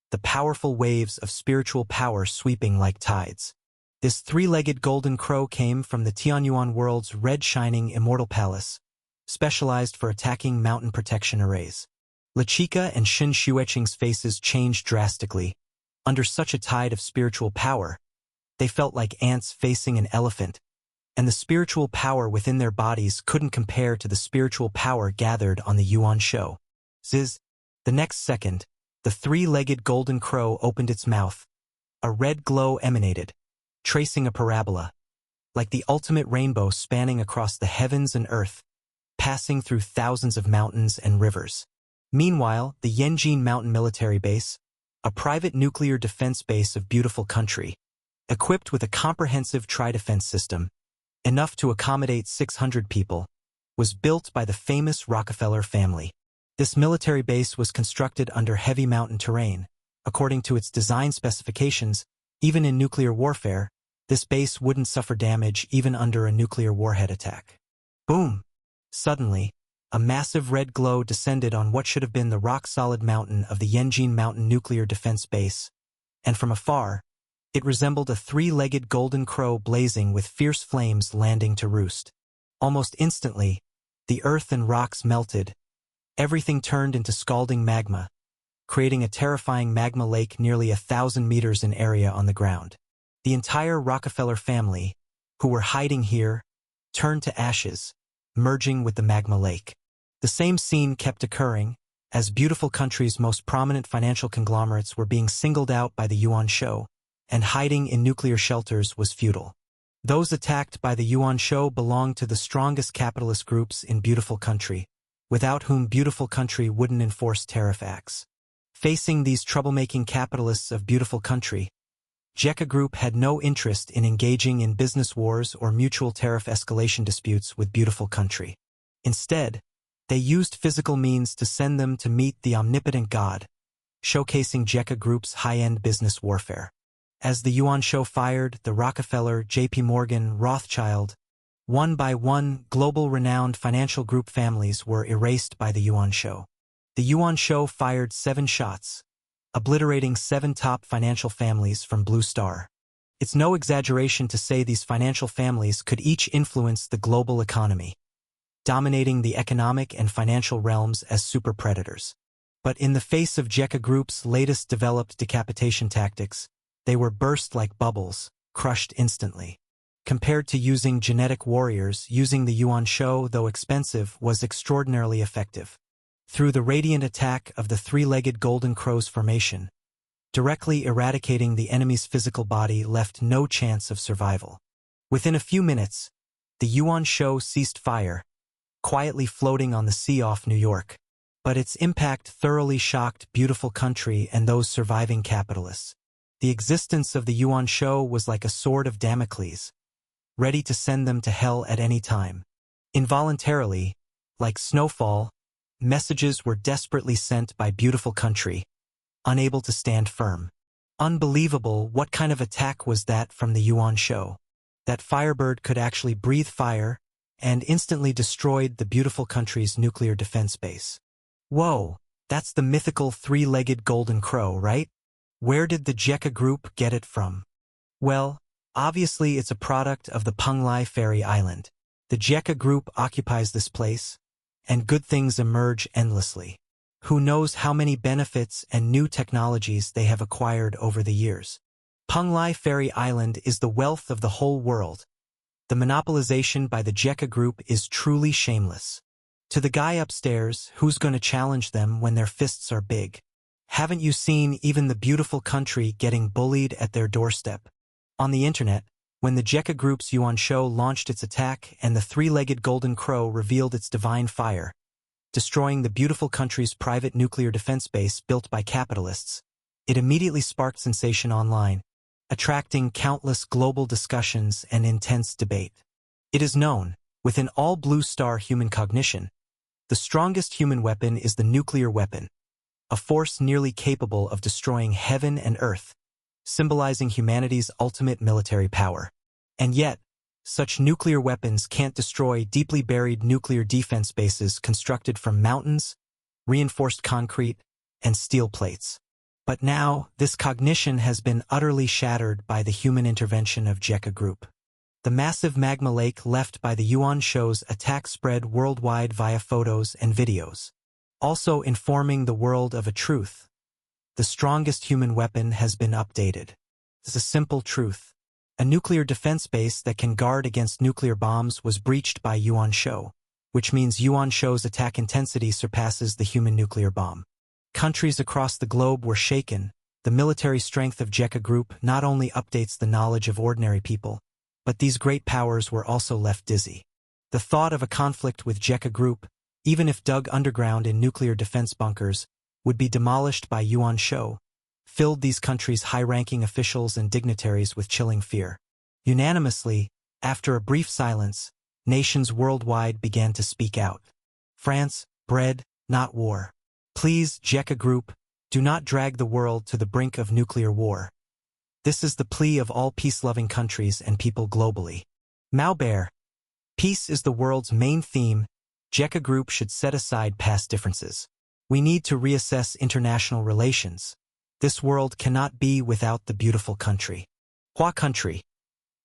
Speaker 1: the powerful waves of spiritual power sweeping like tides. This three-legged golden crow came from the Tianyuan world's red-shining immortal palace, specialized for attacking mountain protection arrays. La Chica and Shen Xueqing's faces changed drastically. Under such a tide of spiritual power, they felt like ants facing an elephant, and the spiritual power within their bodies couldn't compare to the spiritual power gathered on the Yuan Show. Ziz. The next second, the three-legged golden crow opened its mouth. A red glow emanated, tracing a parabola, like the ultimate rainbow spanning across the heavens and earth, passing through thousands of mountains and rivers. Meanwhile, the Yanjin Mountain Military Base, a private nuclear defense base of Beautiful Country, equipped with a comprehensive tri-defense system, enough to accommodate 600 people, was built by the famous Rockefeller family. This military base was constructed under heavy mountain terrain. According to its design specifications, even in nuclear warfare, this base wouldn't suffer damage even under a nuclear warhead attack. Boom! Suddenly, a massive red glow descended on what should have been the rock-solid mountain of the Yanjin Mountain Nuclear Defense Base, and from afar, it resembled a three-legged golden crow blazing with fierce flames landing to roost. Almost instantly, the earth and rocks melted. Everything turned into scalding magma, creating a terrifying magma lake nearly 1,000 meters in area on the ground. The entire Rockefeller family, who were hiding here, turned to ashes, merging with the magma lake. The same scene kept occurring, as Beautiful Country's most prominent financial conglomerates were being singled out by the Yuan Show, and hiding in nuclear shelters was futile. Those attacked by the Yuan Show belonged to the strongest capitalist groups in Beautiful Country, without whom Beautiful Country wouldn't enforce tariff acts. Facing these troublemaking capitalists of Beautiful Country, JECA Group had no interest in engaging in business wars or mutual tariff escalation disputes with Beautiful Country. Instead, they used physical means to send them to meet the omnipotent God, showcasing JECA Group's high-end business warfare. As the Yuan Show fired, the Rockefeller, JP Morgan, Rothschild, one by one, global renowned financial group families were erased by the Yuan Show. The Yuan Show fired 7 shots, obliterating 7 top financial families from Blue Star. It's no exaggeration to say these financial families could each influence the global economy, dominating the economic and financial realms as super predators. But in the face of JECA Group's latest developed decapitation tactics, they were burst like bubbles, crushed instantly. Compared to using genetic warriors, using the Yuan Show, though expensive, was extraordinarily effective. Through the radiant attack of the three-legged golden crow's formation, directly eradicating the enemy's physical body left no chance of survival. Within a few minutes, the Yuan Show ceased fire, quietly floating on the sea off New York. But its impact thoroughly shocked Beautiful Country and those surviving capitalists. The existence of the Yuan Shou was like a sword of Damocles, ready to send them to hell at any time. Involuntarily, like snowfall, messages were desperately sent by beautiful country, unable to stand firm. Unbelievable, what kind of attack was that from the Yuan Shou? That Firebird could actually breathe fire and instantly destroyed the beautiful country's nuclear defense base. Whoa, that's the mythical three-legged golden crow, right? Where did the Jekka Group get it from? Well, obviously it's a product of the Penglai Fairy Island. The Jekka Group occupies this place, and good things emerge endlessly. Who knows how many benefits and new technologies they have acquired over the years. Penglai Fairy Island is the wealth of the whole world. The monopolization by the Jekka Group is truly shameless. To the guy upstairs, who's going to challenge them when their fists are big? Haven't you seen even the beautiful country getting bullied at their doorstep? On the internet, when the Jekka Group's Yuan Shou launched its attack and the three-legged golden crow revealed its divine fire, destroying the beautiful country's private nuclear defense base built by capitalists, it immediately sparked sensation online, attracting countless global discussions and intense debate. It is known, within all Blue Star human cognition, the strongest human weapon is the nuclear weapon, a force nearly capable of destroying heaven and earth, symbolizing humanity's ultimate military power. And yet, such nuclear weapons can't destroy deeply buried nuclear defense bases constructed from mountains, reinforced concrete, and steel plates. But now, this cognition has been utterly shattered by the human intervention of Jekka Group. The massive magma lake left by the Yuan Shou's attack spread worldwide via photos and videos, also informing the world of a truth. The strongest human weapon has been updated. It's a simple truth. A nuclear defense base that can guard against nuclear bombs was breached by Yuan Shou, which means Yuan Shou's attack intensity surpasses the human nuclear bomb. Countries across the globe were shaken. The military strength of Jekka Group not only updates the knowledge of ordinary people, but these great powers were also left dizzy. The thought of a conflict with Jekka Group, even if dug underground in nuclear defense bunkers, would be demolished by Yuan Shou, filled these countries' high-ranking officials and dignitaries with chilling fear. Unanimously, after a brief silence, nations worldwide began to speak out. France, bread, not war. Please, Jekka Group, do not drag the world to the brink of nuclear war. This is the plea of all peace-loving countries and people globally. Mauber. Peace is the world's main theme. Jekka Group should set aside past differences. We need to reassess international relations. This world cannot be without the beautiful country. Hua country.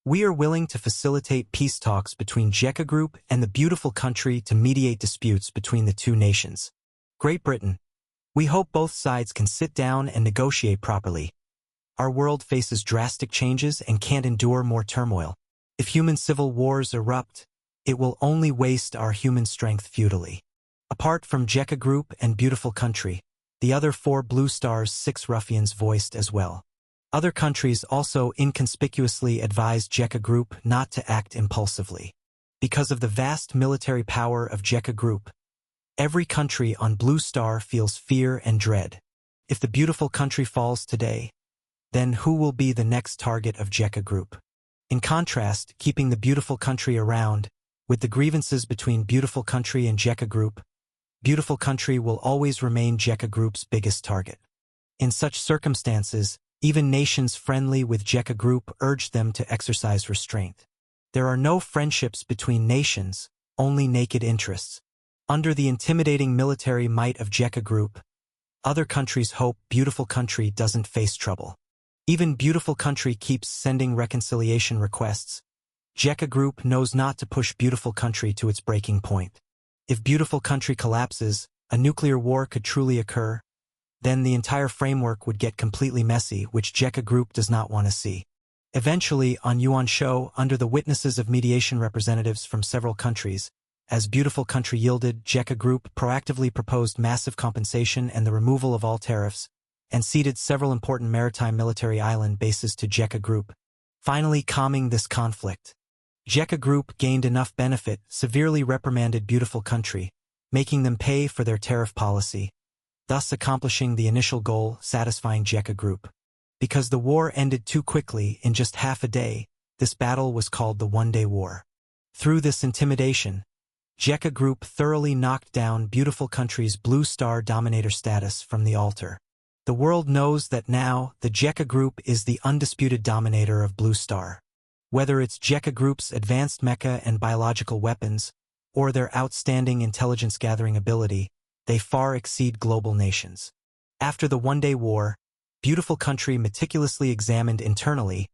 Speaker 1: We are willing to facilitate peace talks between Jekka Group and the beautiful country to mediate disputes between the two nations. Great Britain. We hope both sides can sit down and negotiate properly. Our world faces drastic changes and can't endure more turmoil. If human civil wars erupt, it will only waste our human strength futilely. Apart from Jekka Group and beautiful country, the other 4 Blue Star's 6 ruffians voiced as well. Other countries also inconspicuously advised Jekka Group not to act impulsively. Because of the vast military power of Jekka Group, every country on Blue Star feels fear and dread. If the beautiful country falls today, then who will be the next target of Jekka Group? In contrast, keeping the beautiful country around, with the grievances between beautiful country and Jekka Group, beautiful country will always remain Jekka Group's biggest target. In such circumstances, even nations friendly with Jekka Group urged them to exercise restraint. There are no friendships between nations, only naked interests. Under the intimidating military might of Jekka Group, other countries hope beautiful country doesn't face trouble. Even beautiful country keeps sending reconciliation requests. Jekka Group knows not to push beautiful country to its breaking point. If beautiful country collapses, a nuclear war could truly occur. Then the entire framework would get completely messy, which Jekka Group does not want to see. Eventually, on Yuan Shou, under the witnesses of mediation representatives from several countries, as beautiful country yielded, Jekka Group proactively proposed massive compensation and the removal of all tariffs, and ceded several important maritime military island bases to Jekka Group, finally calming this conflict. Jekka Group gained enough benefit, severely reprimanded beautiful country, making them pay for their tariff policy, thus accomplishing the initial goal, satisfying Jekka Group. Because the war ended too quickly in just half a day, this battle was called the One-Day War. Through this intimidation, Jekka Group thoroughly knocked down Beautiful Country's Blue Star Dominator status from the altar. The world knows that now the Jekka Group is the undisputed dominator of Blue Star. Whether it's Jekka Group's advanced mecha and biological weapons, or their outstanding intelligence-gathering ability, they far exceed global nations. After the One-Day War, Beautiful Country meticulously examined internally,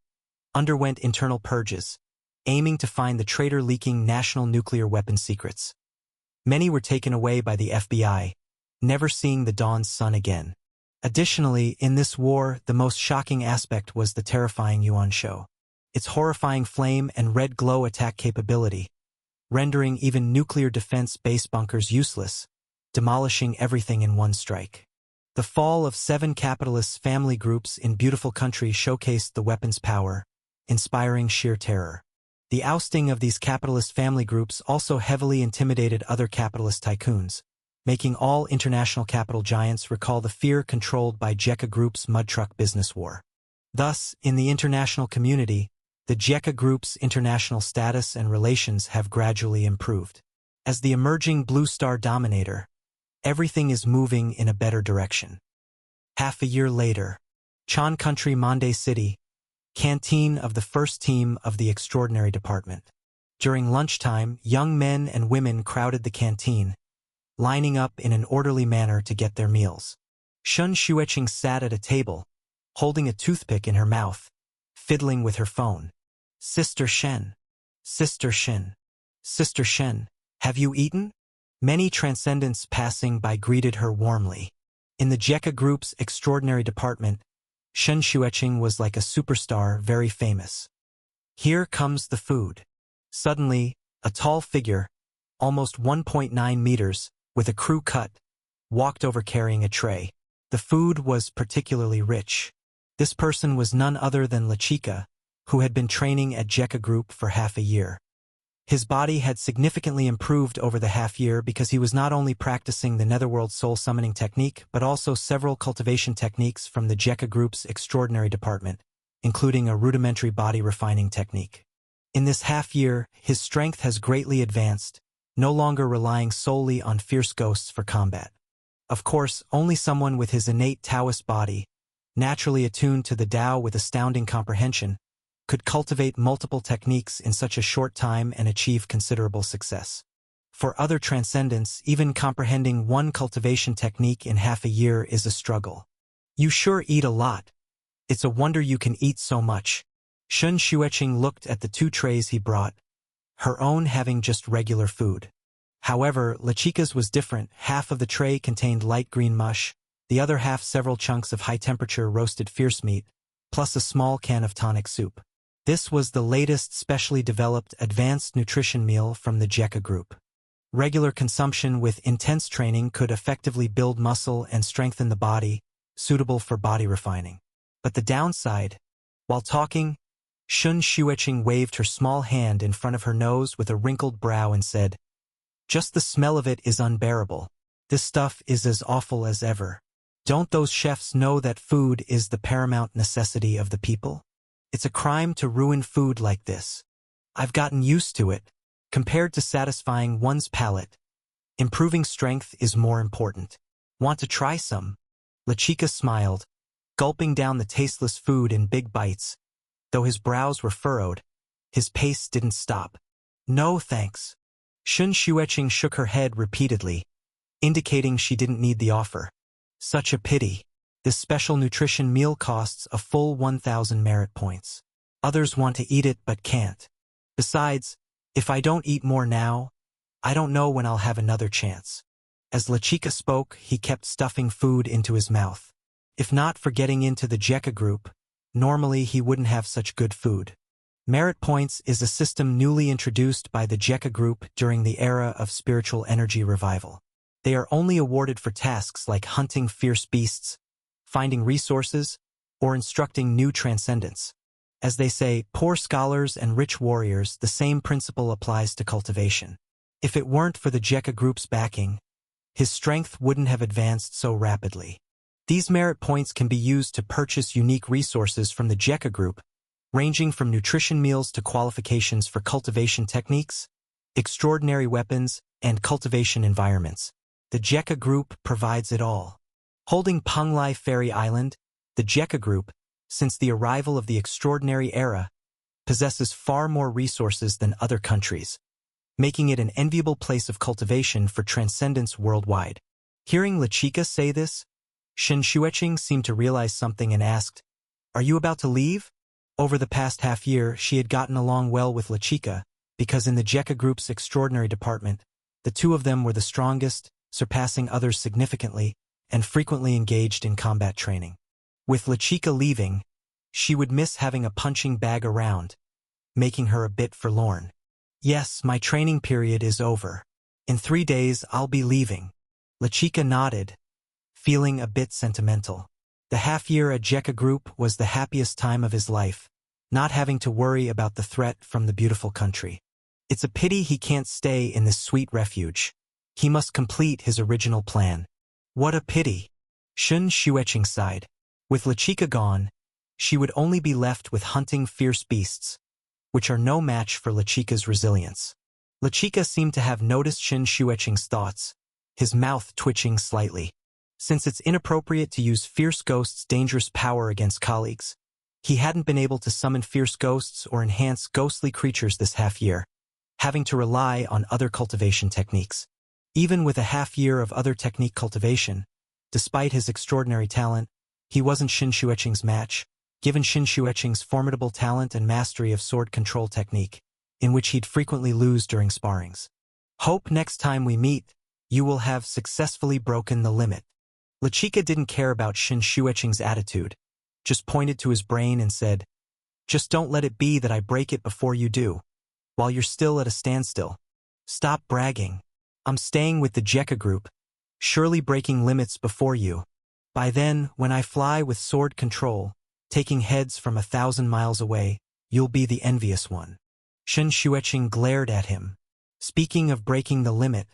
Speaker 1: underwent internal purges, aiming to find the traitor-leaking national nuclear weapon secrets. Many were taken away by the FBI, never seeing the dawn's sun again. Additionally, in this war, the most shocking aspect was the terrifying Yuan Shou. Its horrifying flame and red glow attack capability, rendering even nuclear defense base bunkers useless, demolishing everything in one strike. The fall of 7 capitalist family groups in Beautiful Country showcased the weapon's power, inspiring sheer terror. The ousting of these capitalist family groups also heavily intimidated other capitalist tycoons, making all international capital giants recall the fear controlled by Jekka Group's mud truck business war. Thus, in the international community, the Jekka Group's international status and relations have gradually improved. As the emerging Blue Star dominator, everything is moving in a better direction. Half a year later, Chan Country Monday City, canteen of the first team of the Extraordinary Department. During lunchtime, young men and women crowded the canteen, lining up in an orderly manner to get their meals. Shun Xueqing sat at a table, holding a toothpick in her mouth, fiddling with her phone. Sister Shen, Sister Shen, Sister Shen, have you eaten? Many transcendents passing by greeted her warmly. In the Jekka Group's Extraordinary Department, Shen Xueqing was like a superstar, very famous. Here comes the food. Suddenly, a tall figure, almost 1.9 meters, with a crew cut, walked over carrying a tray. The food was particularly rich. This person was none other than Lechika, who had been training at Jekka Group for half a year. His body had significantly improved over the half year because he was not only practicing the Netherworld soul summoning technique but also several cultivation techniques from the Jekka Group's Extraordinary Department, including a rudimentary body refining technique. In this half year, his strength has greatly advanced, no longer relying solely on fierce ghosts for combat. Of course, only someone with his innate Taoist body, naturally attuned to the Tao with astounding comprehension, could cultivate multiple techniques in such a short time and achieve considerable success. For other transcendents, even comprehending one cultivation technique in half a year is a struggle. You sure eat a lot. It's a wonder you can eat so much. Shun Xueqing looked at the 2 trays he brought, her own having just regular food. However, Lechika's was different. Half of the tray contained light green mush, the other half several chunks of high-temperature roasted fierce meat, plus a small can of tonic soup. This was the latest specially developed advanced nutrition meal from the Jekka Group. Regular consumption with intense training could effectively build muscle and strengthen the body, suitable for body refining. But the downside, while talking, Shun Xueqing waved her small hand in front of her nose with a wrinkled brow and said, "Just the smell of it is unbearable. This stuff is as awful as ever. Don't those chefs know that food is the paramount necessity of the people? It's a crime to ruin food like this. I've gotten used to it. Compared to satisfying one's palate, improving strength is more important. Want to try some?" Lechika smiled, gulping down the tasteless food in big bites. Though his brows were furrowed, his pace didn't stop. "No thanks." Shun Xueqing shook her head repeatedly, indicating she didn't need the offer. "Such a pity. This special nutrition meal costs a full 1,000 merit points. Others want to eat it but can't. Besides, if I don't eat more now, I don't know when I'll have another chance." As Lechika spoke, he kept stuffing food into his mouth. If not for getting into the Jekka Group, normally he wouldn't have such good food. Merit points is a system newly introduced by the Jekka Group during the era of spiritual energy revival. They are only awarded for tasks like hunting fierce beasts, finding resources, or instructing new transcendents. As they say, poor scholars and rich warriors, the same principle applies to cultivation. If it weren't for the Jekka Group's backing, his strength wouldn't have advanced so rapidly. These merit points can be used to purchase unique resources from the JECA Group, ranging from nutrition meals to qualifications for cultivation techniques, extraordinary weapons, and cultivation environments. The JECA Group provides it all. Holding Penglai Fairy Island, the JECA Group, since the arrival of the extraordinary era, possesses far more resources than other countries, making it an enviable place of cultivation for transcendence worldwide. Hearing LeChica say this, Shen Xueqing seemed to realize something and asked, "Are you about to leave?" Over the past half year, she had gotten along well with LeChica, because in the JECA Group's extraordinary department, the two of them were the strongest, surpassing others significantly, and frequently engaged in combat training. With LeChica leaving, she would miss having a punching bag around, making her a bit forlorn. "Yes, my training period is over. In 3 days, I'll be leaving." LeChica nodded, feeling a bit sentimental. The half-year at JECA Group was the happiest time of his life, not having to worry about the threat from the beautiful country. It's a pity he can't stay in this sweet refuge. He must complete his original plan. What a pity. Shen Xueqing sighed. With LeChica gone, she would only be left with hunting fierce beasts, which are no match for LeChica's resilience. LeChica seemed to have noticed Shen Xueqing's thoughts, his mouth twitching slightly. Since it's inappropriate to use fierce ghosts' dangerous power against colleagues, he hadn't been able to summon fierce ghosts or enhance ghostly creatures this half-year, having to rely on other cultivation techniques. Even with a half-year of other technique cultivation, despite his extraordinary talent, he wasn't Shen Xueqing's match, given Shen Xueqing's formidable talent and mastery of sword control technique, in which he'd frequently lose during sparrings. "Hope next time we meet, you will have successfully broken the limit." LeChica didn't care about Shen Xueqing's attitude, just pointed to his brain and said, "Just don't let it be that I break it before you do, while you're still at a standstill. Stop bragging. I'm staying with the JECA Group, surely breaking limits before you. By then, when I fly with sword control, taking heads from 1,000 miles away, you'll be the envious one." Shen Xueqing glared at him. Speaking of breaking the limit,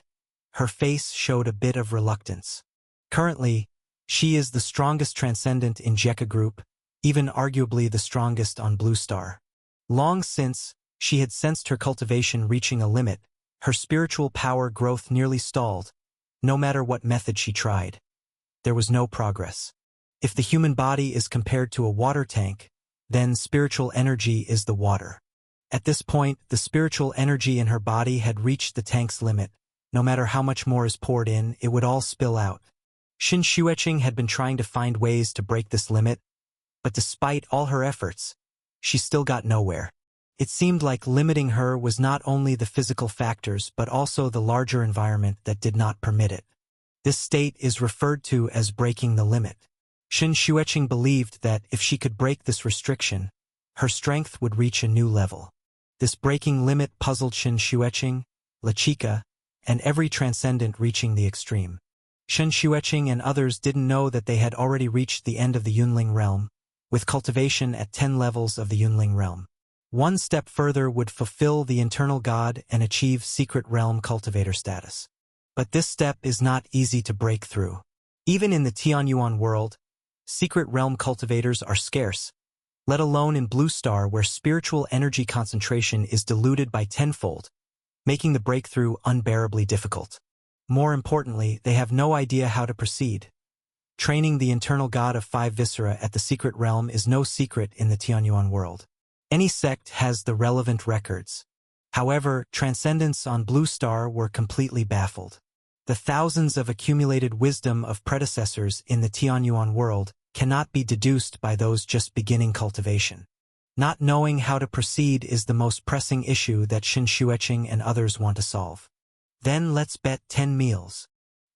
Speaker 1: her face showed a bit of reluctance. Currently, she is the strongest transcendent in JECA Group, even arguably the strongest on Blue Star. Long since, she had sensed her cultivation reaching a limit, her spiritual power growth nearly stalled. No matter what method she tried, there was no progress. If the human body is compared to a water tank, then spiritual energy is the water. At this point, the spiritual energy in her body had reached the tank's limit. No matter how much more is poured in, it would all spill out. Shen Xueqing had been trying to find ways to break this limit, but despite all her efforts, she still got nowhere. It seemed like limiting her was not only the physical factors but also the larger environment that did not permit it. This state is referred to as breaking the limit. Shen Xueqing believed that if she could break this restriction, her strength would reach a new level. This breaking limit puzzled Shen Xueqing, LeChica, and every transcendent reaching the extreme. Shen Xueqing and others didn't know that they had already reached the end of the Yunling realm, with cultivation at 10 levels of the Yunling realm. One step further would fulfill the internal god and achieve secret realm cultivator status. But this step is not easy to break through. Even in the Tianyuan world, secret realm cultivators are scarce, let alone in Blue Star where spiritual energy concentration is diluted by tenfold, making the breakthrough unbearably difficult. More importantly, they have no idea how to proceed. Training the internal god of 5 viscera at the secret realm is no secret in the Tianyuan world. Any sect has the relevant records. However, transcendents on Blue Star were completely baffled. The thousands of accumulated wisdom of predecessors in the Tianyuan world cannot be deduced by those just beginning cultivation. Not knowing how to proceed is the most pressing issue that Shen Xueqing and others want to solve. "Then let's bet 10 meals."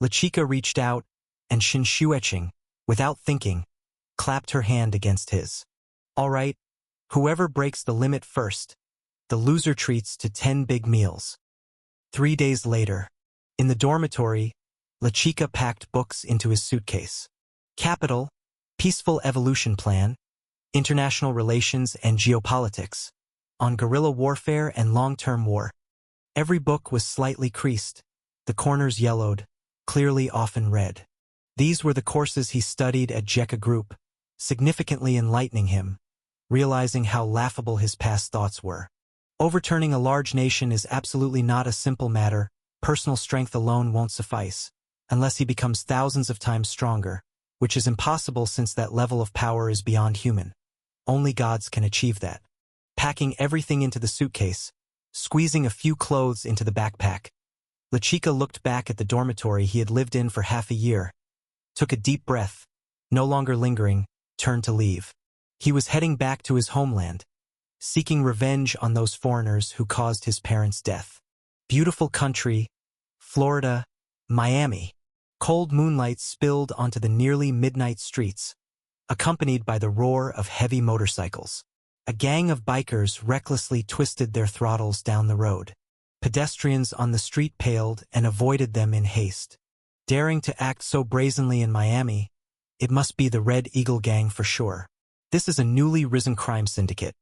Speaker 1: LeChica reached out, and Shen Xueqing, without thinking, clapped her hand against his. "All right, whoever breaks the limit first, the loser treats to 10 big meals." 3 days later, in the dormitory, LeChica packed books into his suitcase. Capital, Peaceful Evolution Plan, International Relations and Geopolitics, on Guerrilla Warfare and Long-Term War. Every book was slightly creased, the corners yellowed, clearly often read. These were the courses he studied at Jekka Group, significantly enlightening him, realizing how laughable his past thoughts were. Overturning a large nation is absolutely not a simple matter. Personal strength alone won't suffice, unless he becomes thousands of times stronger, which is impossible since that level of power is beyond human. Only gods can achieve that. Packing everything into the suitcase, squeezing a few clothes into the backpack, Lechika looked back at the dormitory he had lived in for half a year, took a deep breath, no longer lingering, turned to leave. He was heading back to his homeland, seeking revenge on those foreigners who caused his parents' death. Beautiful country, Florida, Miami. Cold moonlight spilled onto the nearly midnight streets, accompanied by the roar of heavy motorcycles. A gang of bikers recklessly twisted their throttles down the road. Pedestrians on the street paled and avoided them in haste. Daring to act so brazenly in Miami, it must be the Red Eagle Gang for sure. This is a newly risen crime syndicate,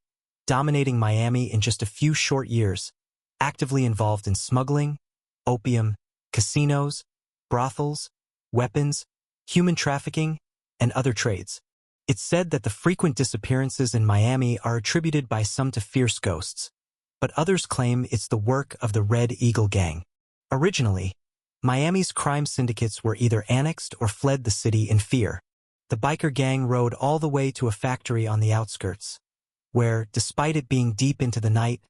Speaker 1: dominating Miami in just a few short years, actively involved in smuggling, opium, casinos, brothels, weapons, human trafficking, and other trades. It's said that the frequent disappearances in Miami are attributed by some to fierce ghosts, but others claim it's the work of the Red Eagle Gang. Originally, Miami's crime syndicates were either annexed or fled the city in fear. The biker gang rode all the way to a factory on the outskirts, where, despite it being deep into the night,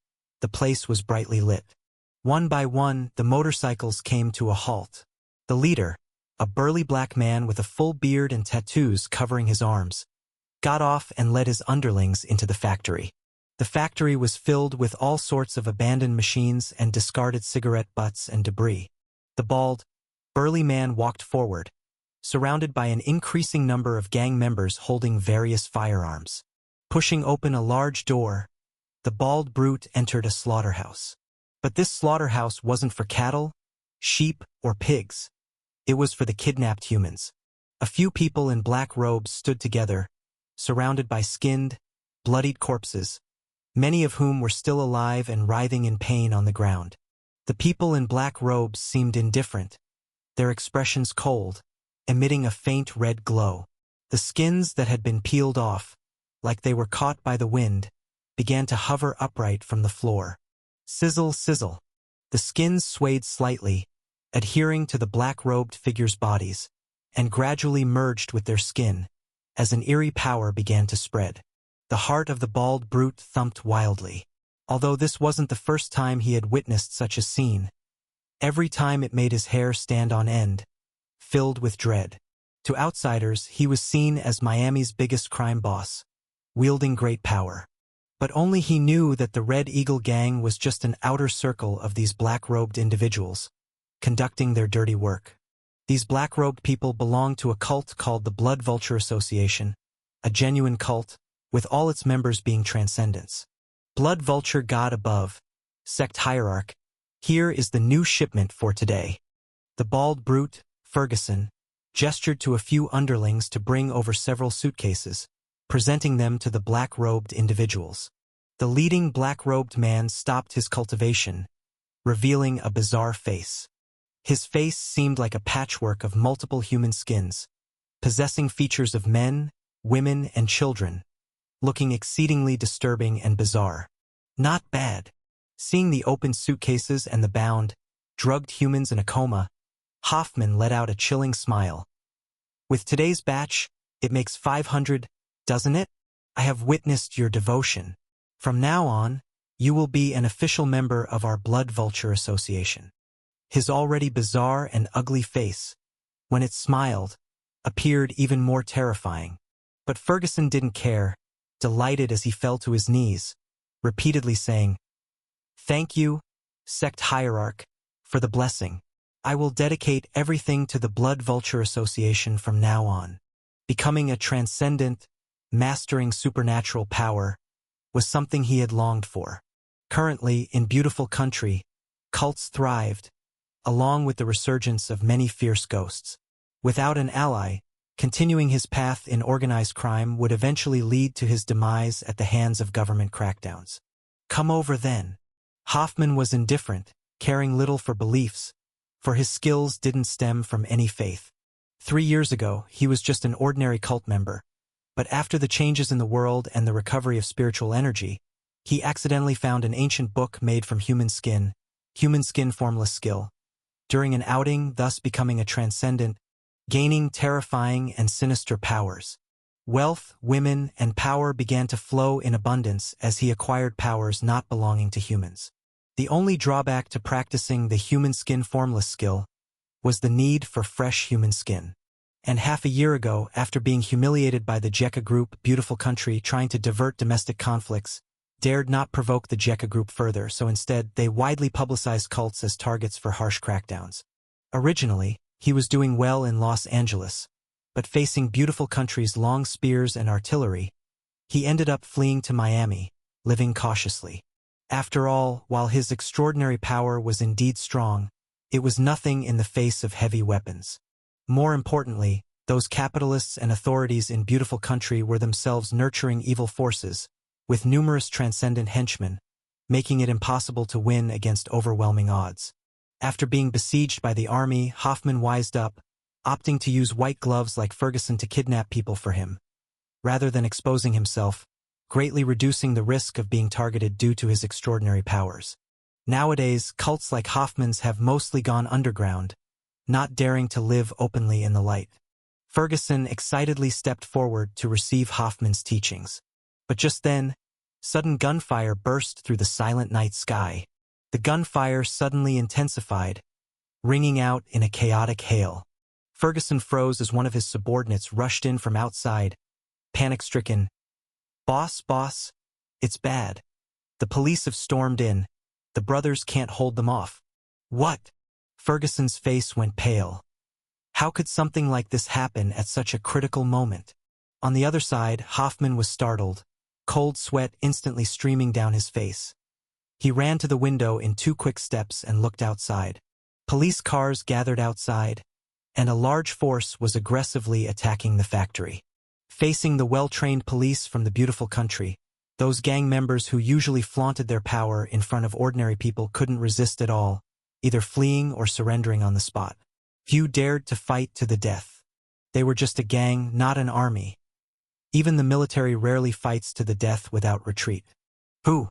Speaker 1: the place was brightly lit. One by one, the motorcycles came to a halt. The leader, a burly black man with a full beard and tattoos covering his arms, got off and led his underlings into the factory. The factory was filled with all sorts of abandoned machines and discarded cigarette butts and debris. The bald, burly man walked forward, surrounded by an increasing number of gang members holding various firearms. Pushing open a large door, the bald brute entered a slaughterhouse. But this slaughterhouse wasn't for cattle, sheep, or pigs. It was for the kidnapped humans. A few people in black robes stood together, surrounded by skinned, bloodied corpses, many of whom were still alive and writhing in pain on the ground. The people in black robes seemed indifferent, their expressions cold, emitting a faint red glow. The skins that had been peeled off, like they were caught by the wind, began to hover upright from the floor. Sizzle, sizzle. The skins swayed slightly, adhering to the black-robed figures' bodies, and gradually merged with their skin, as an eerie power began to spread. The heart of the bald brute thumped wildly. Although this wasn't the first time he had witnessed such a scene, every time it made his hair stand on end, filled with dread. To outsiders, he was seen as Miami's biggest crime boss, wielding great power. But only he knew that the Red Eagle Gang was just an outer circle of these black-robed individuals, conducting their dirty work. These black-robed people belonged to a cult called the Blood Vulture Association, a genuine cult, with all its members being transcendents. Blood Vulture God above, sect hierarch, here is the new shipment for today. The bald brute, Ferguson, gestured to a few underlings to bring over several suitcases, presenting them to the black-robed individuals. The leading black-robed man stopped his cultivation, revealing a bizarre face. His face seemed like a patchwork of multiple human skins, possessing features of men, women, and children, looking exceedingly disturbing and bizarre. Not bad. Seeing the open suitcases and the bound, drugged humans in a coma, Hoffman let out a chilling smile. With today's batch, it makes 500, doesn't it? I have witnessed your devotion. From now on, you will be an official member of our Blood Vulture Association. His already bizarre and ugly face, when it smiled, appeared even more terrifying. But Ferguson didn't care, delighted as he fell to his knees, repeatedly saying, "Thank you, sect hierarch, for the blessing. I will dedicate everything to the Blood Vulture Association from now on." Becoming a transcendent, mastering supernatural power was something he had longed for. Currently, in beautiful country, cults thrived, along with the resurgence of many fierce ghosts. Without an ally, continuing his path in organized crime would eventually lead to his demise at the hands of government crackdowns. Come over then. Hoffman was indifferent, caring little for beliefs, for his skills didn't stem from any faith. 3 years ago, he was just an ordinary cult member. But after the changes in the world and the recovery of spiritual energy, he accidentally found an ancient book made from human skin formless skill. During an outing, thus becoming a transcendent, gaining terrifying and sinister powers. Wealth, women, and power began to flow in abundance as he acquired powers not belonging to humans. The only drawback to practicing the human skin formless skill was the need for fresh human skin. And half a year ago, after being humiliated by the Jekka group, Beautiful Country, trying to divert domestic conflicts, dared not provoke the Jekka group further, so instead they widely publicized cults as targets for harsh crackdowns. Originally, he was doing well in Los Angeles, but facing Beautiful Country's long spears and artillery, he ended up fleeing to Miami, living cautiously. After all, while his extraordinary power was indeed strong, it was nothing in the face of heavy weapons. More importantly, those capitalists and authorities in Beautiful Country were themselves nurturing evil forces, with numerous transcendent henchmen, making it impossible to win against overwhelming odds. After being besieged by the army, Hoffman wised up, opting to use white gloves like Ferguson to kidnap people for him, rather than exposing himself, greatly reducing the risk of being targeted due to his extraordinary powers. Nowadays, cults like Hoffman's have mostly gone underground, not daring to live openly in the light. Ferguson excitedly stepped forward to receive Hoffman's teachings. But just then, sudden gunfire burst through the silent night sky. The gunfire suddenly intensified, ringing out in a chaotic hail. Ferguson froze as one of his subordinates rushed in from outside, panic-stricken. Boss, it's bad. The police have stormed in. The brothers can't hold them off." "What?" Ferguson's face went pale. How could something like this happen at such a critical moment? On the other side, Hoffman was startled, cold sweat instantly streaming down his face. He ran to the window in 2 quick steps and looked outside. Police cars gathered outside, and a large force was aggressively attacking the factory. Facing the well-trained police from the Beautiful Country, those gang members who usually flaunted their power in front of ordinary people couldn't resist at all, either fleeing or surrendering on the spot. Few dared to fight to the death. They were just a gang, not an army. Even the military rarely fights to the death without retreat. "Who?"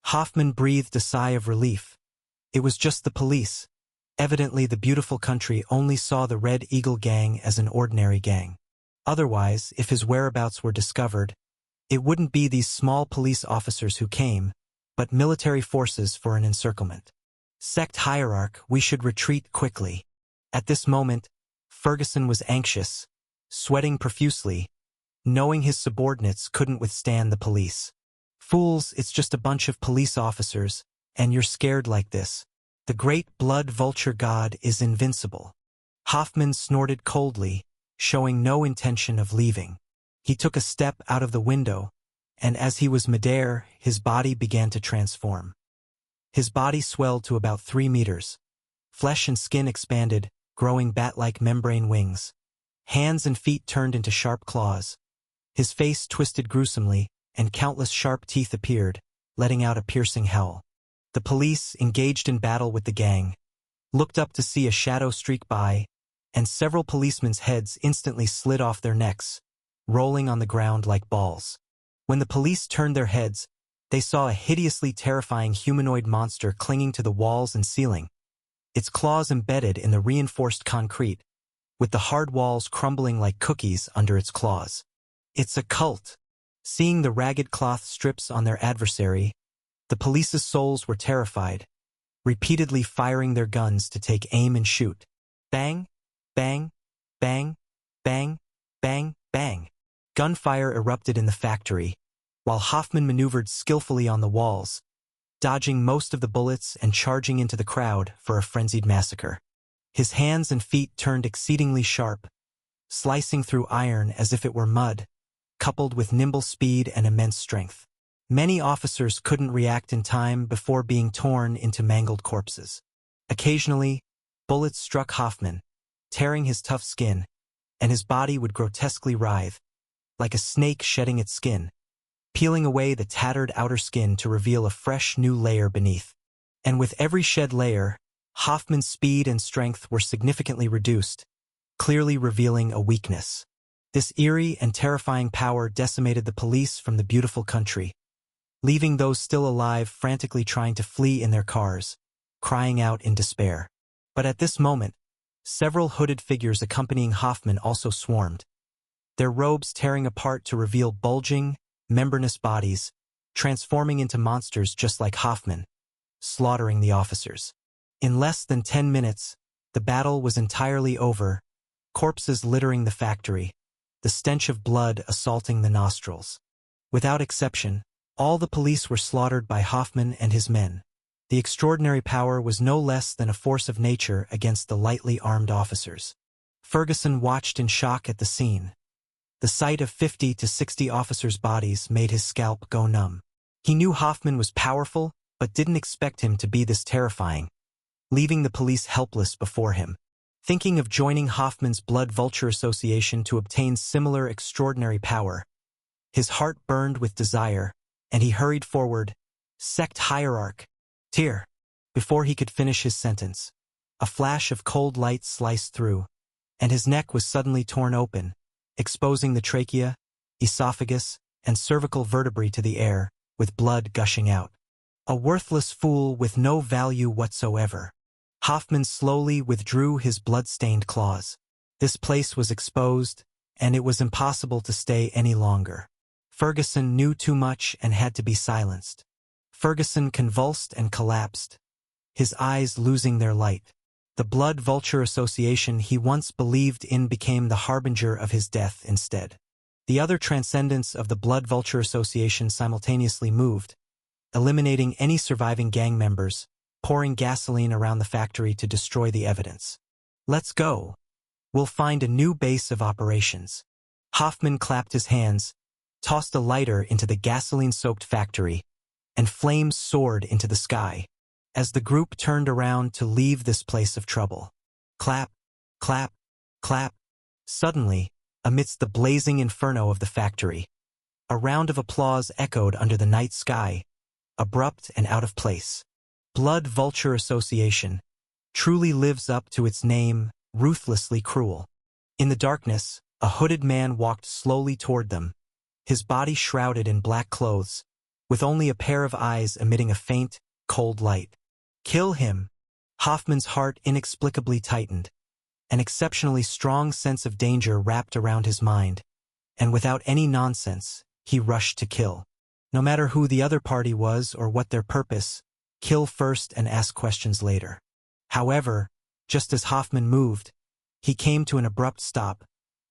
Speaker 1: Hoffman breathed a sigh of relief. It was just the police. Evidently, the Beautiful Country only saw the Red Eagle gang as an ordinary gang. Otherwise, if his whereabouts were discovered, it wouldn't be these small police officers who came, but military forces for an encirclement. "Sect hierarch, we should retreat quickly." At this moment, Ferguson was anxious, sweating profusely, knowing his subordinates couldn't withstand the police. "Fools, it's just a bunch of police officers, and you're scared like this. The great blood vulture god is invincible." Hoffman snorted coldly, showing no intention of leaving. He took a step out of the window, and as he was midair, his body began to transform. His body swelled to about 3 meters. Flesh and skin expanded, growing bat-like membrane wings. Hands and feet turned into sharp claws. His face twisted gruesomely, and countless sharp teeth appeared, letting out a piercing howl. The police, engaged in battle with the gang, looked up to see a shadow streak by, and several policemen's heads instantly slid off their necks, rolling on the ground like balls. When the police turned their heads, they saw a hideously terrifying humanoid monster clinging to the walls and ceiling, its claws embedded in the reinforced concrete, with the hard walls crumbling like cookies under its claws. "It's a cult." Seeing the ragged cloth strips on their adversary, the police's souls were terrified, repeatedly firing their guns to take aim and shoot. Bang, bang, bang, bang, bang, bang. Gunfire erupted in the factory, while Hoffman maneuvered skillfully on the walls, dodging most of the bullets and charging into the crowd for a frenzied massacre. His hands and feet turned exceedingly sharp, slicing through iron as if it were mud, coupled with nimble speed and immense strength. Many officers couldn't react in time before being torn into mangled corpses. Occasionally, bullets struck Hoffman, tearing his tough skin, and his body would grotesquely writhe, like a snake shedding its skin, peeling away the tattered outer skin to reveal a fresh new layer beneath. And with every shed layer, Hoffman's speed and strength were significantly reduced, clearly revealing a weakness. This eerie and terrifying power decimated the police from the beautiful country, leaving those still alive frantically trying to flee in their cars, crying out in despair. But at this moment, several hooded figures accompanying Hoffman also swarmed, their robes tearing apart to reveal bulging, membranous bodies, transforming into monsters just like Hoffman, slaughtering the officers. In less than 10 minutes, the battle was entirely over, corpses littering the factory, the stench of blood assaulting the nostrils. Without exception, all the police were slaughtered by Hoffman and his men. The extraordinary power was no less than a force of nature against the lightly armed officers. Ferguson watched in shock at the scene. The sight of 50 to 60 officers' bodies made his scalp go numb. He knew Hoffman was powerful, but didn't expect him to be this terrifying, leaving the police helpless before him. Thinking of joining Hoffman's Blood Vulture Association to obtain similar extraordinary power, his heart burned with desire, and he hurried forward, Sect Hierarch, Tyr. Before he could finish his sentence, a flash of cold light sliced through, and his neck was suddenly torn open, exposing the trachea, esophagus, and cervical vertebrae to the air, with blood gushing out. A worthless fool with no value whatsoever. Hoffman slowly withdrew his blood-stained claws. This place was exposed, and it was impossible to stay any longer. Ferguson knew too much and had to be silenced. Ferguson convulsed and collapsed, his eyes losing their light. The Blood Vulture Association he once believed in became the harbinger of his death instead. The other transcendents of the Blood Vulture Association simultaneously moved, eliminating any surviving gang members, pouring gasoline around the factory to destroy the evidence. Let's go. We'll find a new base of operations. Hoffman clapped his hands, tossed a lighter into the gasoline-soaked factory, and flames soared into the sky as the group turned around to leave this place of trouble. Clap, clap, clap. Suddenly, amidst the blazing inferno of the factory, a round of applause echoed under the night sky, abrupt and out of place. Blood Vulture Association truly lives up to its name, ruthlessly cruel. In the darkness, a hooded man walked slowly toward them, his body shrouded in black clothes, with only a pair of eyes emitting a faint, cold light. Kill him! Hoffman's heart inexplicably tightened. An exceptionally strong sense of danger wrapped around his mind, and without any nonsense, he rushed to kill. No matter who the other party was or what their purpose, kill first and ask questions later. However, just as Hoffman moved, he came to an abrupt stop.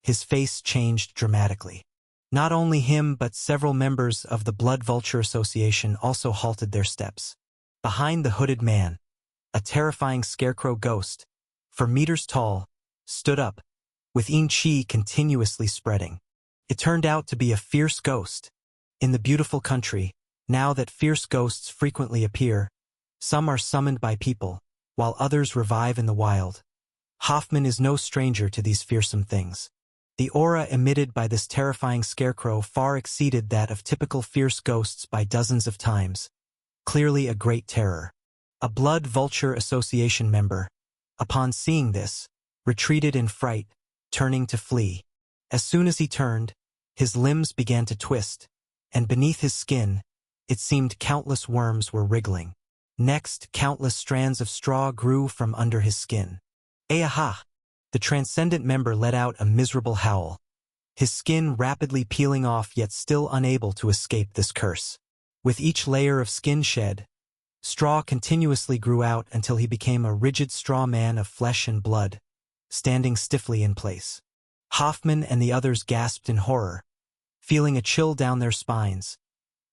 Speaker 1: His face changed dramatically. Not only him but several members of the Blood Vulture Association also halted their steps. Behind the hooded man, a terrifying scarecrow ghost, for meters tall, stood up, with yin qi continuously spreading. It turned out to be a fierce ghost. In the beautiful country, now that fierce ghosts frequently appear, some are summoned by people, while others revive in the wild. Hoffman is no stranger to these fearsome things. The aura emitted by this terrifying scarecrow far exceeded that of typical fierce ghosts by dozens of times. Clearly a great terror. A Blood Vulture Association member, upon seeing this, retreated in fright, turning to flee. As soon as he turned, his limbs began to twist, and beneath his skin, it seemed countless worms were wriggling. Next, countless strands of straw grew from under his skin. Aha! The transcendent member let out a miserable howl, his skin rapidly peeling off yet still unable to escape this curse. With each layer of skin shed, straw continuously grew out until he became a rigid straw man of flesh and blood, standing stiffly in place. Hoffman and the others gasped in horror, feeling a chill down their spines,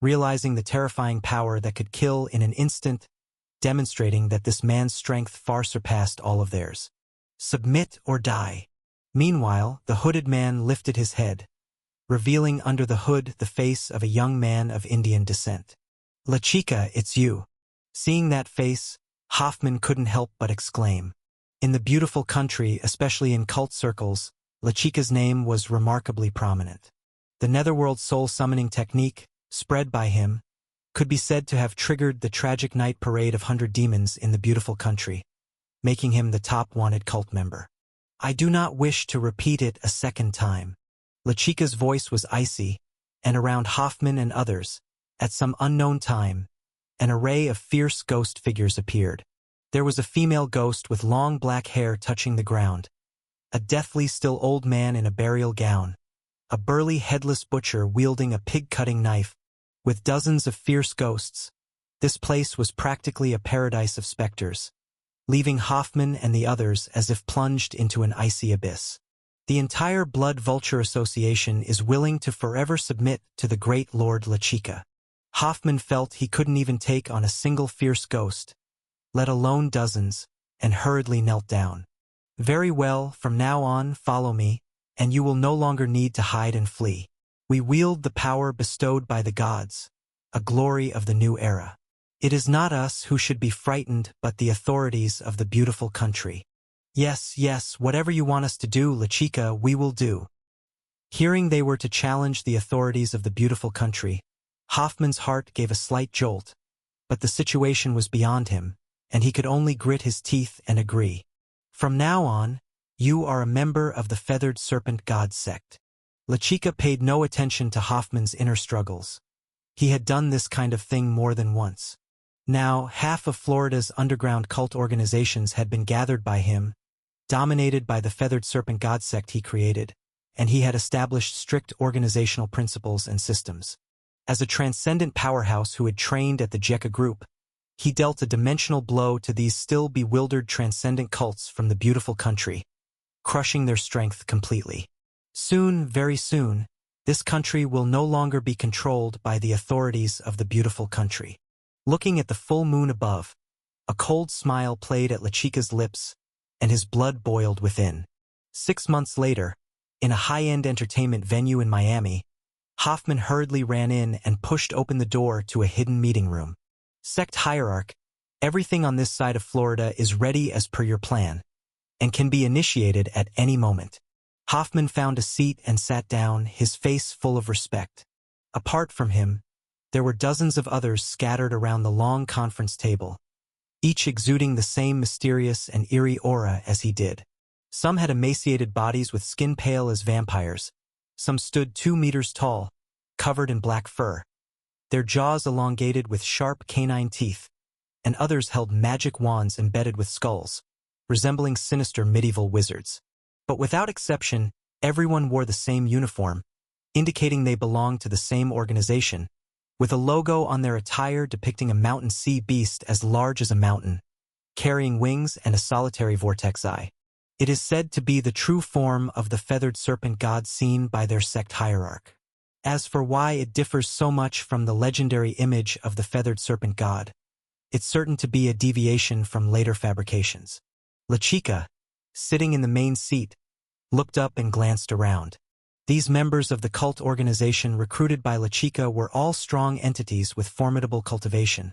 Speaker 1: realizing the terrifying power that could kill in an instant, demonstrating that this man's strength far surpassed all of theirs. Submit or die. Meanwhile, the hooded man lifted his head, revealing under the hood the face of a young man of Indian descent. La Chica, it's you. Seeing that face, Hoffman couldn't help but exclaim. In the beautiful country, especially in cult circles, La Chica's name was remarkably prominent. The netherworld soul-summoning technique, spread by him, could be said to have triggered the tragic night parade of 100 demons in the beautiful country, making him the top wanted cult member. I do not wish to repeat it a second time. LeChica's voice was icy, and around Hoffman and others, at some unknown time, an array of fierce ghost figures appeared. There was a female ghost with long black hair touching the ground, a deathly still old man in a burial gown, a burly headless butcher wielding a pig-cutting knife, with dozens of fierce ghosts. This place was practically a paradise of specters, leaving Hoffman and the others as if plunged into an icy abyss. The entire Blood Vulture Association is willing to forever submit to the great Lord LeChica. Hoffman felt he couldn't even take on a single fierce ghost, let alone dozens, and hurriedly knelt down. Very well, from now on, follow me, and you will no longer need to hide and flee. We wield the power bestowed by the gods, a glory of the new era. It is not us who should be frightened, but the authorities of the beautiful country. Yes, yes, whatever you want us to do, LeChica, we will do. Hearing they were to challenge the authorities of the beautiful country, Hoffman's heart gave a slight jolt, but the situation was beyond him, and he could only grit his teeth and agree. From now on, you are a member of the Feathered Serpent God sect. LeChica paid no attention to Hoffman's inner struggles. He had done this kind of thing more than once. Now, half of Florida's underground cult organizations had been gathered by him, dominated by the Feathered Serpent God sect he created, and he had established strict organizational principles and systems. As a transcendent powerhouse who had trained at the Jekka Group, he dealt a dimensional blow to these still bewildered transcendent cults from the beautiful country, crushing their strength completely. Soon, very soon, this country will no longer be controlled by the authorities of the beautiful country. Looking at the full moon above, a cold smile played at LeChica's lips, and his blood boiled within. 6 months later, in a high-end entertainment venue in Miami, Hoffman hurriedly ran in and pushed open the door to a hidden meeting room. Sect Hierarch, everything on this side of Florida is ready as per your plan, and can be initiated at any moment. Hoffman found a seat and sat down, his face full of respect. Apart from him, there were dozens of others scattered around the long conference table, each exuding the same mysterious and eerie aura as he did. Some had emaciated bodies with skin pale as vampires. Some stood 2 meters tall, covered in black fur, their jaws elongated with sharp canine teeth, and others held magic wands embedded with skulls, resembling sinister medieval wizards. But without exception, everyone wore the same uniform, indicating they belonged to the same organization, with a logo on their attire depicting a mountain sea beast as large as a mountain, carrying wings and a solitary vortex eye. It is said to be the true form of the Feathered Serpent God seen by their sect Hierarch. As for why it differs so much from the legendary image of the Feathered Serpent God, it's certain to be a deviation from later fabrications. LeChica, sitting in the main seat, looked up and glanced around. These members of the cult organization recruited by LeChica were all strong entities with formidable cultivation,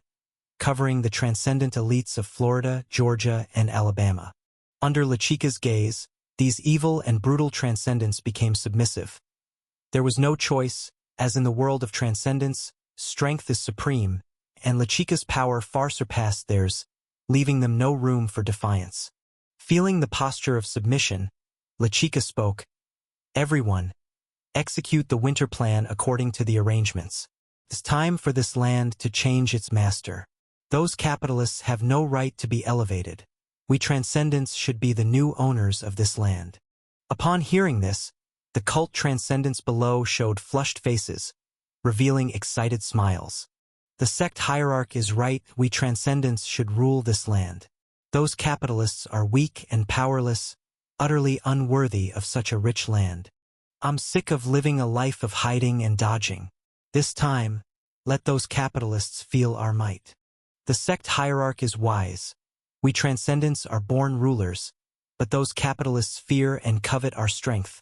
Speaker 1: covering the transcendent elites of Florida, Georgia, and Alabama. Under LeChica's gaze, these evil and brutal transcendents became submissive. There was no choice, as in the world of transcendence, strength is supreme, and LeChica's power far surpassed theirs, leaving them no room for defiance. Feeling the posture of submission, LeChica spoke, "Everyone, execute the winter plan according to the arrangements. It's time for this land to change its master. Those capitalists have no right to be elevated. We transcendents should be the new owners of this land." Upon hearing this, the cult transcendents below showed flushed faces, revealing excited smiles. The sect Hierarch is right, we transcendents should rule this land. Those capitalists are weak and powerless, utterly unworthy of such a rich land. I'm sick of living a life of hiding and dodging. This time, let those capitalists feel our might. The sect Hierarch is wise. We transcendents are born rulers, but those capitalists fear and covet our strength,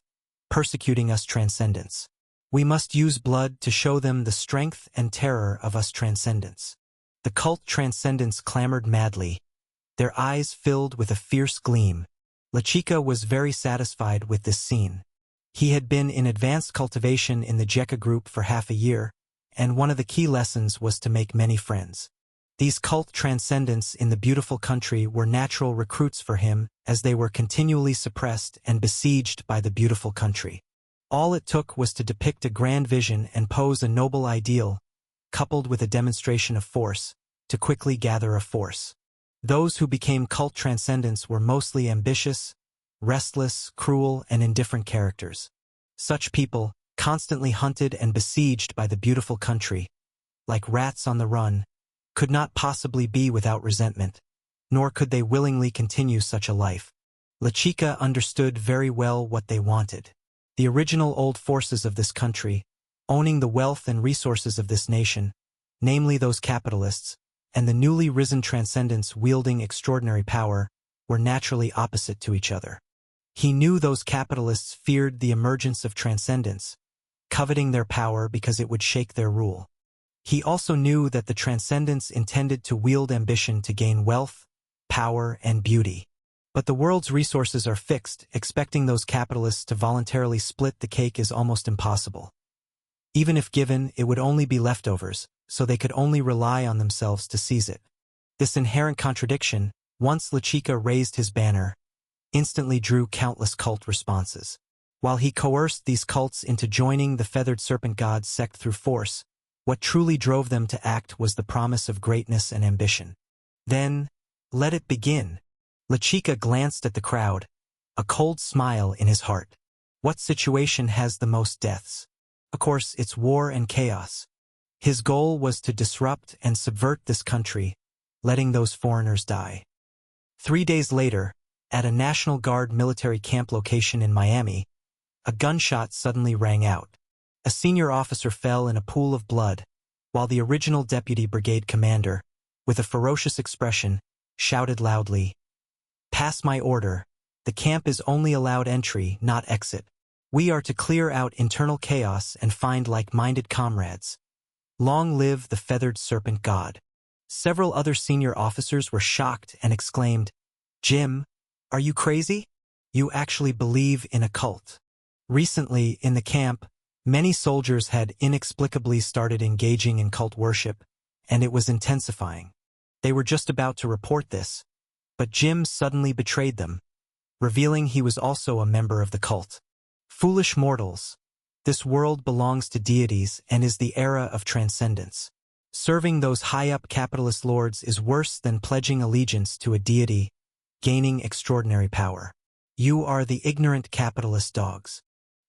Speaker 1: persecuting us transcendents. We must use blood to show them the strength and terror of us transcendents. The cult transcendents clamored madly, their eyes filled with a fierce gleam. LeChica was very satisfied with this scene. He had been in advanced cultivation in the Jekka Group for half a year, and one of the key lessons was to make many friends. These cult transcendents in the beautiful country were natural recruits for him, as they were continually suppressed and besieged by the beautiful country. All it took was to depict a grand vision and pose a noble ideal, coupled with a demonstration of force, to quickly gather a force. Those who became cult transcendents were mostly ambitious, restless, cruel, and indifferent characters. Such people, constantly hunted and besieged by the beautiful country, like rats on the run, could not possibly be without resentment, nor could they willingly continue such a life. LeChica understood very well what they wanted. The original old forces of this country, owning the wealth and resources of this nation, namely those capitalists, and the newly risen transcendents wielding extraordinary power, were naturally opposite to each other. He knew those capitalists feared the emergence of transcendents, coveting their power because it would shake their rule. He also knew that the transcendents intended to wield ambition to gain wealth, power, and beauty. But the world's resources are fixed, expecting those capitalists to voluntarily split the cake is almost impossible. Even if given, it would only be leftovers, so they could only rely on themselves to seize it. This inherent contradiction, once LeChica raised his banner, instantly drew countless cult responses. While he coerced these cults into joining the Feathered Serpent God's sect through force, what truly drove them to act was the promise of greatness and ambition. Then, let it begin. LeChica glanced at the crowd, a cold smile in his heart. What situation has the most deaths? Of course, it's war and chaos. His goal was to disrupt and subvert this country, letting those foreigners die. 3 days later, at a National Guard military camp location in Miami, a gunshot suddenly rang out. A senior officer fell in a pool of blood, while the original deputy brigade commander, with a ferocious expression, shouted loudly, "Pass my order. The camp is only allowed entry, not exit. We are to clear out internal chaos and find like-minded comrades. Long live the Feathered Serpent God." Several other senior officers were shocked and exclaimed, "Jim, are you crazy? You actually believe in a cult." Recently, in the camp, many soldiers had inexplicably started engaging in cult worship, and it was intensifying. They were just about to report this, but Jim suddenly betrayed them, revealing he was also a member of the cult. Foolish mortals, this world belongs to deities and is the era of transcendence. Serving those high-up capitalist lords is worse than pledging allegiance to a deity, gaining extraordinary power. You are the ignorant capitalist dogs.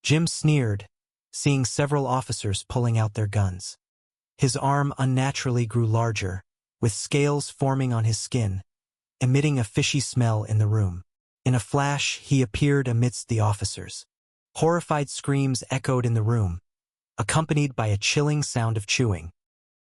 Speaker 1: Jim sneered, seeing several officers pulling out their guns. His arm unnaturally grew larger, with scales forming on his skin, emitting a fishy smell in the room. In a flash, he appeared amidst the officers. Horrified screams echoed in the room, accompanied by a chilling sound of chewing.